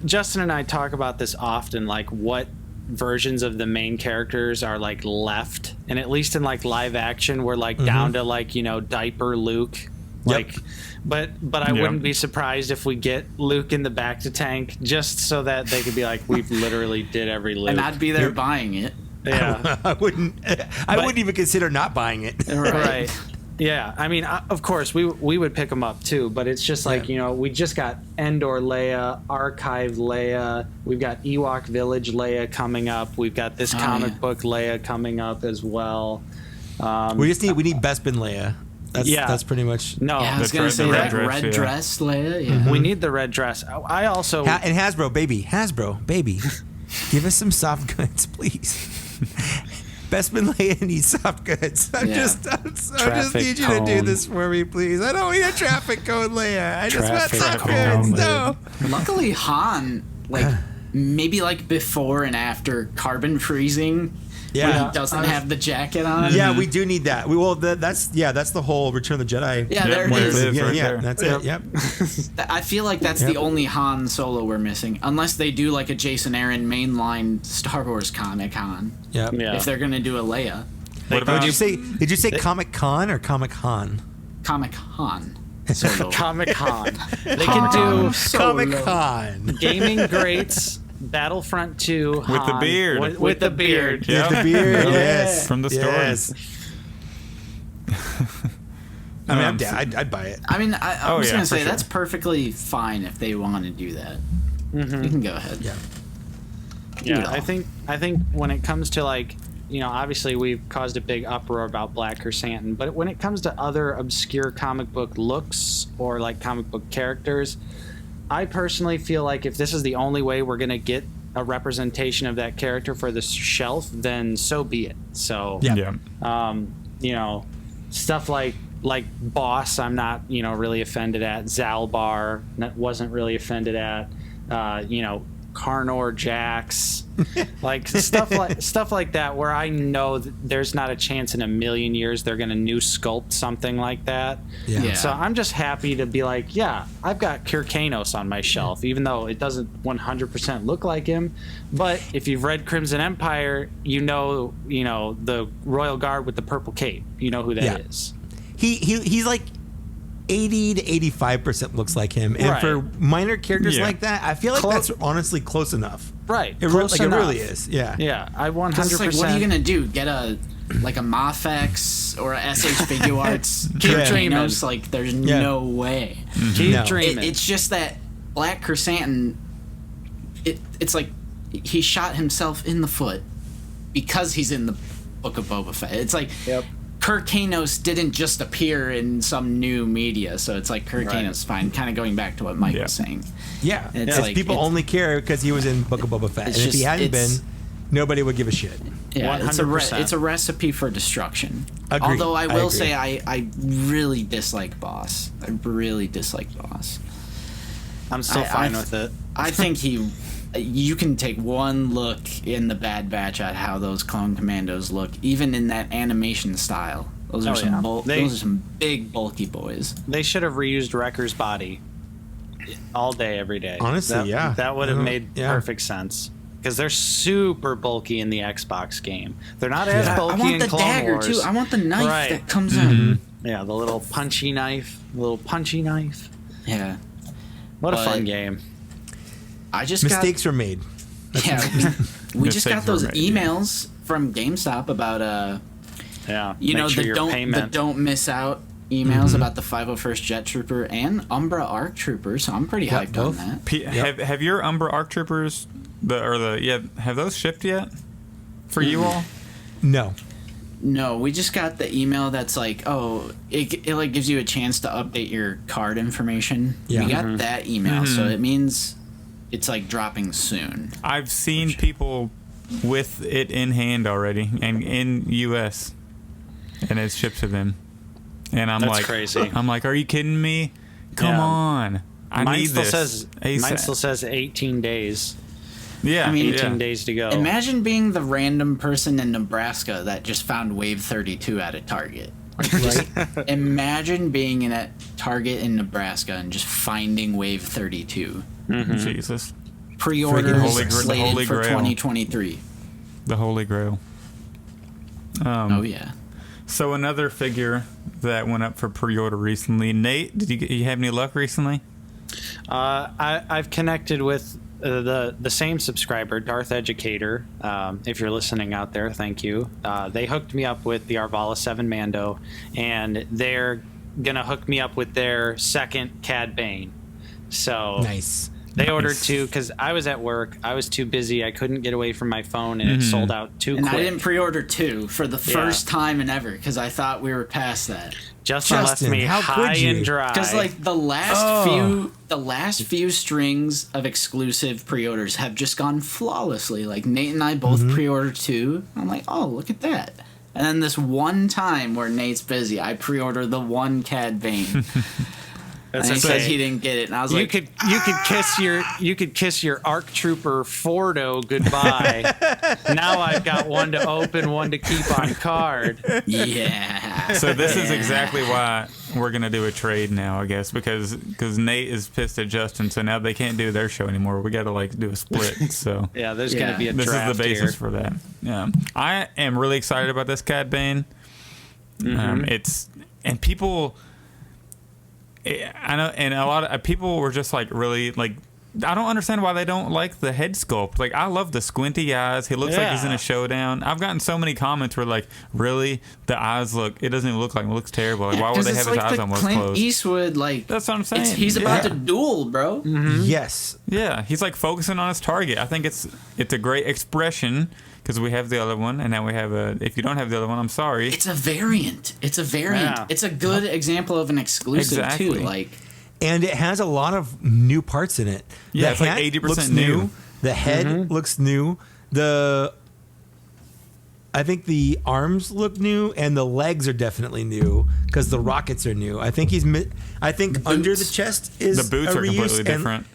S4: Justin and I talk about this often, like what versions of the main characters are like left, and at least in like live action we're like down to like diaper Luke, like but I wouldn't be surprised if we get Luke in the back to tank just so that they could be like, we've literally did every Luke,
S1: and I'd be there buying it.
S2: I wouldn't even consider not buying it.
S4: Right. Yeah, I mean, of course, we would pick them up too, but it's just like, we just got Endor Leia, Archive Leia, we've got Ewok Village Leia coming up, we've got this comic book Leia coming up as well.
S2: We need Bespin Leia. That's pretty much.
S4: No,
S1: I was going to say that red dress Leia. Yeah.
S4: We need the red dress. I also
S2: and Hasbro baby, give us some soft goods, please. Bespin Leia needs soft goods. I just need you to do this for me, please. I don't need a traffic cone Leia. I just want soft goods. No.
S1: Luckily, Han, maybe before and after carbon freezing.
S2: Yeah,
S1: he doesn't have the jacket on.
S2: Yeah, we do need that. That's the whole Return of the Jedi.
S1: Yeah, there it is.
S2: That's it. Yep.
S1: I feel like that's the only Han Solo we're missing, unless they do like a Jason Aaron mainline Star Wars comic Han.
S2: Yep.
S1: Yeah. If they're gonna do a Leia.
S2: Did you say Comic Con or Comic Han?
S1: Comic Han. Solo.
S4: Comic Con. They can do
S2: Comic Con.
S4: Gaming greats. Battlefront 2
S3: with the beard.
S4: With the beard.
S3: Yep.
S2: With the beard, yes.
S3: From the story.
S2: Yes. I mean, I'm down. I'd buy it.
S1: I mean, I was going to say, that's perfectly fine if they want to do that. You can go ahead.
S4: Yeah, I think when it comes to obviously we've caused a big uproar about Black Krrsantan, but when it comes to other obscure comic book looks or comic book characters, I personally feel like if this is the only way we're going to get a representation of that character for the shelf, then so be it. So, stuff like Boss, I'm not, really offended at. Zalbar, wasn't really offended at. Carnor Jax, stuff like that, where I know that there's not a chance in a million years they're going to new sculpt something like that.
S2: Yeah.
S4: So I'm just happy to be like, I've got Kyrkanos on my shelf, even though it doesn't 100% look like him. But if you've read Crimson Empire, the Royal Guard with the purple cape. You know who that is.
S2: He's 80 to 85% looks like him. And
S4: Right.
S2: for minor characters
S3: Yeah.
S2: like that, I feel like that's honestly close enough.
S4: Right.
S2: It
S4: Close enough.
S2: really is. Yeah.
S4: Yeah, I 100%.
S1: Because it's like, what are you gonna do? Get a Mafex or a SH Figure Arts?
S4: Keep
S2: Yeah.
S4: dreaming.
S1: Like, there's no way.
S4: Keep
S2: No.
S4: dreaming.
S1: It's just that Black Krrsantan, it's like he shot himself in the foot because he's in the Book of Boba Fett. It's like Kurt Kanos didn't just appear in some new media, so it's like Kurt Kanos fine. Kind of going back to what Mike was saying.
S2: Yeah.
S1: It's like,
S2: people only care because he was in Book of Boba Fett. And
S1: it's
S2: if he
S1: just-
S2: hadn't been,
S1: it's-
S2: nobody would give a shit.
S1: Yeah,
S4: 100%.
S1: it's a recipe for destruction.
S2: Agreed.
S1: Although I will
S2: agree.
S1: say I really dislike Boss. I really dislike Boss.
S4: I'm still fine with it.
S1: I think you can take one look in the Bad Batch at how those clone commandos look, even in that animation style. Those are those are some big bulky boys.
S4: They should have reused Wrecker's body all day, every day.
S2: Honestly, yeah.
S4: That would have made
S2: yeah.
S4: perfect sense. Because they're super bulky in the Xbox game. They're not as
S1: I
S4: bulky
S1: want
S4: in
S1: the
S4: Clone
S1: dagger
S4: Wars.
S1: too. I want the knife
S4: Right.
S1: that comes out.
S4: Yeah, the little punchy knife.
S1: Yeah.
S4: What a
S1: But-
S4: fun game.
S1: I just
S2: Mistakes were made.
S1: Yeah, we just got
S3: Mistakes were
S1: those
S3: made, yeah.
S1: emails from GameStop about
S4: Yeah.
S1: you know,
S4: sure
S1: the
S4: your
S1: don't
S4: payment.
S1: the don't miss out emails about the 501st Jet Trooper and Umbra ARC Trooper. So I'm pretty hyped on
S2: both.
S1: that.
S3: Have your Umbra ARC Troopers have those shipped yet for you all?
S2: No.
S1: No, we just got the email that's like, oh, it like gives you a chance to update your card information.
S2: Yeah.
S1: We got that email, so it means it's like dropping soon.
S3: I've seen people with it in hand already and in US, and it's shipped to them. And I'm
S4: That's
S3: like,
S4: crazy.
S3: I'm like, are you kidding me? Come
S4: Yeah.
S3: on, I
S4: Mine
S3: need
S4: still
S3: this.
S4: says
S3: ASAP.
S4: mine still says 18 days.
S3: Yeah,
S1: I mean,
S4: 18 days to go.
S1: Imagine being the random person in Nebraska that just found Wave 32 at a Target. Like, just imagine being in a Target in Nebraska and just finding Wave 32.
S3: Jesus,
S1: Pre-orders
S3: Holy
S1: slated for
S3: Grail.
S1: 2023.
S3: the Holy Grail.
S1: Oh yeah.
S3: So another figure that went up for pre-order recently. Nate, did you have any luck recently?
S4: I've connected with the same subscriber, Darth Educator. If you're listening out there, thank you. They hooked me up with the Arvala 7 Mando, and they're gonna hook me up with their second Cad Bane. So
S2: Nice.
S4: they ordered two because I was at work. I was too busy. I couldn't get away from my phone, and it sold out too
S1: And
S4: quick.
S1: I didn't pre-order 2 for the first time in ever because I thought we were past that.
S4: Justin left me
S2: how
S4: high
S2: could you?
S4: and dry.
S1: Because like the last few strings of exclusive pre-orders have just gone flawlessly. Like Nate and I both pre-ordered 2. I'm like, oh, look at that. And then this one time where Nate's busy, I pre-ordered the one Cad Bane.
S4: That's
S1: and he
S4: okay.
S1: said he didn't get it, and I was
S4: You
S1: like,
S4: could kiss your ARC Trooper Fordo goodbye. Now I've got one to open, one to keep on card.
S1: yeah.
S3: So this is exactly why we're gonna do a trade now, I guess, because Nate is pissed at Justin, so now they can't do their show anymore. We got to like do a split. So
S4: Yeah, there's
S1: Yeah.
S4: gonna be a
S3: this is
S4: draft
S3: the basis
S4: here.
S3: for that. Yeah, I am really excited about this Cad Bane. And people. I know, and a lot of people were just like really like. I don't understand why they don't like the head sculpt. Like, I love the squinty eyes. He looks like he's in
S4: Yeah.
S3: a showdown. I've gotten so many comments where like, really, the eyes look. It doesn't even look like it looks terrible. Like, why would they have his eyes almost
S1: Clint
S3: closed?
S1: Eastwood, like
S3: That's what I'm saying.
S1: he's about
S3: Yeah.
S1: to duel, bro.
S2: Yes.
S3: Yeah, he's like focusing on his target. I think it's a great expression because we have the other one, and now we have a. If you don't have the other one, I'm sorry.
S1: It's a variant. It's a variant.
S4: Yeah.
S1: It's a good example of an exclusive
S3: Exactly.
S1: too. Like,
S2: And it has a lot of new parts in it.
S3: Yeah,
S2: The
S3: it's like
S2: hat
S3: 80%
S2: looks
S3: new.
S2: The head looks new. I think the arms look new, and the legs are definitely new because the rockets are new. I think I think under the chest is
S3: The boots
S2: a
S3: are
S2: reuse,
S3: completely different.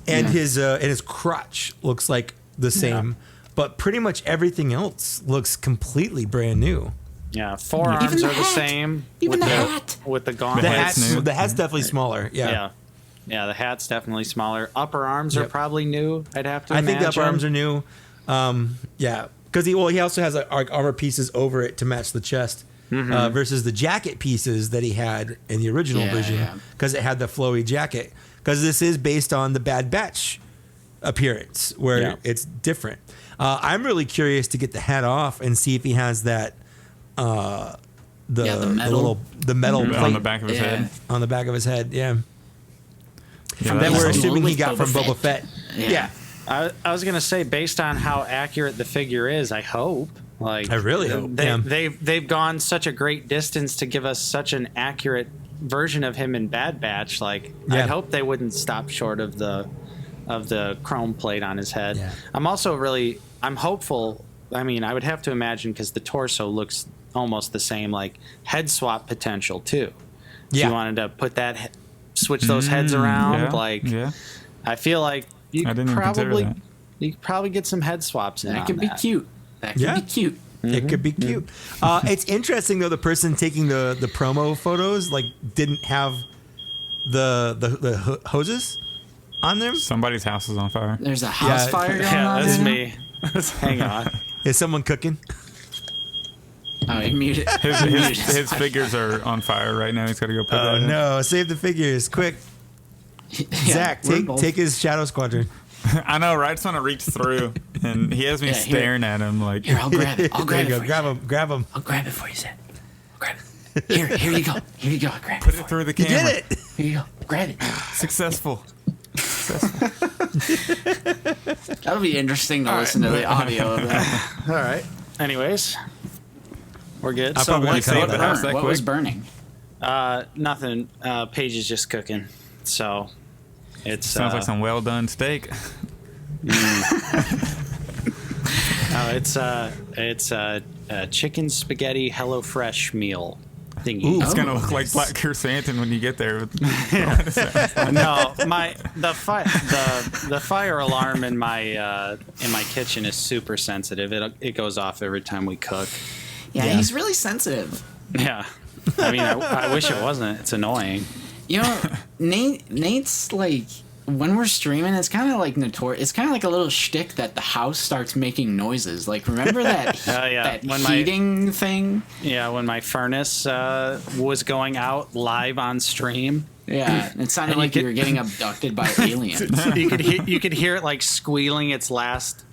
S2: and his crotch looks like the same. But pretty much everything else looks completely brand new.
S4: Yeah, forearms
S1: Even the
S4: are the
S1: hat.
S4: same.
S1: Even
S4: with
S1: the hat.
S4: with the
S2: The
S4: gauntlets.
S3: hat's new.
S2: hat's definitely smaller.
S4: Yeah. Yeah, the hat's definitely smaller. Upper arms are
S2: Yep.
S4: probably new, I'd have to
S2: I
S4: imagine.
S2: think the upper arms are new. Yeah, because he also has like armor pieces over it to match the chest. versus the jacket pieces that he had in the original version, because it had the flowy jacket. Because this is based on the Bad Batch appearance, where it's different. I'm really curious to get the hat off and see if he has that the metal plate
S3: on the back of his head.
S2: On the back of his head, yeah.
S3: That
S2: we're assuming he got from Boba Fett. Yeah.
S4: I was gonna say, based on how accurate the figure is, I hope. Like,
S2: I really hope.
S4: They've gone such a great distance to give us such an accurate version of him in Bad Batch. Like, I hope they wouldn't stop short of the chrome plate on his head. Yeah. I'm hopeful. I mean, I would have to imagine, because the torso looks almost the same, like head swap potential too. If you wanted to put that, switch those heads around, I feel like you could probably get some head swaps in.
S1: That could be cute. That could be cute.
S2: It could be cute. It's interesting though. The person taking the promo photos didn't have the hoses on them.
S3: Somebody's house is on fire.
S1: There's a house fire going on.
S4: That's me. Hang on.
S2: Is someone cooking?
S1: Oh, he muted.
S3: His figures are on fire right now. He's got to go put that in.
S2: No, save the figures quick. Zach, take his Shadow Squadron.
S3: I know, right? I just want to reach through, and he has me staring at him like.
S1: Here, I'll grab it. I'll grab it.
S2: Grab him.
S1: I'll grab it for you, Zach. I'll grab it. Here you go. Here you go. I grab it.
S3: Put it through the camera.
S2: You did it.
S1: Here you go. Grab it.
S3: Successful.
S1: That'll be interesting to listen to the audio of that.
S4: All right. Anyways, we're good.
S2: So
S1: what was burning?
S4: Nothing. Paige is just cooking. So it
S3: sounds like some well done steak.
S4: It's a chicken spaghetti HelloFresh meal thingy.
S3: Ooh, it's gonna look like Black Krrsantan when you get there.
S4: No, the fire alarm in my kitchen is super sensitive. It goes off every time we cook.
S1: Yeah, he's really sensitive.
S4: Yeah, I mean, I wish it wasn't. It's annoying.
S1: You know, Nate's like, when we're streaming, it's kind of like notorious. It's kind of like a little shtick that the house starts making noises. Like, remember that heating thing?
S4: Yeah, when my furnace was going out live on stream.
S1: Yeah, it sounded like you were getting abducted by aliens.
S4: you could hear it like squealing its last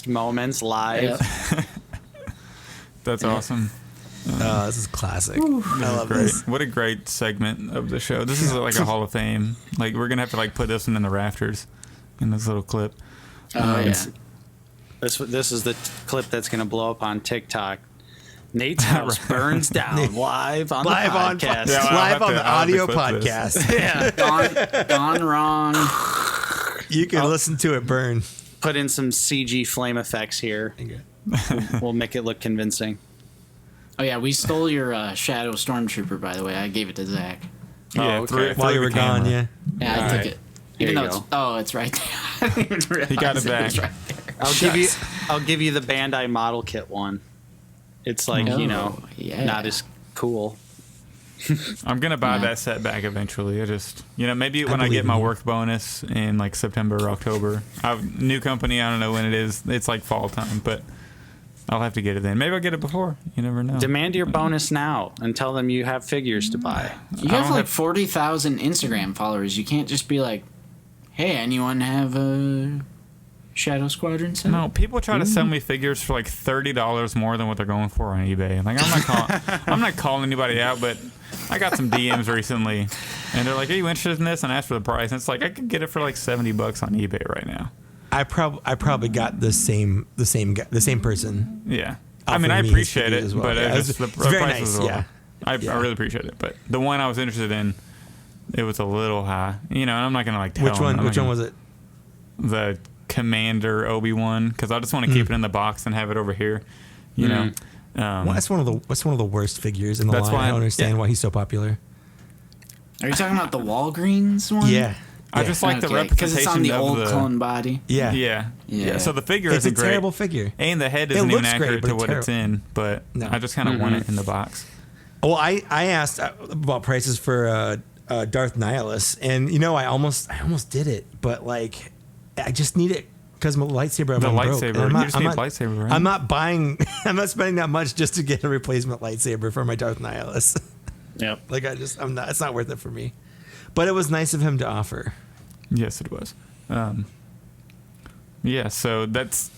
S4: moments live.
S1: Yep.
S3: That's awesome.
S2: This is classic.
S3: I love this. What a great segment of the show. This is like a Hall of Fame. Like, we're gonna have to put this one in the rafters in this little clip.
S4: This is the clip that's gonna blow up on TikTok. Nate's house burns down live on the podcast.
S2: Live on the audio podcast.
S1: Yeah, gone wrong.
S2: You can listen to it burn.
S4: Put in some CG flame effects here. We'll make it look convincing.
S1: Oh yeah, we stole your Shadow Stormtrooper, by the way. I gave it to Zach.
S3: Yeah,
S2: while you were gone, yeah.
S1: Yeah, I took it. Even though it's right there. I didn't even realize
S3: he got it back.
S1: Right there.
S4: I'll give you the Bandai model kit one. It's like not as cool.
S3: I'm gonna buy that set back eventually. I just maybe when I get my work bonus in like September or October. New company, I don't know when it is. It's like fall time, but I'll have to get it then. Maybe I'll get it before. You never know.
S4: Demand your bonus now and tell them you have figures to buy.
S1: You have like 40,000 Instagram followers. You can't just be like, hey, anyone have a Shadow Squadron set?
S3: No, people try to sell me figures for like $30 more than what they're going for on eBay. Like, I'm not calling anybody out, but I got some DMs recently, and they're like, "Are you interested in this?" And I asked for the price, and it's like I could get it for like $70 on eBay right now.
S2: I probably got the same person.
S3: Yeah, I mean, I appreciate it,
S2: well.
S3: But
S2: it's
S3: the
S2: very
S3: price
S2: nice.
S3: is I really appreciate it. But the one I was interested in, it was a little high. And I'm not gonna tell
S2: which one. Which one was it?
S3: The Commander Obi-Wan, because I just want to keep it in the box and have it over here. You know,
S2: that's one of the worst figures in the line. I don't understand why he's so popular.
S1: Are you talking about the Walgreens one?
S2: Yeah.
S3: I just like the representation
S1: because it's on the old clone body.
S3: Yeah. So the figure isn't great.
S2: It's a terrible figure.
S3: And the head isn't even accurate to what it's in, but I just kind of want it in the box.
S2: Well, I asked about prices for Darth Nihilus, and I almost did it, but I just need it because my lightsaber.
S3: The
S2: broke.
S3: lightsaber. You just need a lightsaber, right?
S2: I'm not buying. I'm not spending that much just to get a replacement lightsaber for my Darth Nihilus.
S4: Yep.
S2: Like I'm not. It's not worth it for me. But it was nice of him to offer.
S3: Yes, it was. Yeah, so that's.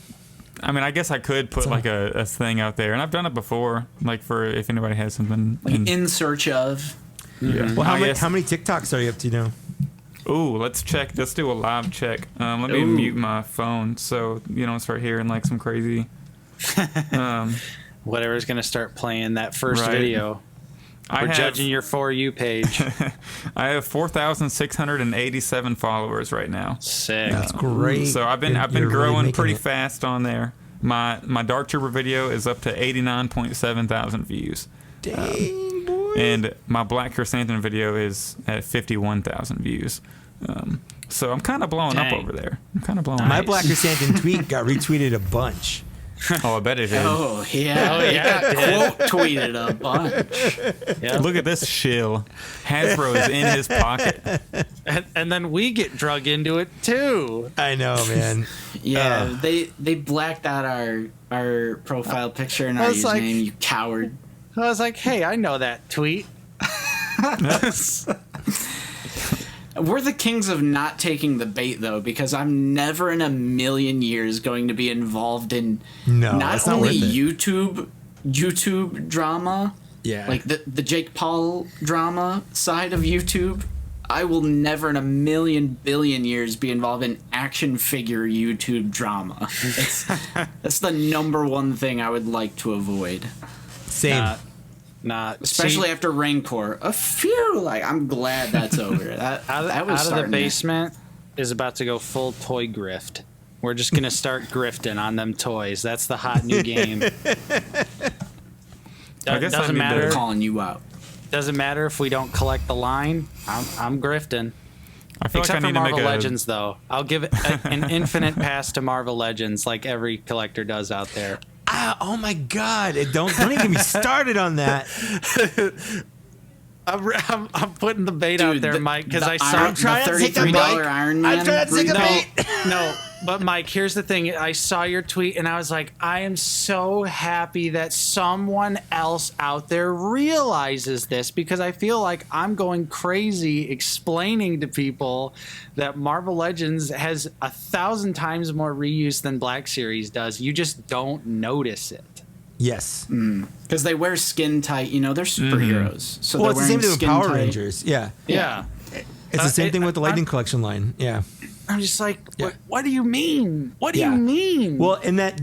S3: I mean, I guess I could put like a thing out there, and I've done it before, like for if anybody has something
S1: in search of.
S3: Yeah.
S2: Well, how many TikToks are you up to now?
S3: Ooh, let's check. Let's do a live check. Let me mute my phone so you don't start hearing like some crazy.
S4: Whatever's gonna start playing that first
S3: Right.
S4: video. We're judging your For You page.
S3: I have 4,687 followers right now.
S4: Sick.
S2: That's great.
S3: So I've been
S2: You're
S3: growing
S2: really
S3: pretty
S2: making it.
S3: fast on there. My Dark Trooper video is up to 89.7 thousand views.
S2: Dang, boy.
S3: And my Black Krrsantan video is at 51,000 views. So I'm kind of blowing up
S4: Dang.
S3: over there. I'm kind of blowing
S2: My
S3: up.
S2: Black Krrsantan tweet got retweeted a bunch.
S3: Oh, I bet it did.
S1: Oh yeah, quote tweeted a bunch.
S4: Yeah.
S3: Look at this shill. Hasbro is in his pocket.
S4: And then we get drug into it too.
S2: I know, man.
S1: Yeah, they blacked out our profile picture and
S4: I
S1: our
S4: was like-
S1: username. You coward.
S4: I was like, hey, I know that tweet.
S1: We're the kings of not taking the bait, though, because I'm never in a million years going to be involved in
S2: No,
S1: not
S2: it's not
S1: only
S2: worth it.
S1: YouTube drama,
S2: Yeah.
S1: like the Jake Paul drama side of YouTube. I will never in a million billion years be involved in action figure YouTube drama. That's the number one thing I would like to avoid.
S2: Same.
S4: Not
S1: Especially after Rancor. I'm glad that's over. That was
S4: out of the
S1: starting to-
S4: basement is about to go full toy grift. We're just gonna start grifting on them toys. That's the hot new game.
S3: I guess I
S4: Doesn't
S3: need
S4: matter.
S3: to-
S1: calling you out.
S4: Doesn't matter if we don't collect the line. I'm grifting.
S3: I feel
S4: Except
S3: like I
S4: for
S3: need
S4: Marvel
S3: to make
S4: Legends, though. I'll give it an infinite pass to Marvel Legends, like every collector does out there.
S2: Oh my God! Don't even get me started on that.
S4: I'm putting the bait out there, Mike, because I saw.
S2: I'm trying to take the
S1: $33
S2: bait.
S1: Iron Man.
S2: I'm trying to take the bait.
S4: No, but Mike, here's the thing. I saw your tweet and I was like, I am so happy that someone else out there realizes this, because I feel like I'm going crazy explaining to people that Marvel Legends has 1,000 times more reuse than Black Series does. You just don't notice it.
S2: Yes.
S1: Because they wear skin tight. They're superheroes. So
S2: Well,
S1: they're
S2: it's the same
S1: wearing
S2: thing with
S1: skin
S2: Power
S1: tight.
S2: Rangers. Yeah.
S4: Yeah.
S2: It's the same thing with the Lightning
S4: I'm-
S2: Collection line. Yeah.
S4: I'm just like,
S2: Yeah.
S4: what do you mean? What do
S2: Yeah.
S4: you mean?
S2: Well, in in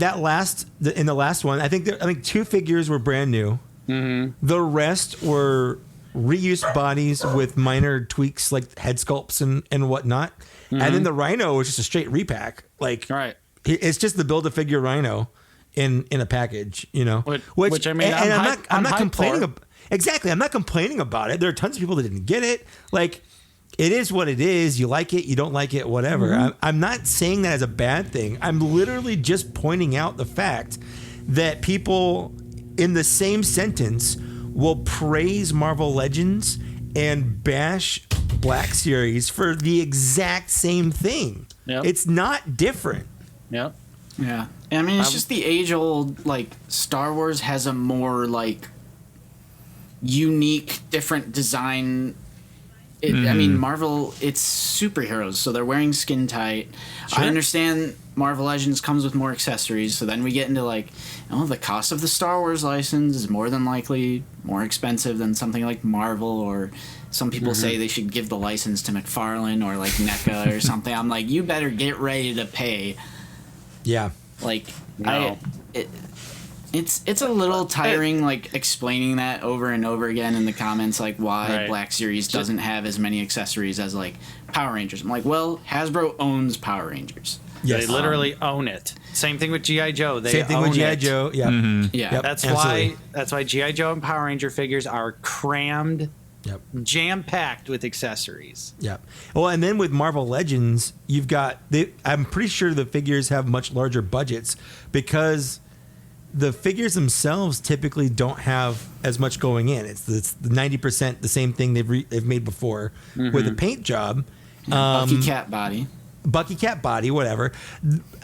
S2: the last one, I think 2 figures were brand new. Mm-hmm. The rest were reused bodies with minor tweaks like head sculpts and whatnot. And then the Rhino was just a straight repack. Like,
S4: right.
S2: it's just the Build-A-Figure Rhino in a package,
S4: Which, I mean,
S2: I'm not
S4: hyped
S2: complaining.
S4: for.
S2: Exactly, I'm not complaining about it. There are tons of people that didn't get it. Like, it is what it is. You like it, you don't like it, whatever. I'm not saying that as a bad thing. I'm literally just pointing out the fact that people in the same sentence will praise Marvel Legends and bash Black Series for the exact same thing.
S4: Yep.
S2: It's not different.
S4: Yep.
S1: Yeah. I mean, it's just the age-old, Star Wars has a more, unique, different design. I mean, Marvel, it's superheroes, so they're wearing skin tight.
S2: Sure.
S1: I understand Marvel Legends comes with more accessories, so then we get into, the cost of the Star Wars license is more than likely more expensive than something like Marvel, or some people say they should give the license to McFarlane or, NECA or something. I'm like, you better get ready to pay.
S2: Yeah.
S4: No.
S1: It's a little tiring, explaining that over and over again in the comments, why
S4: Right.
S1: Black Series doesn't have as many accessories as Power Rangers. I'm like, well, Hasbro owns Power Rangers.
S2: Yes.
S4: They literally own it. Same thing with GI Joe. They
S2: Same thing with
S4: own
S2: G.I.
S4: it.
S2: Joe. Yeah.
S1: Yeah,
S2: Yep.
S4: That's
S2: Absolutely.
S4: why GI Joe and Power Ranger figures are crammed,
S2: Yep.
S4: jam packed with accessories.
S2: Yep. Well, and then with Marvel Legends, you've got I'm pretty sure the figures have much larger budgets because the figures themselves typically don't have as much going in. It's the 90% the same thing they've made before with a paint job.
S1: Bucky Cat body.
S2: Bucky Cat body, whatever.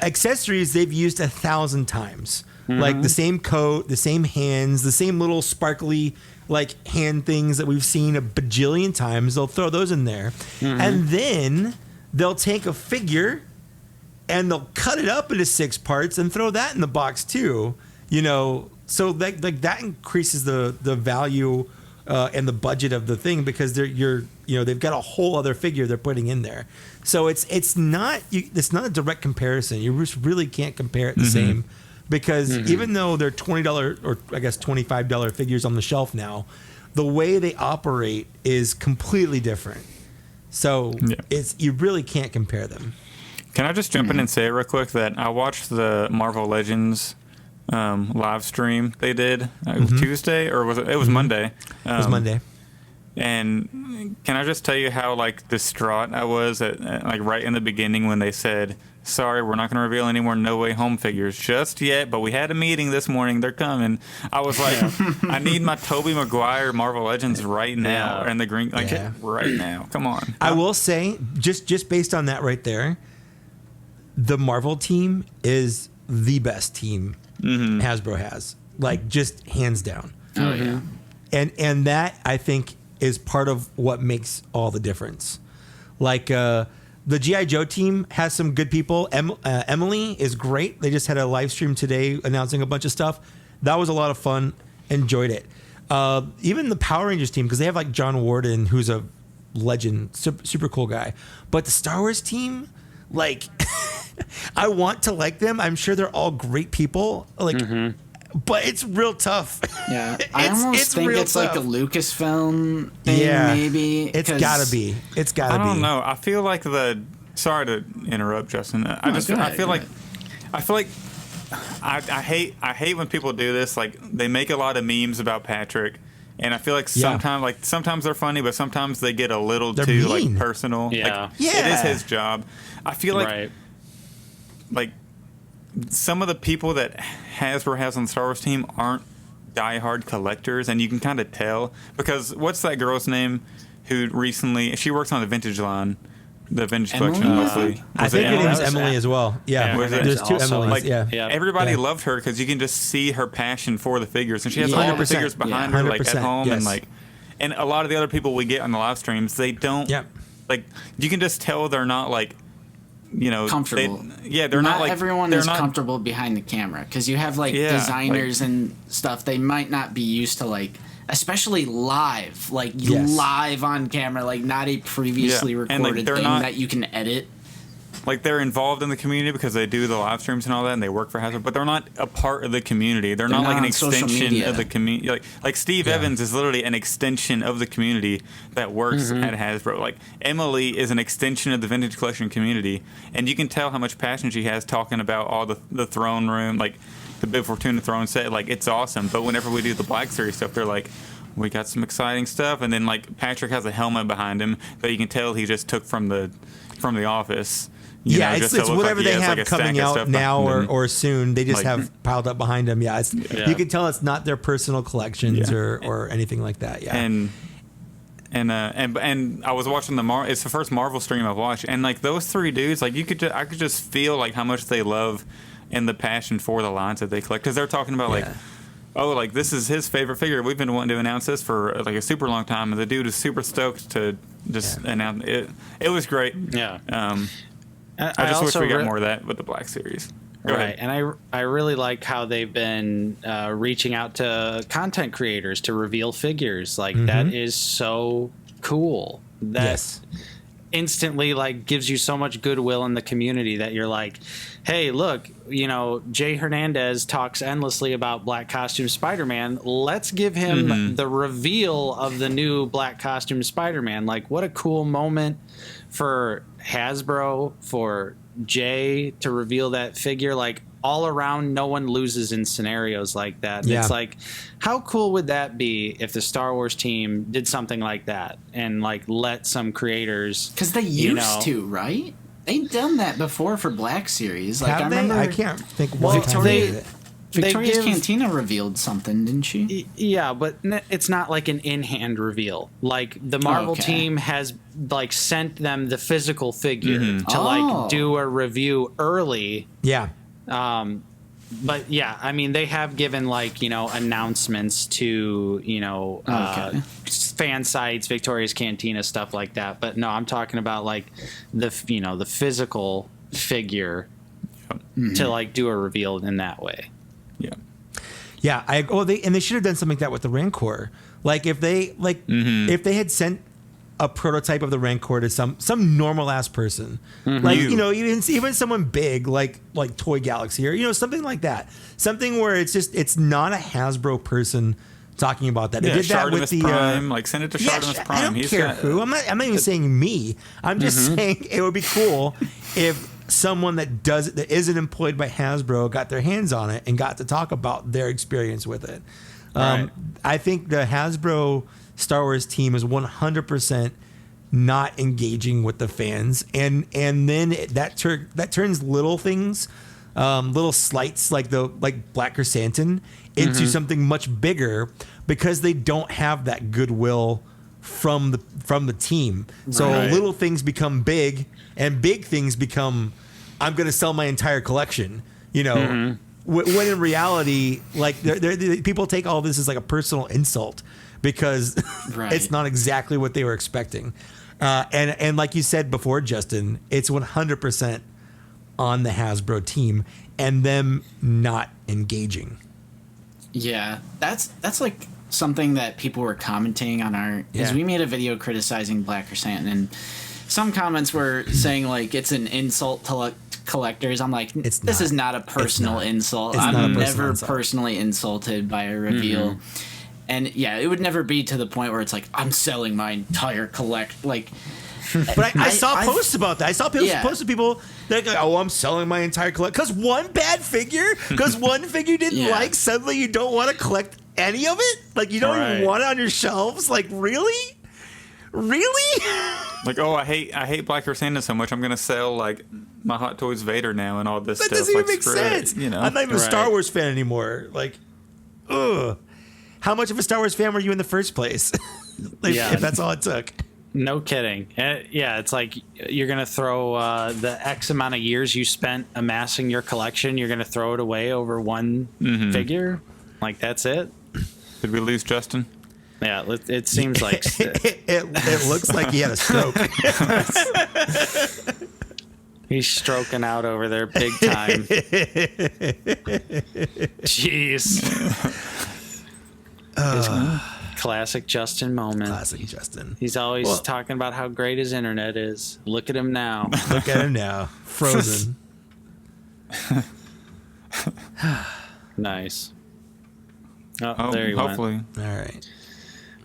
S2: Accessories they've used 1,000 times. Like the same coat, the same hands, the same little sparkly like hand things that we've seen a bajillion times. They'll throw those in there. And then they'll take a figure and they'll cut it up into 6 parts and throw that in the box too. You know, so that increases the value and the budget of the thing because they've got a whole other figure they're putting in there. So it's not a direct comparison. You just really can't compare it the same because even though they're $20 or I guess $25 figures on the shelf now, the way they operate is completely different. So you really can't compare them.
S3: Can I just jump in and say it real quick that I watched the Marvel Legends live stream they did Tuesday or was it? It was Monday.
S2: It was Monday.
S3: And can I just tell you how like distraught I was at like right in the beginning when they said, "Sorry, we're not going to reveal any more No Way Home figures just yet, but we had a meeting this morning. They're coming." I was like, "I need my Tobey Maguire Marvel Legends right now," and the green right now. Come on.
S2: I will say just based on that right there, the Marvel team is the best team Hasbro has, like just hands down.
S1: Oh yeah.
S2: And that I think is part of what makes all the difference. Like the G.I. Joe team has some good people. Emily is great. They just had a live stream today announcing a bunch of stuff. That was a lot of fun. Enjoyed it. Even the Power Rangers team, because they have like John Warden, who's a legend, super cool guy. But the Star Wars team, like, I want to like them. I'm sure they're all great people. Like, but it's real tough.
S1: Yeah, I almost think it's
S2: tough.
S1: like a Lucasfilm thing, maybe.
S2: It's gotta be. It's gotta be.
S3: I don't know. I feel like sorry to interrupt, Justin. I hate when people do this. Like they make a lot of memes about Patrick, and I feel like sometimes they're funny, but sometimes they get a little too
S2: mean.
S3: like personal.
S4: Yeah.
S3: It is his job. I feel like like some of the people that Hasbro has on the Star Wars team aren't diehard collectors, and you can kind of tell because what's that girl's name who recently she works on the vintage line, the vintage collection mostly.
S2: I think her name is Emily as well. Yeah, there's 2 Emilys.
S3: Like, everybody loved her because you can just see her passion for the figures, and she has all the figures behind her, like at home, and a lot of the other people we get on the live streams, they don't. Like you can just tell they're not like. You know,
S1: comfortable.
S3: They're not like
S1: everyone is comfortable behind the camera because you have like designers and stuff. They might not be used to like, especially live, like live on camera, like not a previously recorded thing that you can edit. Like they're involved in the community because they do the live streams and all that, and they work for Hasbro, but they're not a part of the community. They're not like an extension of the community. Like Steve Evans is literally an extension of the community that works at Hasbro. Like Emily is an extension of the vintage collection community, and you can tell how much passion she has talking about all the throne room, like the Bib Fortuna throne set. Like it's awesome. But whenever we do the Black Series stuff, they're like, we got some exciting stuff, and then like Patrick has a helmet behind him that you can tell he just took from the office.
S2: It's whatever they have coming out now or soon. They just have piled up behind them. You can tell it's not their personal collections or anything like that. Yeah.
S3: And I was watching it's the first Marvel stream I've watched, and like those 3 dudes, like I could just feel like how much they love and the passion for the lines that they collect because they're talking about like. Oh, like this is his favorite figure. We've been wanting to announce this for like a super long time, and the dude is super stoked to just announce it. It was great.
S4: Yeah.
S3: I just wish we got more of that with the Black Series. Go ahead.
S4: And I really like how they've been reaching out to content creators to reveal figures. Like that is so cool. That instantly like gives you so much goodwill in the community that you're like, hey, look, you know, Jay Hernandez talks endlessly about black costume Spider-Man. Let's give him the reveal of the new black costume Spider-Man. Like, what a cool moment for Hasbro, for Jay to reveal that figure. Like, all around, no one loses in scenarios like that. Yeah. It's like, how cool would that be if the Star Wars team did something like that and like let some creators,
S1: because they used to, right? They've done that before for Black Series. Like,
S2: Have
S1: I remember.
S2: I can't think. Well,
S1: Victoria's Cantina revealed something, didn't she?
S4: Yeah, but it's not like an in-hand reveal. Like the Marvel team has like sent them the physical figure to like do a review early.
S2: Yeah.
S4: But yeah, I mean, they have given like, you know, announcements to, you know, fan sites, Victoria's Cantina, stuff like that. But no, I'm talking about like the physical figure to like do a reveal in that way.
S3: Yeah.
S2: Yeah. They should have done something like that with the Rancor. Like if they if they had sent a prototype of the Rancor to some normal ass person, like you know, even someone big like Toy Galaxy or you know something like that, something where it's not a Hasbro person talking about that. They did that with the
S3: Prime, like send it to Shartimus Prime.
S2: I don't care who. I'm not even saying me. I'm just saying it would be cool if someone that isn't employed by Hasbro got their hands on it and got to talk about their experience with it.
S3: Right.
S2: I think the Hasbro Star Wars team is 100% not engaging with the fans, and then that turns little things, little slights like Black Krrsantan into something much bigger because they don't have that goodwill from the team. So little things become big, and big things become I'm going to sell my entire collection. You know, when in reality, like people take all this as like a personal insult. Because it's not exactly what they were expecting. And like you said before, Justin, it's 100% on the Hasbro team and them not engaging.
S1: Yeah, that's like something that people were commenting on our... Because we made a video criticizing Black Krrsantan, and some comments were saying, like, it's an insult to collectors. I'm like, this is not a personal insult. I'm never personally insulted by a reveal. And yeah, it would never be to the point where it's like I'm selling my entire Like,
S2: but I saw posts about that. I saw posts of people that go, "Oh, I'm selling my entire collect." Because one bad figure, because one figure you didn't like, suddenly you don't want to collect any of it. Like you don't even want it on your shelves. Like really.
S3: Like, oh, I hate Black Krrsantan so much. I'm gonna sell like my Hot Toys Vader now and all this stuff.
S2: That doesn't even
S3: like,
S2: make sense.
S3: You know,
S2: I'm not even a Star Wars fan anymore. Like, ugh. How much of a Star Wars fan were you in the first place? If that's all it took.
S4: No kidding. Yeah, it's like you're going to throw the X amount of years you spent amassing your collection, you're going to throw it away over one figure? Like, that's it?
S3: Did we lose Justin?
S4: Yeah, it seems like...
S2: it looks like he had a stroke.
S4: He's stroking out over there big time. Jeez. Classic Justin moment.
S2: Classic Justin.
S4: He's always talking about how great his internet is. Look at him now.
S2: Look at him now. Frozen.
S4: Nice. Oh, there he
S3: hopefully.
S4: went.
S2: All right.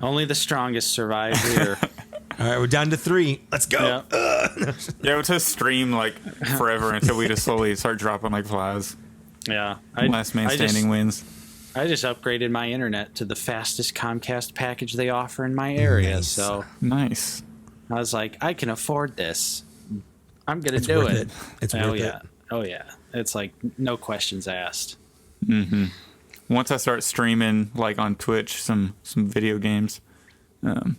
S4: Only the strongest survive here.
S2: All right, we're down to 3. Let's go.
S3: Yeah, we'll just stream like forever until we just slowly start dropping like flies.
S4: Yeah.
S3: Last man standing wins.
S4: I just upgraded my internet to the fastest Comcast package they offer in my area.
S2: Nice.
S4: So
S3: nice.
S4: I was like, I can afford this. I'm going to do it.
S2: It's worth it.
S4: Oh, yeah. It's like no questions asked.
S3: Once I start streaming like on Twitch some video games, I'll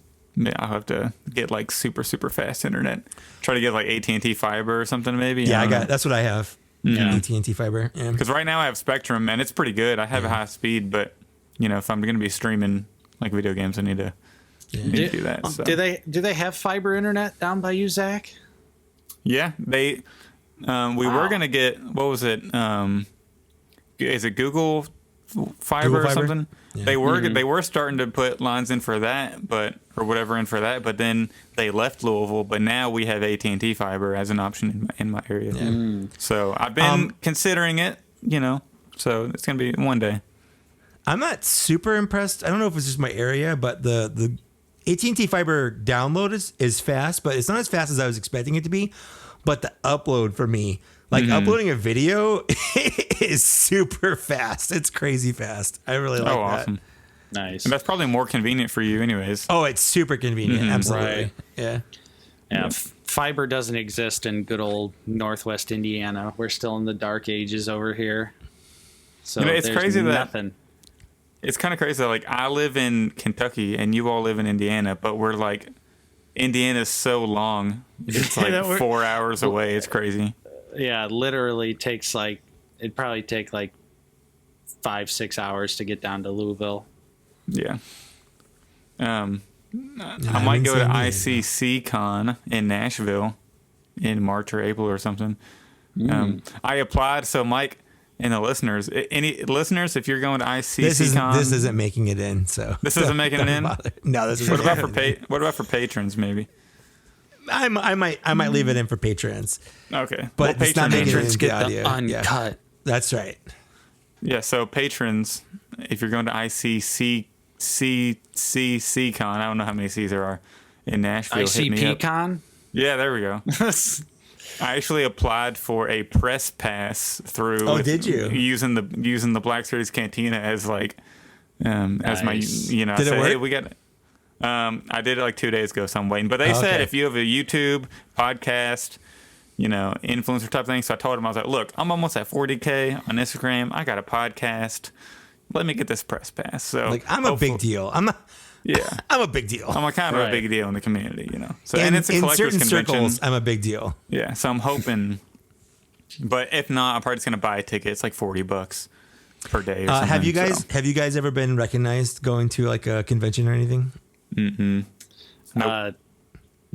S3: have to get like super fast internet. Try to get like AT&T fiber or something maybe.
S2: Yeah, that's what I have.
S4: Yeah.
S2: AT&T fiber.
S3: Because right now I have Spectrum and it's pretty good. I have a high speed, but you know if I'm going to be streaming like video games, I need to do that. So.
S4: Do they have fiber internet down by you, Zach?
S3: Yeah, they. We were going to get what was it? Is it Google Fiber or something? Yeah. They were starting to put lines in for that, but then they left Louisville. But now we have AT&T fiber as an option in my area. Yeah. So I've been considering it, you know. So it's gonna be one day.
S2: I'm not super impressed. I don't know if it's just my area, but the AT&T fiber download is fast, but it's not as fast as I was expecting it to be. But the upload for me, like uploading a video, is super fast. It's crazy fast. I really like that.
S3: Awesome.
S4: Nice.
S3: And that's probably more convenient for you anyways.
S2: Oh, it's super convenient. Absolutely.
S4: Right. Yeah. Fiber doesn't exist in good old Northwest Indiana. We're still in the dark ages over here. So
S3: it's
S4: there's
S3: crazy
S4: nothing.
S3: It's kind of crazy that like I live in Kentucky and you all live in Indiana, but we're like Indiana's so long. It's like 4 hours away. It's crazy.
S4: Yeah, literally takes like it'd probably take like 5-6 hours to get down to Louisville.
S3: Yeah. I might go to ICC Con in Nashville in March or April or something. I applied, so Mike and the listeners, any listeners, if you're going to ICC Con,
S2: this isn't making it in. So
S3: this isn't making it in.
S2: Bother. No, this is.
S3: What about for patrons? Maybe
S2: I might leave it in for patrons.
S3: Okay,
S2: but it's not making
S4: patrons
S2: it
S4: get
S2: the audio.
S4: the uncut.
S2: Yeah. That's right.
S3: Yeah, so patrons, if you're going to ICC Con, I don't know how many C's there are in Nashville. Hit me up.
S4: ICP Con.
S3: Yeah, there we go. I actually applied for a press pass through.
S2: Oh, did you?
S3: Using the Black Series Cantina as like as my
S2: Did
S3: I
S2: it
S3: said,
S2: work?
S3: hey, we got. I did it like 2 days ago, so I'm waiting. But they said if you have a YouTube podcast, influencer type thing. So I told them, I was like, look, I'm almost at 40K on Instagram. I got a podcast. Let me get this press pass. So
S2: like I'm a big deal. I'm a big deal.
S3: I'm a kind of a big deal in the community, So and it's a
S2: in
S3: collector's
S2: certain
S3: convention.
S2: circles, I'm a big deal.
S3: Yeah, so I'm hoping, but if not, I'm probably just gonna buy a ticket. It's like $40 per day. Or something,
S2: Have you guys ever been recognized going to like a convention or anything?
S3: Nope.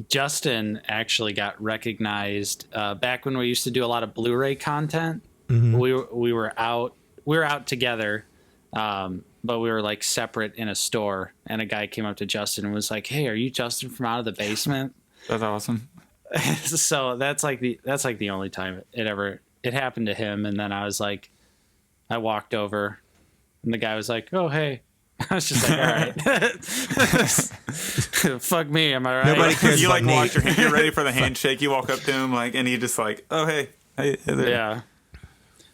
S4: Justin actually got recognized back when we used to do a lot of Blu-ray content.
S2: Mm-hmm.
S4: We were out together, but we were like separate in a store. And a guy came up to Justin and was like, "Hey, are you Justin from Out of the Basement?"
S3: That's awesome.
S4: So that's like the only time it happened to him. And then I walked over, and the guy was like, "Oh, hey." I was just like, all right. Fuck me, am I right?
S2: Nobody cares.
S3: You
S2: about
S3: like
S2: me.
S3: wash your hand, you're ready for the handshake. You walk up to him and he just like, oh hey there.
S4: Yeah.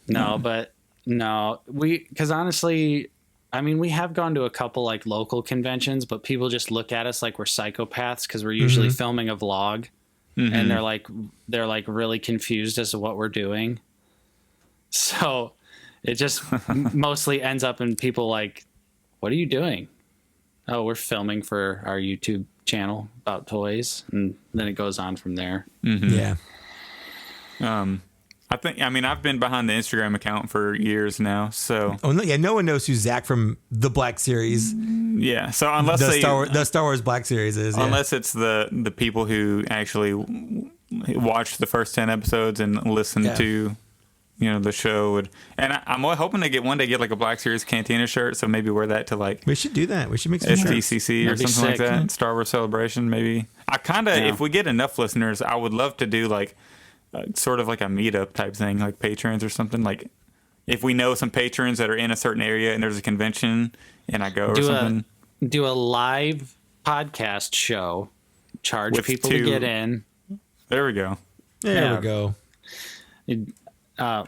S4: No, but no, because honestly, I mean, we have gone to a couple like local conventions, but people just look at us like we're psychopaths because we're usually filming a vlog, and they're like really confused as to what we're doing. So it just mostly ends up in people like, "What are you doing?" "Oh, we're filming for our YouTube channel about toys," and then it goes on from there.
S2: Yeah.
S3: I've been behind the Instagram account for years now, so
S2: No one knows who Zach from the Black Series,
S3: yeah. So unless
S2: the Star Wars Black Series is,
S3: unless it's the people who actually watched the first 10 episodes and listened to the show and I'm hoping to one day get like a Black Series Cantina shirt, so maybe wear that to like
S2: we should do that. We should make some shirts.
S3: SDCC or something like that. Star Wars Celebration, maybe. I kind of if we get enough listeners, I would love to do like sort of like a meetup type thing, like patrons or something. Like if we know some patrons that are in a certain area and there's a convention and I go or something.
S4: Do a live podcast show, charge people to get in.
S3: There we go.
S2: There we go.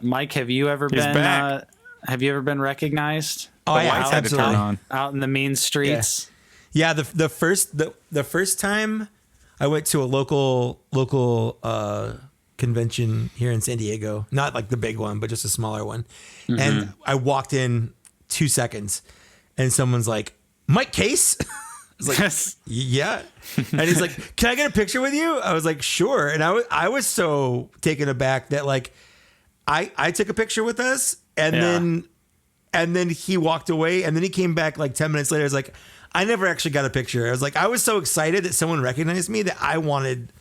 S4: Mike, have you ever been recognized?
S2: Oh, yeah, absolutely.
S4: Out in the mean streets.
S2: Yeah, the first time I went to a local convention here in San Diego, not like the big one, but just a smaller one. And I walked in 2 seconds and someone's like, "Mike Case?" I was like, "Yeah." And he's like, "Can I get a picture with you?" I was like, "Sure." And I was so taken aback that like I took a picture with us and then he walked away and then he came back like 10 minutes later. I was like, I never actually got a picture. I was like, I was so excited that someone recognized me that I wanted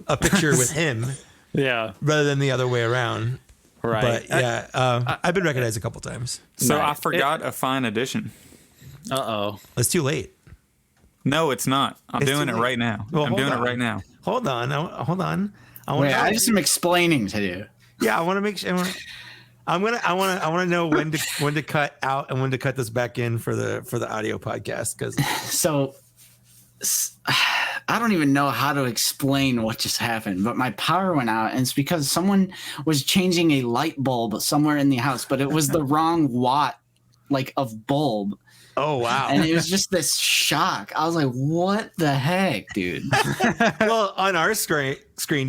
S2: a picture with him.
S4: Yeah.
S2: Rather than the other way around.
S4: Right.
S2: But I've been recognized a couple times.
S3: So I forgot a fine addition.
S4: Uh-oh.
S2: It's too late.
S3: No, it's not. I'm doing it right now.
S2: Well,
S3: I'm doing it right now.
S2: Hold on.
S1: I have some explaining to do.
S2: Yeah, I want to make sure. I want to know when to cut out and when to cut this back in for the audio podcast because
S1: I don't even know how to explain what just happened, but my power went out, and it's because someone was changing a light bulb somewhere in the house, but it was the wrong watt, like, of bulb.
S2: Oh wow!
S1: And it was just this shock. I was like, "What the heck, dude?"
S2: Well, on our screen,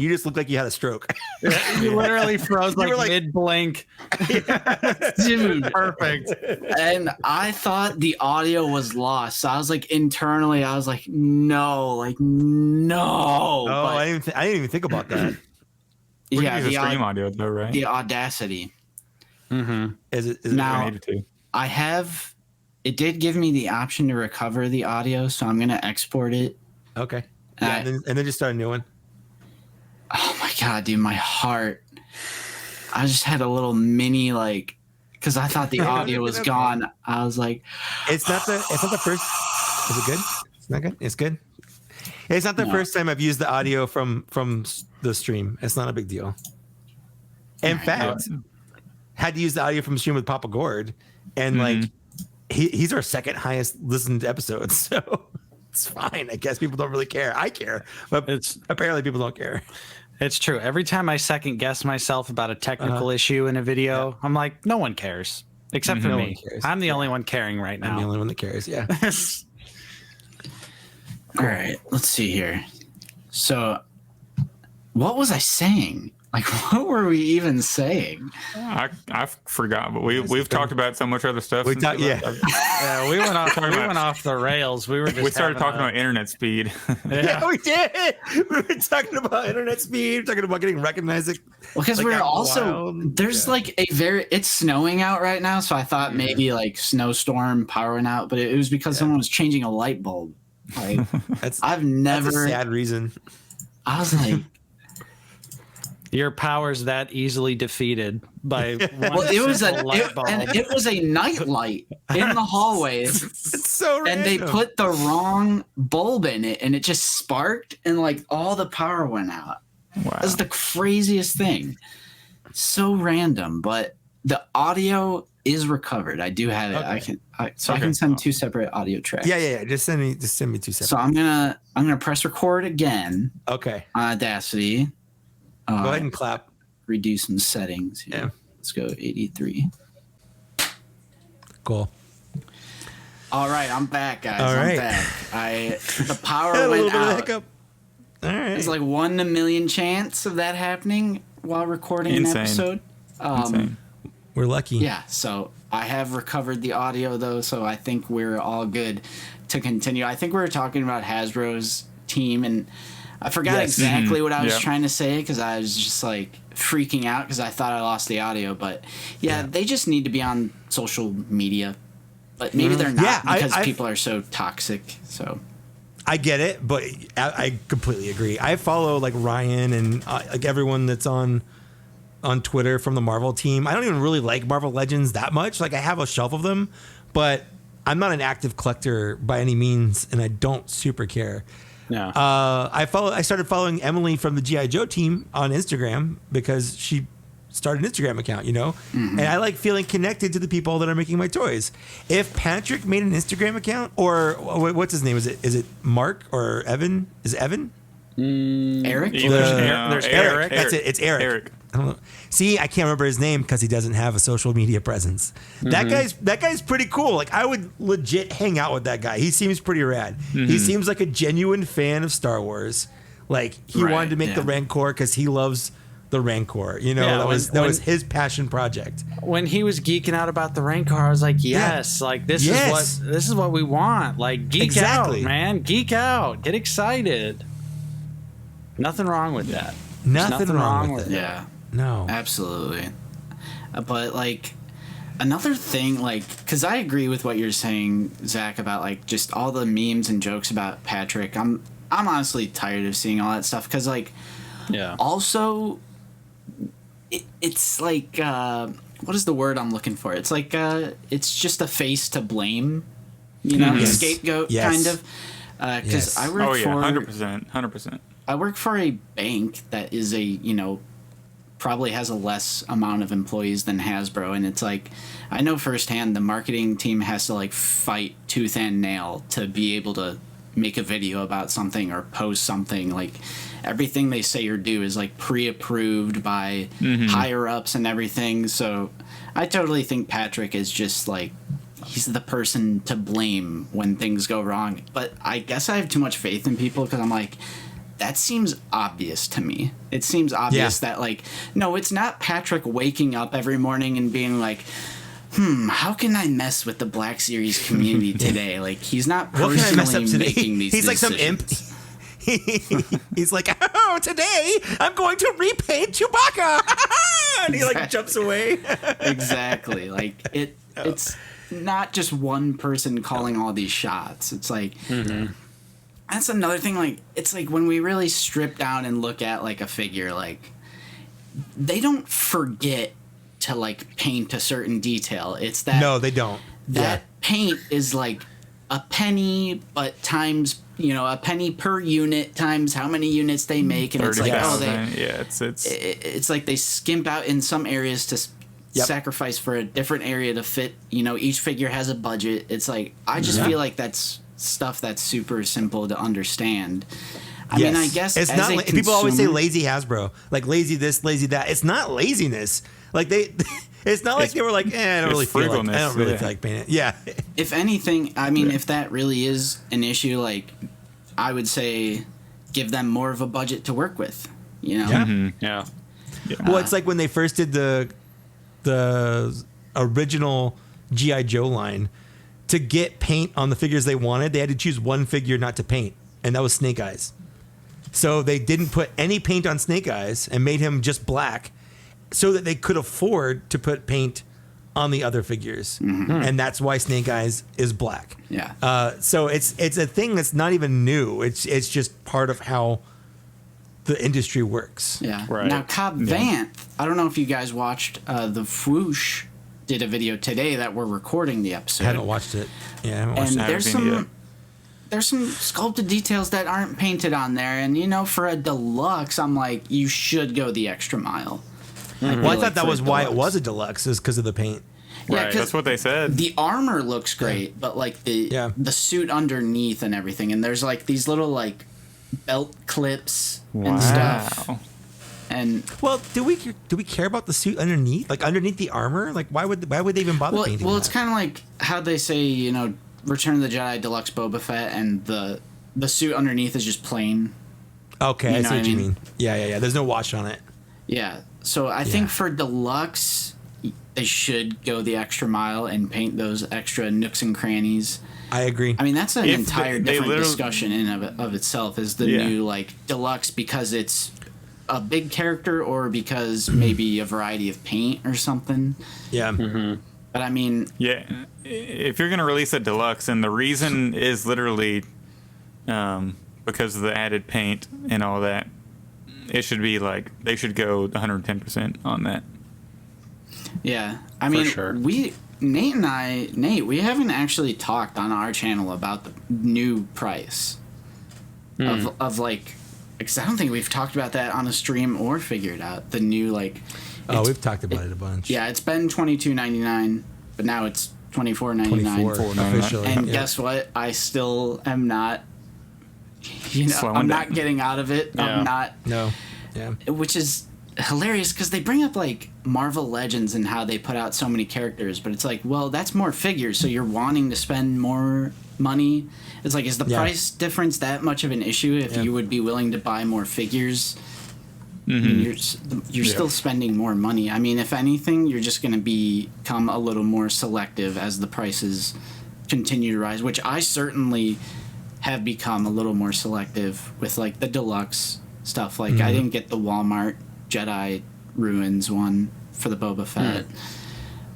S2: you just looked like you had a stroke.
S4: You literally froze
S2: were like-
S4: mid blink.
S1: Dude,
S4: Perfect.
S1: and I thought the audio was lost. So I was like, internally, I was like, "No, like no."
S2: Oh,
S1: But,
S2: I didn't even think about that.
S3: We
S1: yeah,
S3: can use
S1: the,
S3: a stream audio though, right?
S1: the audacity.
S4: Mm-hmm.
S2: Is it
S1: Now-
S3: I needed to.
S1: I have. It did give me the option to recover the audio, so I'm gonna export it.
S2: okay? Yeah, and then just start a new one.
S1: Oh my god, dude, my heart. I just had a little mini because I thought the audio was gone. I was like,
S2: It's not the first. Is it good? It's not good. It's good. It's not the first time I've used the audio from the stream. It's not a big deal. In fact, had to use the audio from the stream with Papa Gord, and he's our second highest listened episode, so it's fine. I guess people don't really care. I care, but apparently people don't care.
S4: It's true. Every time I second guess myself about a technical issue in a video, I'm like, no one cares except for
S2: No
S4: me.
S2: one cares.
S4: I'm the only one caring right
S2: I'm the
S4: now.
S2: only one that cares. Yeah.
S1: all right, let's see here. So, what was I saying? Like, what were we even saying?
S3: I forgot, but we've talked about so much other stuff.
S2: We
S3: since
S2: talked.
S3: we
S2: Yeah.
S3: left.
S4: Yeah, we went off the rails. We were just
S3: We started
S4: having
S3: talking about internet speed.
S2: Yeah, we did. We were talking about internet speed, talking about getting recognized.
S1: Well, because
S2: Like
S1: we're
S2: out
S1: also
S2: wild.
S1: there's it's snowing out right now, so I thought maybe snowstorm, power went out, but it was because someone was changing a light bulb. Like I've never.
S2: That's a sad reason.
S1: I was like,
S4: Your power's that easily defeated by one
S1: well, it was
S4: light bulb.
S1: it was a night light in the hallway,
S2: It's so
S1: and
S2: random.
S1: they put the wrong bulb in it, and it just sparked, and all the power went out.
S3: Wow.
S1: That's the craziest thing. So random, but the audio is recovered. I do have it.
S2: Okay.
S1: I can send two separate audio tracks.
S2: Yeah. Just send me 2 seconds.
S1: So I'm gonna press record again
S2: Okay.
S1: on Audacity.
S2: Go ahead and clap.
S1: Reduce some settings here.
S2: Yeah.
S1: Let's go 83.
S2: Cool.
S1: All right, I'm back, guys.
S2: All
S1: I'm
S2: right.
S1: back. The power
S2: Had a little
S1: went
S2: bit of a
S1: out.
S2: hiccup. All right.
S1: There's 1 in a million chance of that happening while recording
S3: Insane.
S1: an episode.
S3: Insane.
S2: We're lucky.
S1: Yeah, so I have recovered the audio though, so I think we're all good to continue. I think we were talking about Hasbro's team, and I forgot
S2: Yes.
S1: exactly what I was
S3: Yeah.
S1: trying to say because I was just freaking out because I thought I lost the audio. But yeah, they just need to be on social media, but maybe they're not
S2: Yeah,
S1: because
S2: I-
S1: people are so toxic. So
S2: I get it, but I completely agree. I follow Ryan and everyone that's on Twitter from the Marvel team. I don't even really like Marvel Legends that much. I have a shelf of them, but I'm not an active collector by any means, and I don't super care.
S4: No.
S2: I started following Emily from the G.I. Joe team on Instagram because she started an Instagram account, and I like feeling connected to the people that are making my toys. If Patrick made an Instagram account, or what's his name? Is it Mark or Evan? Is it Evan?
S1: Eric,
S4: There's Eric.
S2: That's it. It's Eric.
S3: Eric.
S2: I don't know. See, I can't remember his name because he doesn't have a social media presence. That guy's pretty cool. I would legit hang out with that guy. He seems pretty rad. He seems like a genuine fan of Star Wars. He wanted to make the Rancor because he loves the Rancor. That was his passion project.
S4: When he was geeking out about the Rancor, I was like, yes, this is what we want. Geek
S2: Exactly.
S4: out, man. Geek out. Get excited. Nothing wrong with that. There's
S2: Nothing wrong with it.
S1: yeah.
S2: No.
S1: Absolutely. But another thing, because I agree with what you're saying, Zach, about just all the memes and jokes about Patrick. I'm honestly tired of seeing all that stuff because
S4: Yeah.
S1: also it's what is the word I'm looking for? It's it's just a face to blame,
S2: Yes.
S1: scapegoat
S2: Yes.
S1: kind of. Because
S2: Yes.
S1: I work
S3: Oh yeah,
S1: for
S3: 100%.
S1: I work for a bank that is probably has a less amount of employees than Hasbro, and it's I know firsthand the marketing team has to fight tooth and nail to be able to make a video about something or post something. Everything they say or do is pre-approved by higher ups and everything. So I totally think Patrick is just he's the person to blame when things go wrong. But I guess I have too much faith in people because I'm like, that seems obvious to me. It seems obvious that, like, no, it's not Patrick waking up every morning and being like, how can I mess with the Black Series community today? Like, he's not personally making these
S2: He's
S1: decisions.
S2: like some imp. He's like, oh, today I'm going to repaint Chewbacca. And he like jumps away.
S1: Exactly. Like, it's not just one person calling all these shots. It's like... That's another thing, like, it's like when we really strip down and look at, like, a figure, like, they don't forget to, like, paint a certain detail. It's that...
S2: No, they don't.
S1: That paint is, like, a penny, but times, you know, a penny per unit times how many units they make. And it's like, it's like they skimp out in some areas to sacrifice for a different area to fit, you know, each figure has a budget. It's like, I just feel like that's stuff that's super simple to understand. I mean, I guess
S2: it's not. People always say lazy Hasbro, like lazy this, lazy that. It's not laziness. Like it's not like they were like, I don't really feel like painting it. Yeah.
S1: If anything, I mean, if that really is an issue, like, I would say, give them more of a budget to work with. You know?
S4: Yeah.
S2: Well, it's like when they first did the original G.I. Joe line. To get paint on the figures they wanted, they had to choose one figure not to paint, and that was Snake Eyes. So they didn't put any paint on Snake Eyes and made him just black so that they could afford to put paint on the other figures. And that's why Snake Eyes is black.
S1: Yeah.
S2: So it's a thing that's not even new. It's just part of how the industry works.
S1: Yeah.
S4: Right.
S1: Now, Cobb Vanth, I don't know if you guys watched the Fwoosh did a video today that we're recording the episode.
S2: I haven't watched it. Yeah, I haven't watched
S1: and
S2: it.
S1: there's some sculpted details that aren't painted on there, and you know, for a deluxe, I'm like, you should go the extra mile.
S2: Well, I thought that was why it was a deluxe, is because of the paint.
S1: Yeah,
S3: Right, that's what they said.
S1: The armor looks great, but like the suit underneath and everything, and there's like these little like belt clips and stuff. And
S2: well, do we care about the suit underneath? Like underneath the armor? Like why would they even bother painting?
S1: Well, it's kind of like how they say, you know, Return of the Jedi Deluxe Boba Fett, and the suit underneath is just plain.
S2: Okay, I see what you mean. Yeah. There's no wash on it.
S1: Yeah. So I think for deluxe, they should go the extra mile and paint those extra nooks and crannies.
S2: I agree.
S1: I mean, that's an entire different discussion in of itself. Is the new like deluxe because it's a big character or because maybe a variety of paint or something?
S2: Yeah.
S1: But I mean,
S3: if you're gonna release a deluxe, and the reason is literally because of the added paint and all that, it should be like they should go 110% on that.
S1: Yeah, I mean,
S4: sure.
S1: Nate, we haven't actually talked on our channel about the new price of like, because I don't think we've talked about that on a stream or figured out the new like.
S2: Oh, we've talked about it a bunch.
S1: Yeah, it's been $22.99, but now it's $24.99
S2: officially.
S1: And guess what? I still am not. You know, I'm not getting out of it.
S4: Yeah.
S1: I'm not.
S2: No. Yeah.
S1: Which is hilarious because they bring up like Marvel Legends and how they put out so many characters, but it's like, well, that's more figures, so you're wanting to spend more money. It's like, is the price difference that much of an issue if you would be willing to buy more figures? You're still spending more money. I mean, if anything, you're just going to become a little more selective as the prices continue to rise, which I certainly have become a little more selective with like the deluxe stuff. Like I didn't get the Walmart Jedi Ruins one for the Boba Fett,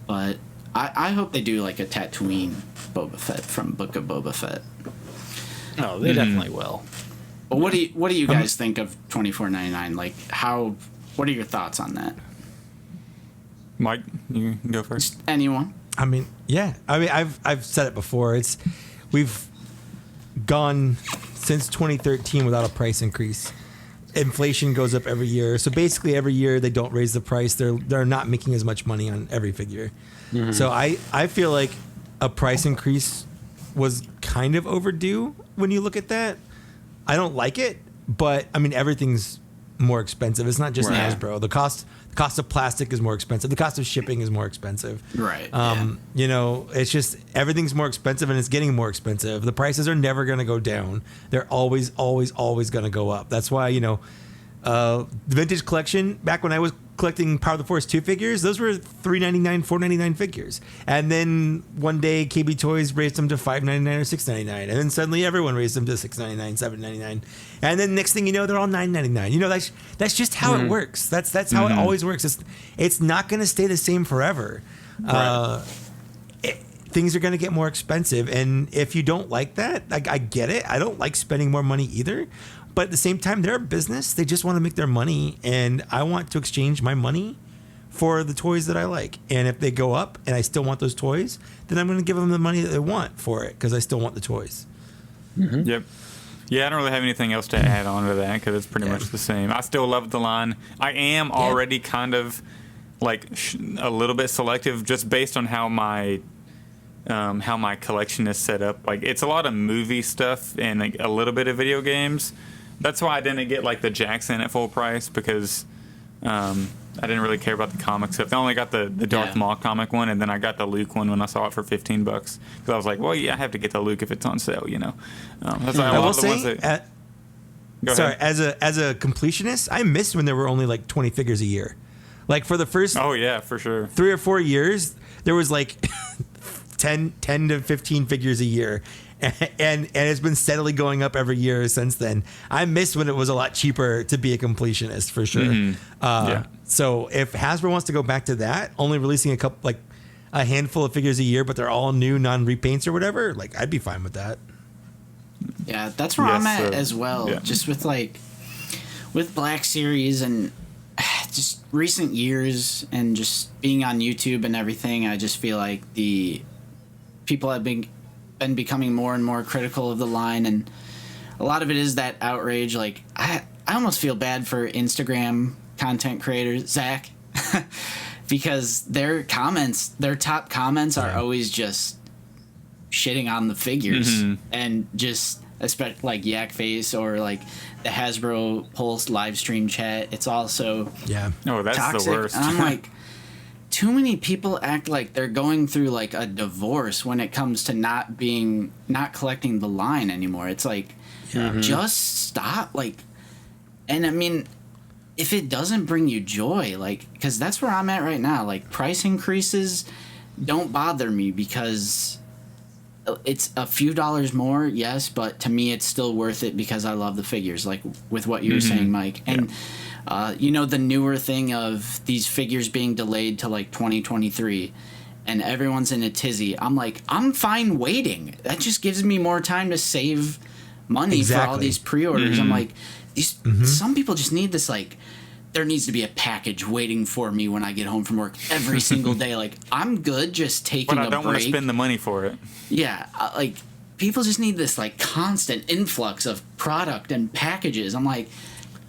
S1: but I hope they do like a Tatooine Boba Fett from Book of Boba Fett.
S4: Oh, they definitely will.
S1: But what do you guys think of $24.99? Like what are your thoughts on that?
S3: Mike, you can go first.
S1: Anyone?
S2: I mean, I've said it before. We've gone since 2013 without a price increase. Inflation goes up every year, so basically every year they don't raise the price. They're not making as much money on every figure. So I feel like a price increase was kind of overdue when you look at that. I don't like it, but I mean everything's more expensive. It's not just
S1: Right.
S2: Hasbro. The cost of plastic is more expensive. The cost of shipping is more expensive.
S1: Right.
S2: You know, it's just everything's more expensive and it's getting more expensive. The prices are never going to go down. They're always going to go up. That's why, you know, the vintage collection, back when I was collecting Power of the Force 2 figures, those were $3.99, $4.99 figures. And then one day KB Toys raised them to $5.99 or $6.99. And then suddenly everyone raised them to $6.99, $7.99. And then next thing you know, they're all $9.99. You know, that's just how it works. That's how it always works. It's not going to stay the same forever.
S3: Right.
S2: Things are going to get more expensive. And if you don't like that, I get it. I don't like spending more money either. But at the same time, they're a business. They just want to make their money. And I want to exchange my money for the toys that I like. And if they go up and I still want those toys, then I'm going to give them the money that they want for it because I still want the toys.
S3: Mm-hmm. Yep. Yeah, I don't really have anything else to add on to that because it's pretty much the same. I still love the line. I am already kind of like a little bit selective just based on how my collection is set up. Like, it's a lot of movie stuff and like a little bit of video games. That's why I didn't get like the Jackson at full price because I didn't really care about the comic stuff. I only got the Darth Maul comic one, and then I got the Luke one when I saw it for $15 because I was like, well, yeah, I have to get the Luke if it's on sale, you know. That's why
S2: I will say, as a completionist, I miss when there were only like 20 figures a year. Like for the first
S3: for sure
S2: 3 or 4 years, there was like 10 to 15 figures a year. And it's been steadily going up every year since then. I miss when it was a lot cheaper to be a completionist for sure.
S3: Mm-hmm.
S2: So if Hasbro wants to go back to that, only releasing a handful of figures a year, but they're all new, non-repaints or whatever, like I'd be fine with that.
S1: Yeah, that's where I'm at as well. Yeah. Just with Black Series and just recent years and just being on YouTube and everything, I just feel like the people have been becoming more and more critical of the line, and a lot of it is that outrage. Like I almost feel bad for Instagram content creators, Zach, because their top comments are always just shitting on the figures and just especially like Yak Face or like the Hasbro Pulse live stream chat. It's also
S3: that's
S1: toxic.
S3: The worst.
S1: And I'm like, too many people act like they're going through like a divorce when it comes to not collecting the line anymore. It's like, just stop. Like, and I mean, if it doesn't bring you joy, like, because that's where I'm at right now. Like, price increases don't bother me because it's a few dollars more, yes, but to me it's still worth it because I love the figures, like with what you were saying, Mike. And you know, the newer thing of these figures being delayed to like 2023 and everyone's in a tizzy. I'm like, I'm fine waiting. That just gives me more time to save money for all these pre-orders. I'm like, some people just need this, like, there needs to be a package waiting for me when I get home from work every single day. Like, I'm good just taking a break.
S3: But I don't want to spend the money for it.
S1: Yeah, like, people just need this, like, constant influx of product and packages. I'm like,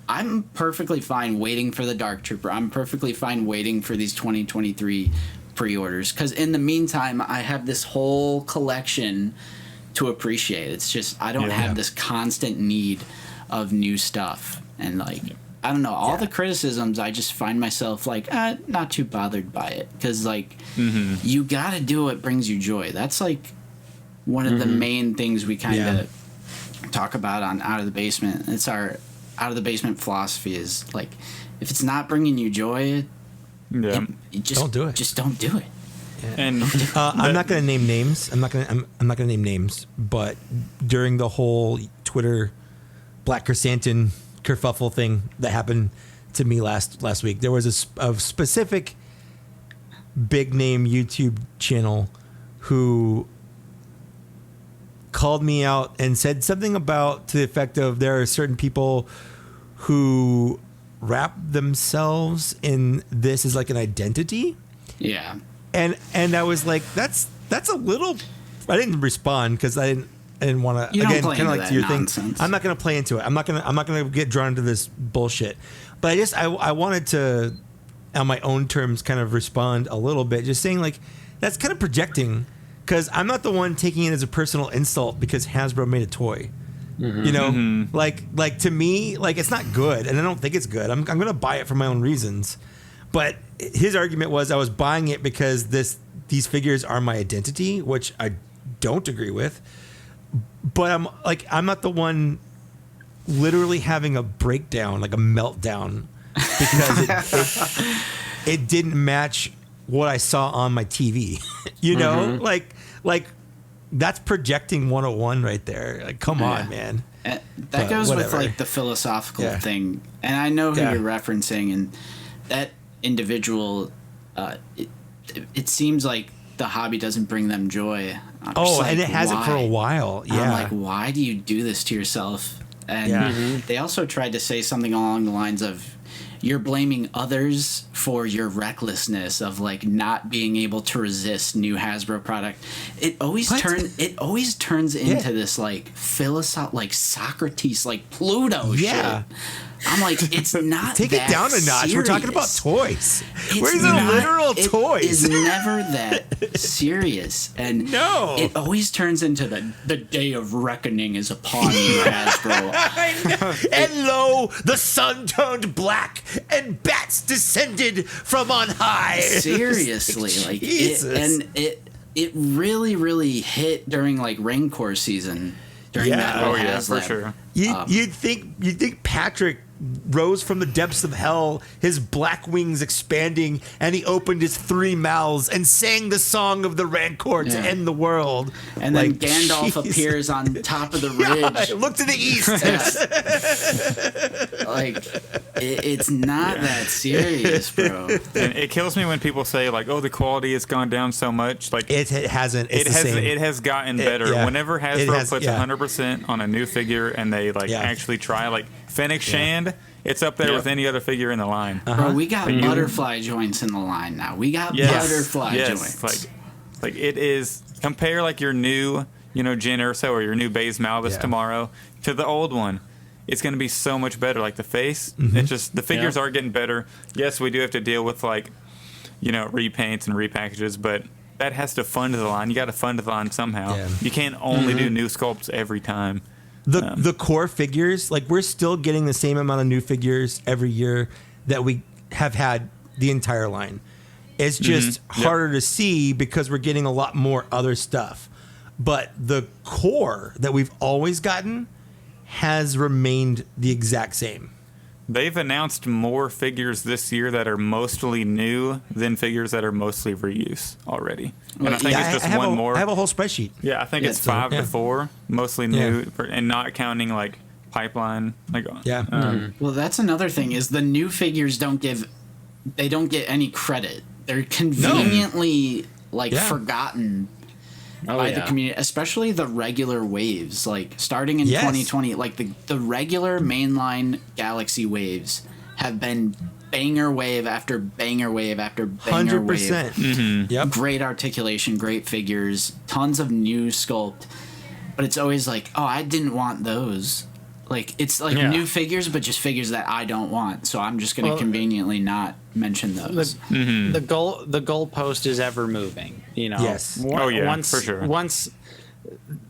S1: I'm perfectly fine waiting for the Dark Trooper. I'm perfectly fine waiting for these 2023 pre-orders. Because in the meantime, I have this whole collection to appreciate. It's just, I don't have this constant need of new stuff. And, like, I don't know, all the criticisms, I just find myself, like, not too bothered by it. Because, like, you got to do what brings you joy. That's, like, one of the main things we kind of talk about on Out of the Basement. It's our Out of the Basement philosophy is, like, if it's not bringing you joy, just
S2: don't do it.
S1: Just don't do it.
S2: Yeah. And I'm not going to name names. I'm not going to name names. But during the whole Twitter Black Krrsantan kerfuffle thing that happened to me last week, there was a specific big name YouTube channel who called me out and said something about to the effect of there are certain people who wrap themselves in this as like an identity.
S1: Yeah.
S2: And I was like, that's a little. I didn't respond because I didn't want to. Again, kind of like to your nonsense thing. I'm not going to play into it. I'm not going to get drawn into this bullshit. But I wanted to, on my own terms, kind of respond a little bit, just saying like that's kind of projecting because I'm not the one taking it as a personal insult because Hasbro made a toy. You know, like to me, like it's not good, and I don't think it's good. I'm gonna buy it for my own reasons, but his argument was I was buying it because these figures are my identity, which I don't agree with. But I'm not the one literally having a breakdown, like a meltdown, because it didn't match what I saw on my TV. You know, like that's projecting 101 right there. Like, come on, man.
S1: That goes with like the philosophical thing, and I know who you're referencing, and that individual. It seems like the hobby doesn't bring them joy.
S2: And it hasn't for a while. Yeah,
S1: I'm like, why do you do this to yourself? And they also tried to say something along the lines of, you're blaming others for your recklessness of like not being able to resist new Hasbro product. It always turns into this like like Socrates, like Pluto shit. I'm like, it's not.
S2: Take it down a notch.
S1: Serious.
S2: We're talking about toys. Where's the literal toys?
S1: It is never that serious, and it always turns into the day of reckoning is upon you, Hasbro.
S2: And lo, the sun turned black, and bats descended from on high.
S1: Seriously, like it really, really hit during like Rancor season. During that
S3: for sure.
S2: You'd think Patrick rose from the depths of hell, his black wings expanding, and he opened his 3 mouths and sang the song of the Rancor to end the world.
S1: And then Gandalf appears on top of the ridge.
S2: Look to the east.
S1: It's not that serious, bro.
S3: And it kills me when people say like, "Oh, the quality has gone down so much." Like
S2: it hasn't.
S3: It has gotten better. Whenever Hasbro puts 100% on a new figure and they actually try, like Fennec Shand, it's up there with any other figure in the line.
S1: Bro, we got butterfly joints in the line now. We got butterfly joints.
S3: Like it is. Compare like your new, Jyn Erso or your new Baze Malbus tomorrow to the old one. It's going to be so much better. Like the face, it's just the figures are getting better. Yes, we do have to deal with like, repaints and repackages, but that has to fund the line. You got to fund the line somehow. Yeah. You can't only do new sculpts every time.
S2: The core figures, like we're still getting the same amount of new figures every year that we have had the entire line. It's just harder to see because we're getting a lot more other stuff. But the core that we've always gotten has remained the exact same.
S3: They've announced more figures this year that are mostly new than figures that are mostly reuse already. And I think it's just one more.
S2: I have a whole spreadsheet.
S3: Yeah, I think it's 5 to 4, mostly new, and not counting like pipeline.
S1: Well, that's another thing is the new figures don't get any credit. They're conveniently forgotten by the community, especially the regular waves. Like starting in 2020, like the regular mainline Galaxy waves have been banger wave after banger wave after banger 100%. Wave.
S2: Mm-hmm. Yep.
S1: Great articulation, great figures, tons of new sculpt. But it's always like, oh, I didn't want those. Like it's like new figures, but just figures that I don't want. So I'm just going to conveniently not mention those.
S4: The goalpost is ever moving.
S2: Yes.
S3: For sure.
S4: Once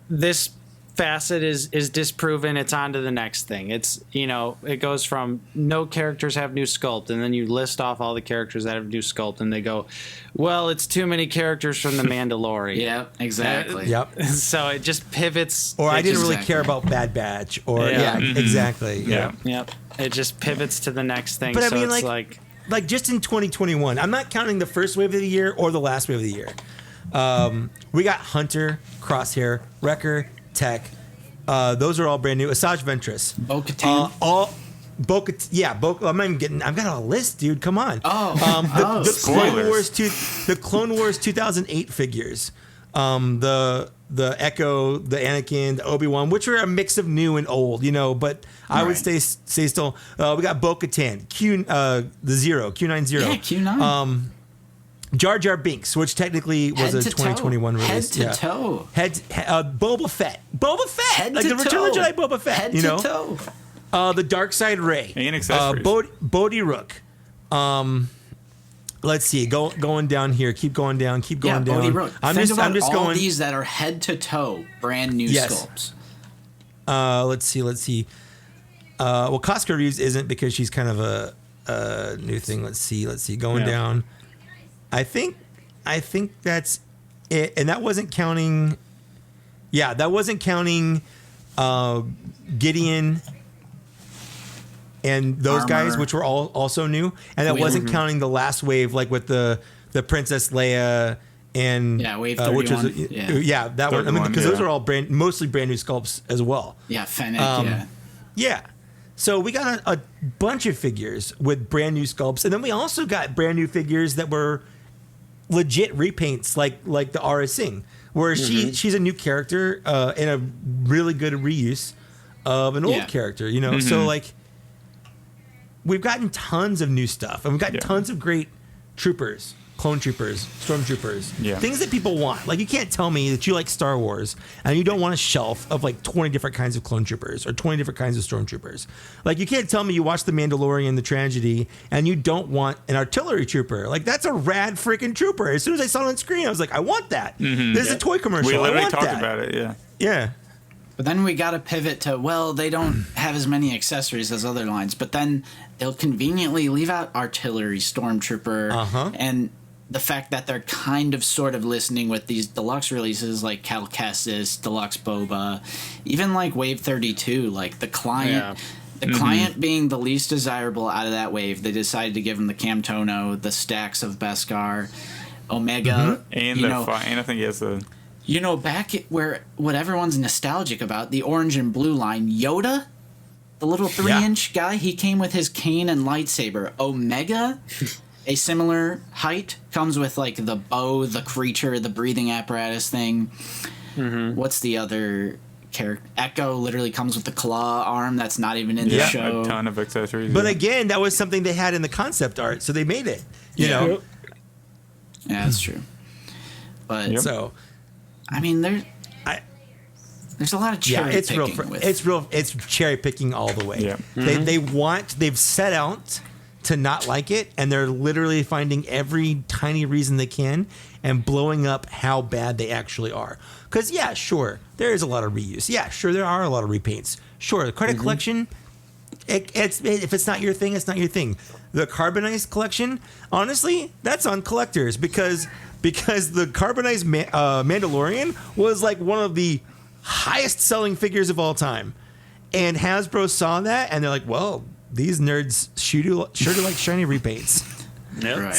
S4: this facet is disproven, it's on to the next thing. It's it goes from no characters have new sculpt, and then you list off all the characters that have new sculpt, and they go, well, it's too many characters from the Mandalorian.
S1: Yep, exactly.
S4: So it just pivots.
S2: Or I didn't really care about Bad Batch. Or exactly.
S4: Yep. It just pivots to the next thing.
S2: But
S4: so
S2: I mean,
S4: it's
S2: like just in 2021, I'm not counting the first wave of the year or the last wave of the year. We got Hunter, Crosshair, Wrecker, Tech. Those are all brand new. Asajj Ventress.
S1: Bo-Katan.
S2: I've got a list, dude. Come on. The Clone Wars 2008 figures. The Echo, the Anakin, the Obi-Wan, which are a mix of new and old, but I would say still. We got Bo-Katan, the Zero, Q90.
S1: Yeah, Q9.
S2: Jar Jar Binks, which technically was a 2021 release.
S1: Head to toe.
S2: Boba Fett.
S1: Head
S2: like
S1: to
S2: the Return of the Jedi Boba Fett.
S1: Head to toe.
S2: The Dark Side Rey.
S3: And accessories.
S2: Bodhi Rook. Let's see. Going down here. Keep going down. down.
S1: Bodhi Rook.
S2: I'm just
S1: all
S2: going.
S1: These that are head to toe, brand new sculpts.
S2: Let's see. Well, Costco reviews isn't because she's kind of a new thing. Let's see. Going down. I think that's it, and that wasn't counting. Yeah, that wasn't counting Gideon and those
S1: Armor.
S2: guys, which were all also new, and that wasn't counting the last wave, like with the Princess Leia and
S1: wave 31.
S2: which was that one. I mean, because those are all mostly brand new sculpts as well.
S1: Yeah, Fennec.
S2: Yeah. So we got a bunch of figures with brand new sculpts, and then we also got brand new figures that were legit repaints, like the Aura Singh, where she's a new character and a really good reuse of an old character. You know, so like we've gotten tons of new stuff, and we've got tons of great troopers. Clone troopers, stormtroopers, things that people want. Like, you can't tell me that you like Star Wars and you don't want a shelf of like 20 different kinds of clone troopers or 20 different kinds of stormtroopers. Like, you can't tell me you watch The Mandalorian, The Tragedy, and you don't want an artillery trooper. Like, that's a rad freaking trooper. As soon as I saw it on screen, I was like, I want that. This is a toy commercial.
S3: We literally
S2: I want
S3: talked
S2: that.
S3: about it.
S2: Yeah.
S1: But then we got to pivot to, well, they don't have as many accessories as other lines, but then they'll conveniently leave out artillery, stormtrooper, and the fact that they're kind of sort of listening with these deluxe releases like Cal Kestis, Deluxe Boba, even like Wave 32, like the client. The client being the least desirable out of that wave, they decided to give him the Camtono, the stacks of Beskar, Omega,
S3: and and I think he has the.
S1: You know, back where what everyone's nostalgic about, the orange and blue line, Yoda, the little 3-inch guy, he came with his cane and lightsaber. Omega, a similar height, comes with like the bow, the creature, the breathing apparatus thing. What's the other character? Echo literally comes with the claw arm that's not even in the show.
S3: A ton of accessories.
S2: But again, that was something they had in the concept art, so they made it. You know?
S1: Yeah, that's true. But
S2: so,
S1: I mean, there's a lot of cherry picking.
S2: It's cherry picking all the way. They've set out to not like it, and they're literally finding every tiny reason they can and blowing up how bad they actually are. Because sure, there is a lot of reuse. Yeah, sure, there are a lot of repaints. Sure, the credit collection, if it's not your thing, it's not your thing. The carbonized collection, honestly, that's on collectors because the carbonized Mandalorian was like one of the highest selling figures of all time, and Hasbro saw that and they're like, well, these nerds sure do like shiny repaints.
S4: Yep.
S1: Right.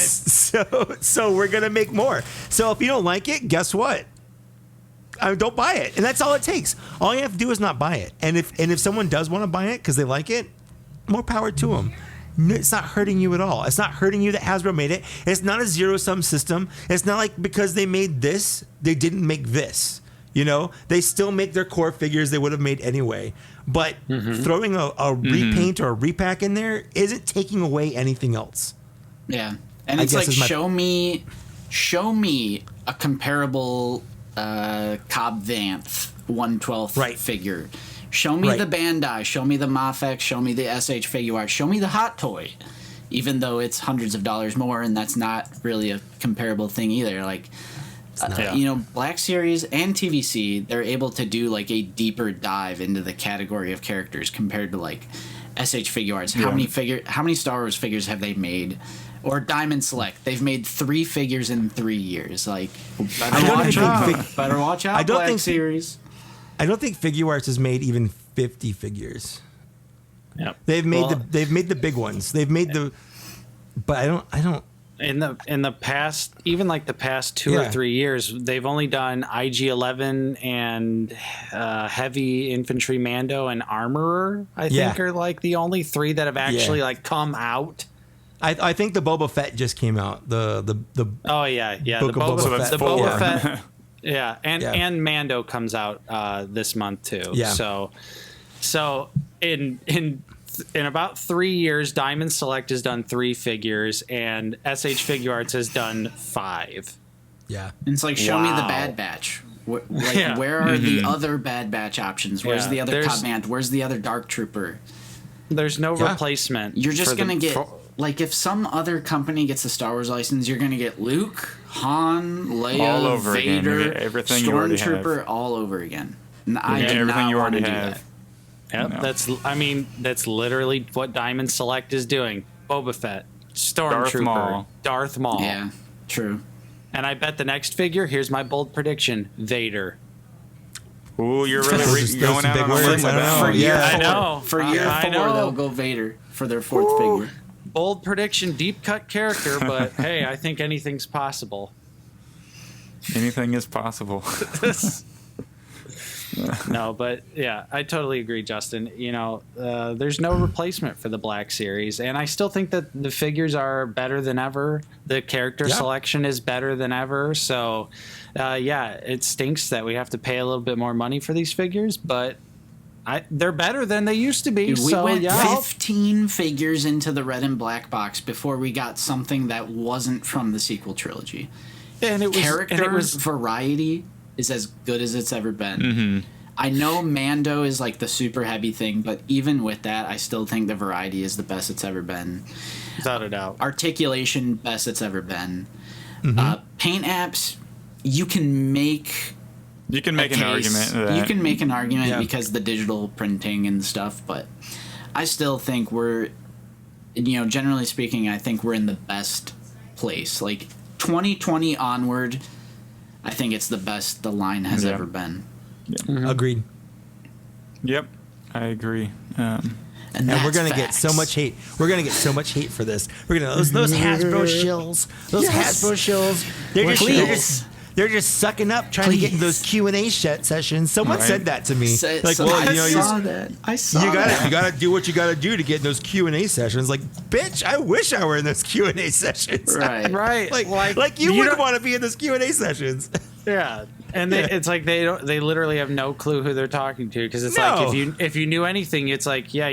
S2: So we're gonna make more. So if you don't like it, guess what? Don't buy it, and that's all it takes. All you have to do is not buy it. And if someone does want to buy it because they like it, more power to them. It's not hurting you at all. It's not hurting you that Hasbro made it. It's not a zero-sum system. It's not like because they made this, they didn't make this. You know, they still make their core figures they would have made anyway. But throwing a repaint or a repack in there isn't taking away anything else.
S1: Yeah, and it's like show me a comparable Cobb Vanth 1/12 figure. Show me the Bandai. Show me the Mafex. Show me the SH figure art. Show me the Hot Toy, even though it's hundreds of dollars more, and that's not really a comparable thing either. Like, you know, Black Series and TVC, they're able to do like a deeper dive into the category of characters compared to like SH figure arts. How many Star Wars figures have they made? Or Diamond Select, they've made 3 figures in 3 years. Like, better watch out. Black Series.
S2: I don't think Figure Arts has made even 50 figures.
S4: Yep.
S2: They've made the big ones. They've made but I don't.
S4: In the past, even like the past 2 or 3 years, they've only done IG-11 and Heavy Infantry Mando and Armorer. I think are like the only 3 that have actually like come out.
S2: I think the Boba Fett just came out. The
S4: the Boba Fett. Yeah, and Mando comes out this month too. Yeah. So in about 3 years, Diamond Select has done 3 figures, and SH Figure Arts has done 5.
S2: Yeah,
S1: and it's like show me the Bad Batch. Where are the other Bad Batch options? Where's the other Cobb Vanth? Where's the other Dark Trooper?
S4: There's no replacement.
S1: You're just gonna get. Like, if some other company gets the Star Wars license, you're going to get Luke, Han, Leia,
S3: all over
S1: Vader,
S3: again. Everything you already have.
S1: Stormtrooper, all over again. And I
S3: everything
S1: not
S3: you
S1: want
S3: already
S1: to do
S3: have.
S1: that.
S4: Yep,
S3: No.
S4: that's literally what Diamond Select is doing. Boba Fett, Stormtrooper, Darth Maul.
S1: Yeah, true.
S4: And I bet the next figure, here's my bold prediction, Vader.
S3: Ooh, you're really
S2: Those are
S3: going
S2: some
S3: out
S2: big
S3: on a
S2: words.
S3: limb with
S2: I don't
S3: that
S2: know.
S3: one.
S2: Yeah.
S4: I know.
S1: For year
S4: I
S1: 4,
S4: know.
S1: they'll go Vader for their 4th figure.
S4: Bold prediction, deep cut character, but hey, I think anything's possible.
S3: Anything is possible.
S4: No, but yeah, I totally agree, Justin. You know, there's no replacement for the Black Series, and I still think that the figures are better than ever. The character selection is better than ever. So, yeah, it stinks that we have to pay a little bit more money for these figures, but they're better than they used to be.
S1: Dude, we
S4: so,
S1: went
S4: yeah,
S1: 15 figures into the red and black box before we got something that wasn't from the sequel trilogy.
S4: and it was
S1: Variety is as good as it's ever been.
S3: Mm-hmm.
S1: I know Mando is like the super heavy thing, but even with that, I still think the variety is the best it's ever been.
S4: without a doubt.
S1: Articulation, best it's ever been.
S2: Mm-hmm.
S1: Paint apps, you can make
S3: You can make an argument. That,
S1: You can make an argument
S2: Yeah.
S1: because the digital printing and stuff, but I still think we're, generally speaking, I think we're in the best place. Like 2020 onward, I think it's the best the line has
S3: Yeah.
S1: ever been.
S2: Agreed.
S3: Yep, I agree.
S1: And
S2: And we're
S1: that's
S2: gonna get so
S1: facts.
S2: much hate. We're gonna get so much hate for this. We're gonna those Hasbro shills. Those
S1: Yes.
S2: Hasbro shills. They're just sucking up, trying to get into those Q&A sessions. Someone
S3: Right.
S2: said that to me. Like,
S1: I
S2: well,
S1: saw that. I saw
S2: you
S1: that.
S2: gotta do what you gotta do to get in those Q&A sessions. Like, bitch, I wish I were in those Q&A sessions.
S1: Right.
S4: Right.
S2: like you wouldn't want to be in those Q&A sessions.
S4: Yeah, and it's like they literally have no clue who they're talking to, because it's
S2: No.
S4: like if you knew anything, it's like, yeah,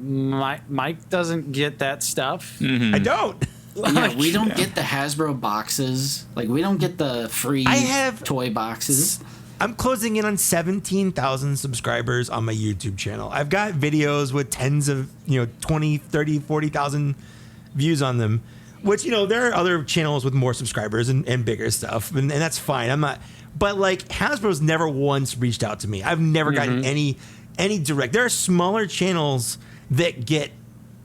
S4: Mike doesn't get that stuff.
S2: I don't.
S1: Yeah, we don't get the Hasbro boxes. Like, we don't get the free
S2: I have-
S1: toy boxes.
S2: I'm closing in on 17,000 subscribers on my YouTube channel. I've got videos with tens of, 20, 30, 40,000 views on them, which, there are other channels with more subscribers and bigger stuff, and that's fine. I'm not, but like Hasbro's never once reached out to me. I've never gotten any direct. There are smaller channels that get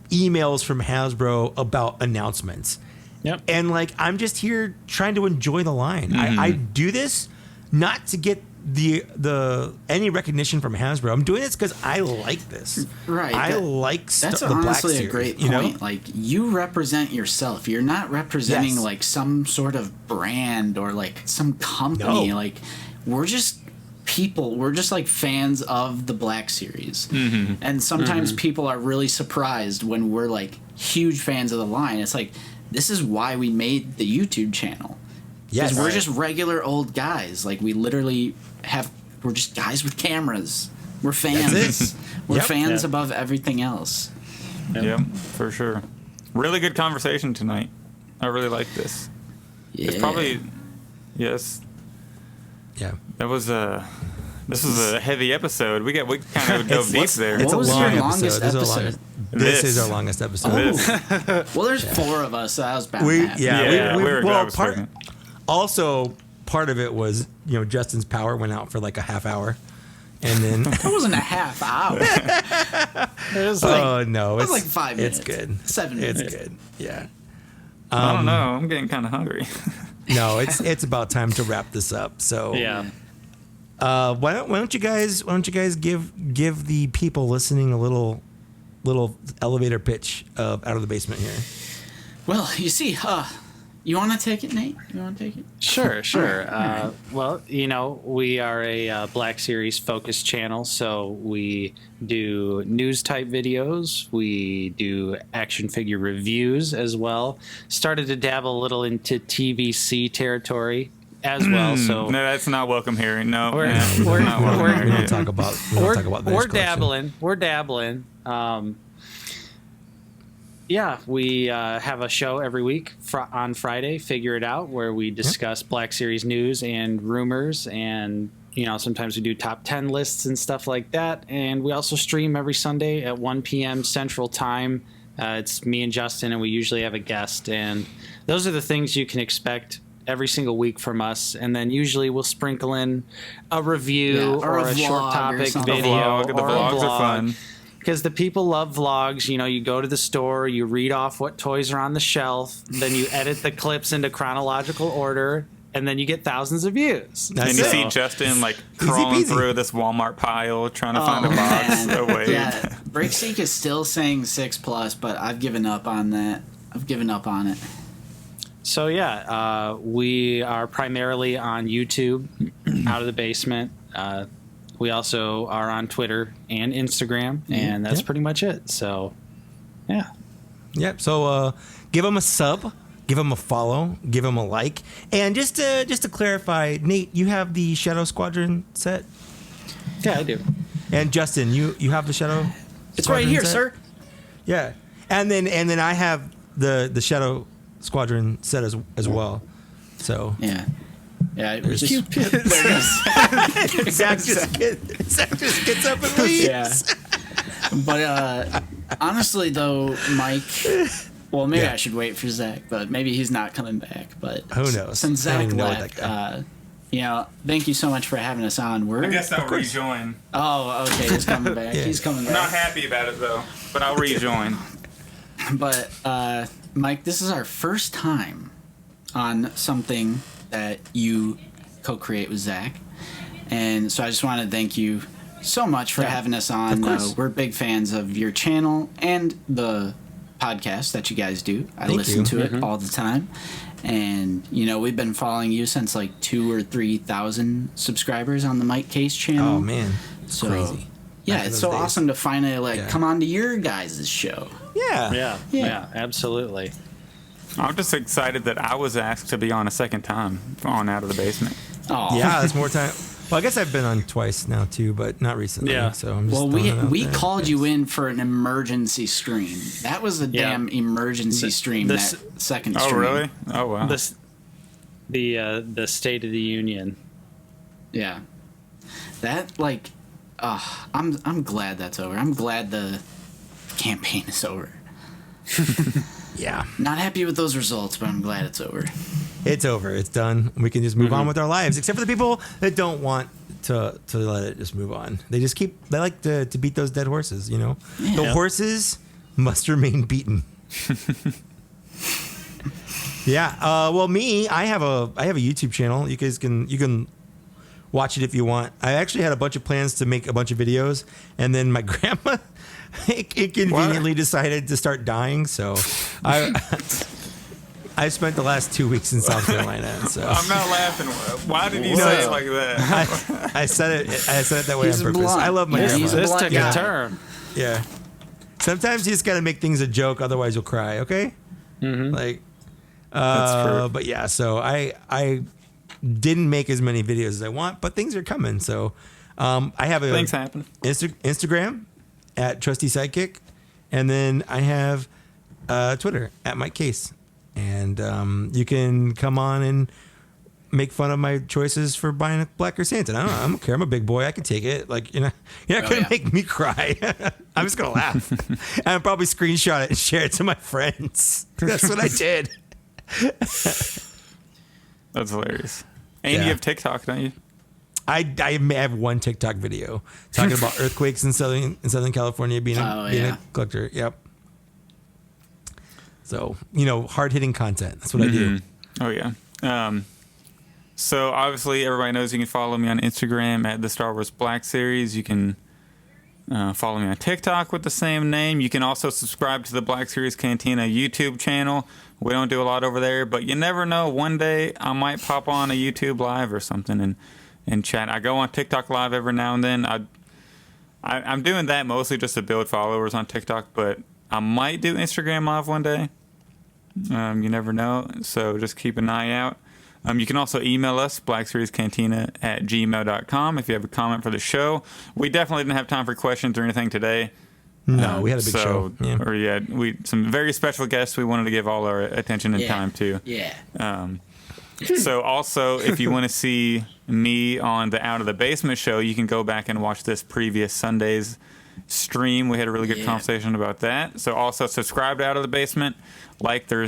S2: emails from Hasbro about announcements.
S4: Yep.
S2: And like, I'm just here trying to enjoy the line. I do this not to get the any recognition from Hasbro. I'm doing this because I like this.
S1: Right.
S2: I like
S1: That's
S2: the Black
S1: honestly
S2: Series,
S1: a great
S2: you know?
S1: point. Like, you represent yourself. You're not representing
S2: Yes.
S1: like some sort of brand or like some company.
S2: No.
S1: Like, we're just people. We're just like fans of the Black Series. And sometimes people are really surprised when we're like huge fans of the line. It's like, this is why we made the YouTube channel.
S2: Yes.
S1: Because we're just regular old guys. Like, we literally we're just guys with cameras. We're fans.
S2: That's it.
S1: We're
S2: Yep.
S1: fans
S4: Yeah.
S1: above everything else.
S3: Yep, for sure. Really good conversation tonight. I really like this.
S1: Yeah.
S3: It's probably yes.
S2: Yeah.
S3: This was a heavy episode. We kind of dove deep there.
S1: What was your longest
S2: This is our
S1: episode?
S2: longest- This
S3: This.
S2: is our longest episode.
S3: This.
S1: Well, there's 4 of us, so that was bound to happen.
S3: Yeah, we were
S2: well,
S3: I was pregnant.
S2: also part of it was, Justin's power went out for like a half hour. And then
S1: That wasn't a half hour.
S4: It was
S2: oh no,
S1: was
S2: it's
S1: like 5 minutes.
S2: It's good.
S1: 7 minutes.
S2: It's good. Yeah.
S3: I don't know. I'm getting kind of hungry.
S2: No, it's about time to wrap this up. So
S4: yeah.
S2: why don't you guys give the people listening a little elevator pitch of Out of the Basement here.
S1: Well, you see, you want to take it, Nate? You want to take it?
S4: Sure.
S1: Alright.
S4: Well, we are a Black Series focused channel, so we do news type videos. We do action figure reviews as well. Started to dabble a little into TVC territory as well. So
S3: No, that's not welcome here. No,
S4: We're-
S3: yeah,
S4: we're-
S3: not welcome
S4: we're-
S3: here.
S2: We don't talk about
S4: we're dabbling. We're dabbling. Yeah, we have a show every week on Friday, Figure It Out, where we discuss Black Series news and rumors, and sometimes we do top 10 lists and stuff like that. And we also stream every Sunday at 1 p.m. Central Time. It's me and Justin, and we usually have a guest. And those are the things you can expect every single week from us, and then usually we'll sprinkle in a review or a short
S1: vlog or
S4: topic
S1: something.
S4: video
S3: The
S4: or a
S3: vlogs are
S4: vlog.
S3: fun.
S4: Because the people love vlogs. You know, you go to the store, you read off what toys are on the shelf, then you edit the clips into chronological order, and then you get thousands of views.
S3: And you
S2: it.
S3: see Justin like crawling
S2: peasy.
S3: through this Walmart pile trying to find a box.
S1: man.
S3: Oh wait.
S1: Yeah, Breakseek is still saying 6+, but I've given up on that. I've given up on it.
S4: So yeah, we are primarily on YouTube, Out of the Basement. We also are on Twitter and Instagram, and that's pretty much it. So, yeah.
S2: Yep. So give them a sub, give them a follow, give them a like, and just to clarify, Nate, you have the Shadow Squadron set,
S4: Yeah, I do.
S2: and Justin, you have the Shadow.
S1: It's
S2: Squadron
S1: right here,
S2: set?
S1: sir.
S2: Yeah, and then I have the Shadow Squadron set as well. So
S1: Yeah. Yeah, it
S2: There's
S1: was just,
S2: Zach just gets up and leaves.
S1: yeah. But honestly, though, Mike, well, maybe
S2: Yeah.
S1: I should wait for Zach, but maybe he's not coming back. But
S2: Who knows?
S1: Since
S2: I don't
S1: Zach
S2: even know what
S1: left,
S2: that
S1: you know, thank you so much for having us on. We're
S3: I guess I'll rejoin.
S1: oh, okay, he's coming back.
S2: Yeah.
S1: He's coming
S3: I'm not
S1: back.
S3: happy about it though, but I'll rejoin.
S1: But Mike, this is our first time on something that you co-create with Zach, and so I just want to thank you so much for having us on.
S2: Of course.
S1: We're big fans of your channel and the podcast that you guys do. I
S2: Thank
S1: listen
S2: you.
S1: to it all the time, and you know we've been following you since like 2,000 or 3,000 subscribers on the Mike Case channel.
S2: Oh man, it's
S1: So,
S2: crazy.
S1: Yeah,
S2: Back in
S1: it's
S2: those
S1: so
S2: days.
S1: awesome to finally like
S2: Yeah.
S1: come on to your guys' show.
S2: Yeah.
S4: Yeah, absolutely.
S3: I'm just excited that I was asked to be on a second time on Out of the Basement.
S1: Oh,
S2: Yeah, that's more time. Well, I guess I've been on twice now too, but not recently.
S4: Yeah.
S2: So I'm just
S1: Well,
S2: throwing it out
S1: we
S2: there.
S1: called you in for an emergency stream. That was a
S4: Yeah.
S1: damn emergency stream.
S4: this-
S1: That second
S3: Oh
S1: stream.
S3: really? Oh wow.
S4: The State of the Union.
S1: Yeah. That like, I'm glad that's over. I'm glad the campaign is over.
S2: Yeah,
S1: Not happy with those results, but I'm glad it's over.
S2: it's over. It's done. We can just move on with our lives, except for the people that don't want to let it just move on. They just they like to beat those dead horses. You know, the
S1: Yeah.
S2: horses must remain beaten. Yeah. Well, I have a YouTube channel. You guys can watch it if you want. I actually had a bunch of plans to make a bunch of videos, and then my grandma inconveniently decided to start dying. So I spent the last 2 weeks in South Carolina. So
S3: I'm not laughing. Why did you
S1: Whoa.
S3: say it like that?
S2: I said it that way
S1: He's
S2: on purpose.
S1: blunt.
S2: I love my
S1: Yeah,
S2: grandma.
S1: he's a
S4: This
S1: blunt
S4: took
S1: guy.
S4: a turn.
S2: Yeah. Sometimes you just got to make things a joke, otherwise you'll cry. Okay. Like.
S3: That's true.
S2: But yeah, so I didn't make as many videos as I want, but things are coming. So I have a
S3: Things happen.
S2: Instagram at Trusty Sidekick, and then I have Twitter at Mike Case, and you can come on and make fun of my choices for buying a Black Krrsantan. I don't care. I'm a big boy. I can take it. Like you're not gonna
S1: yeah.
S2: make me cry. I'm just gonna laugh, and I'll probably screenshot it and share it to my friends. That's what I did.
S3: That's hilarious. And
S2: Yeah.
S3: you have TikTok, don't you?
S2: I have one TikTok video talking about earthquakes in Southern California, being
S1: yeah.
S2: a collector. Yep. So hard hitting content. That's what I do.
S3: Oh yeah. So obviously everybody knows you can follow me on Instagram at the Star Wars Black Series. You can follow me on TikTok with the same name. You can also subscribe to the Black Series Cantina YouTube channel. We don't do a lot over there, but you never know. One day I might pop on a YouTube live or something and chat. I go on TikTok live every now and then. I'm doing that mostly just to build followers on TikTok, but I might do Instagram live one day. You never know, so just keep an eye out. You can also email us, blackseriescantina@gmail.com, if you have a comment for the show. We definitely didn't have time for questions or anything today.
S2: No, we had a big show. Yeah.
S3: Some very special guests we wanted to give all our attention and time to.
S1: Yeah.
S3: So also, if you want to see me on the Out of the Basement show, you can go back and watch this previous Sunday's stream. We had a really good conversation about that. So also subscribe to Out of the Basement, like their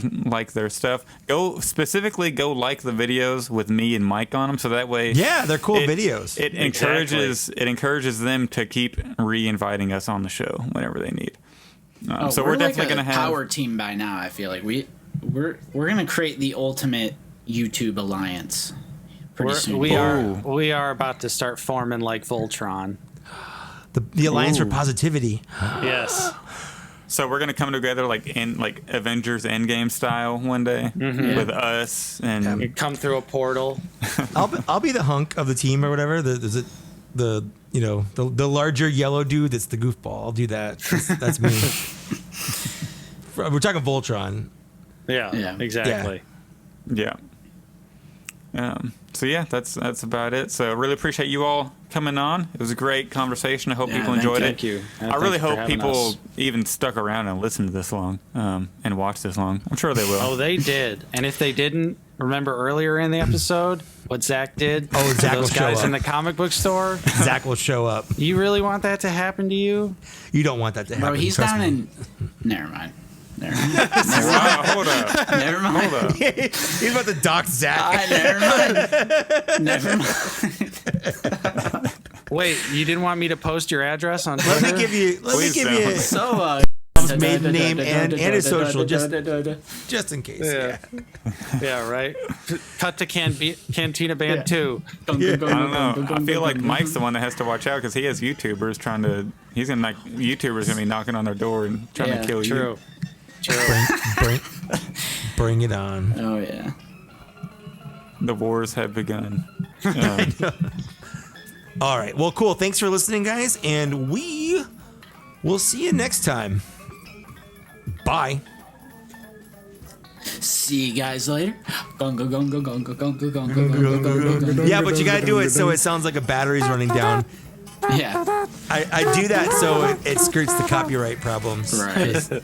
S3: stuff. Go like the videos with me and Mike on them, so that way
S2: they're cool videos.
S3: It encourages them to keep re-inviting us on the show whenever they need. So we're definitely going to have
S1: power team by now. I feel like we're going to create the ultimate YouTube alliance pretty soon.
S4: We are about to start forming like Voltron.
S2: The Alliance for Positivity.
S4: Yes.
S3: So we're gonna come together like in like Avengers Endgame style one day with us and
S4: You come through a portal.
S2: I'll be the hunk of the team or whatever. The larger yellow dude that's the goofball. I'll do that. That's me. We're talking Voltron.
S4: Yeah. Exactly.
S3: Yeah. So yeah, that's about it. So I really appreciate you all coming on. It was a great conversation. I hope people enjoyed it.
S4: Thank you.
S3: I really hope people even stuck around and listened to this long and watched this long. I'm sure they will.
S4: Oh, they did. And if they didn't, remember earlier in the episode what Zach did?
S2: Oh, Zach
S4: those
S2: will show
S4: guys
S2: up
S4: in the comic book store.
S2: Zach will show up.
S4: You really want that to happen to you?
S2: You don't want that to happen.
S1: Bro, he's
S2: trust
S1: down
S2: me.
S1: in. Never mind.
S3: Wow, hold up.
S1: Never mind.
S3: Hold up.
S2: He's about to dox Zach.
S1: Never mind.
S4: Wait, you didn't want me to post your address on Twitter?
S2: Let me give you
S1: So,
S2: his maiden name and his social just in case.
S4: Yeah, right. Cut to Cantina Band 2.
S3: I don't know. I feel like Mike's the one that has to watch out because he has YouTubers YouTubers gonna be knocking on their door and trying to kill you.
S2: Bring it on.
S1: oh yeah.
S3: The wars have begun.
S2: All right. Well, cool. Thanks for listening, guys, and we will see you next time. Bye.
S1: See you guys later. Yeah,
S2: but you gotta do it so it sounds like a battery's running down.
S1: Yeah.
S2: I do that so it skirts the copyright problems.
S1: Right.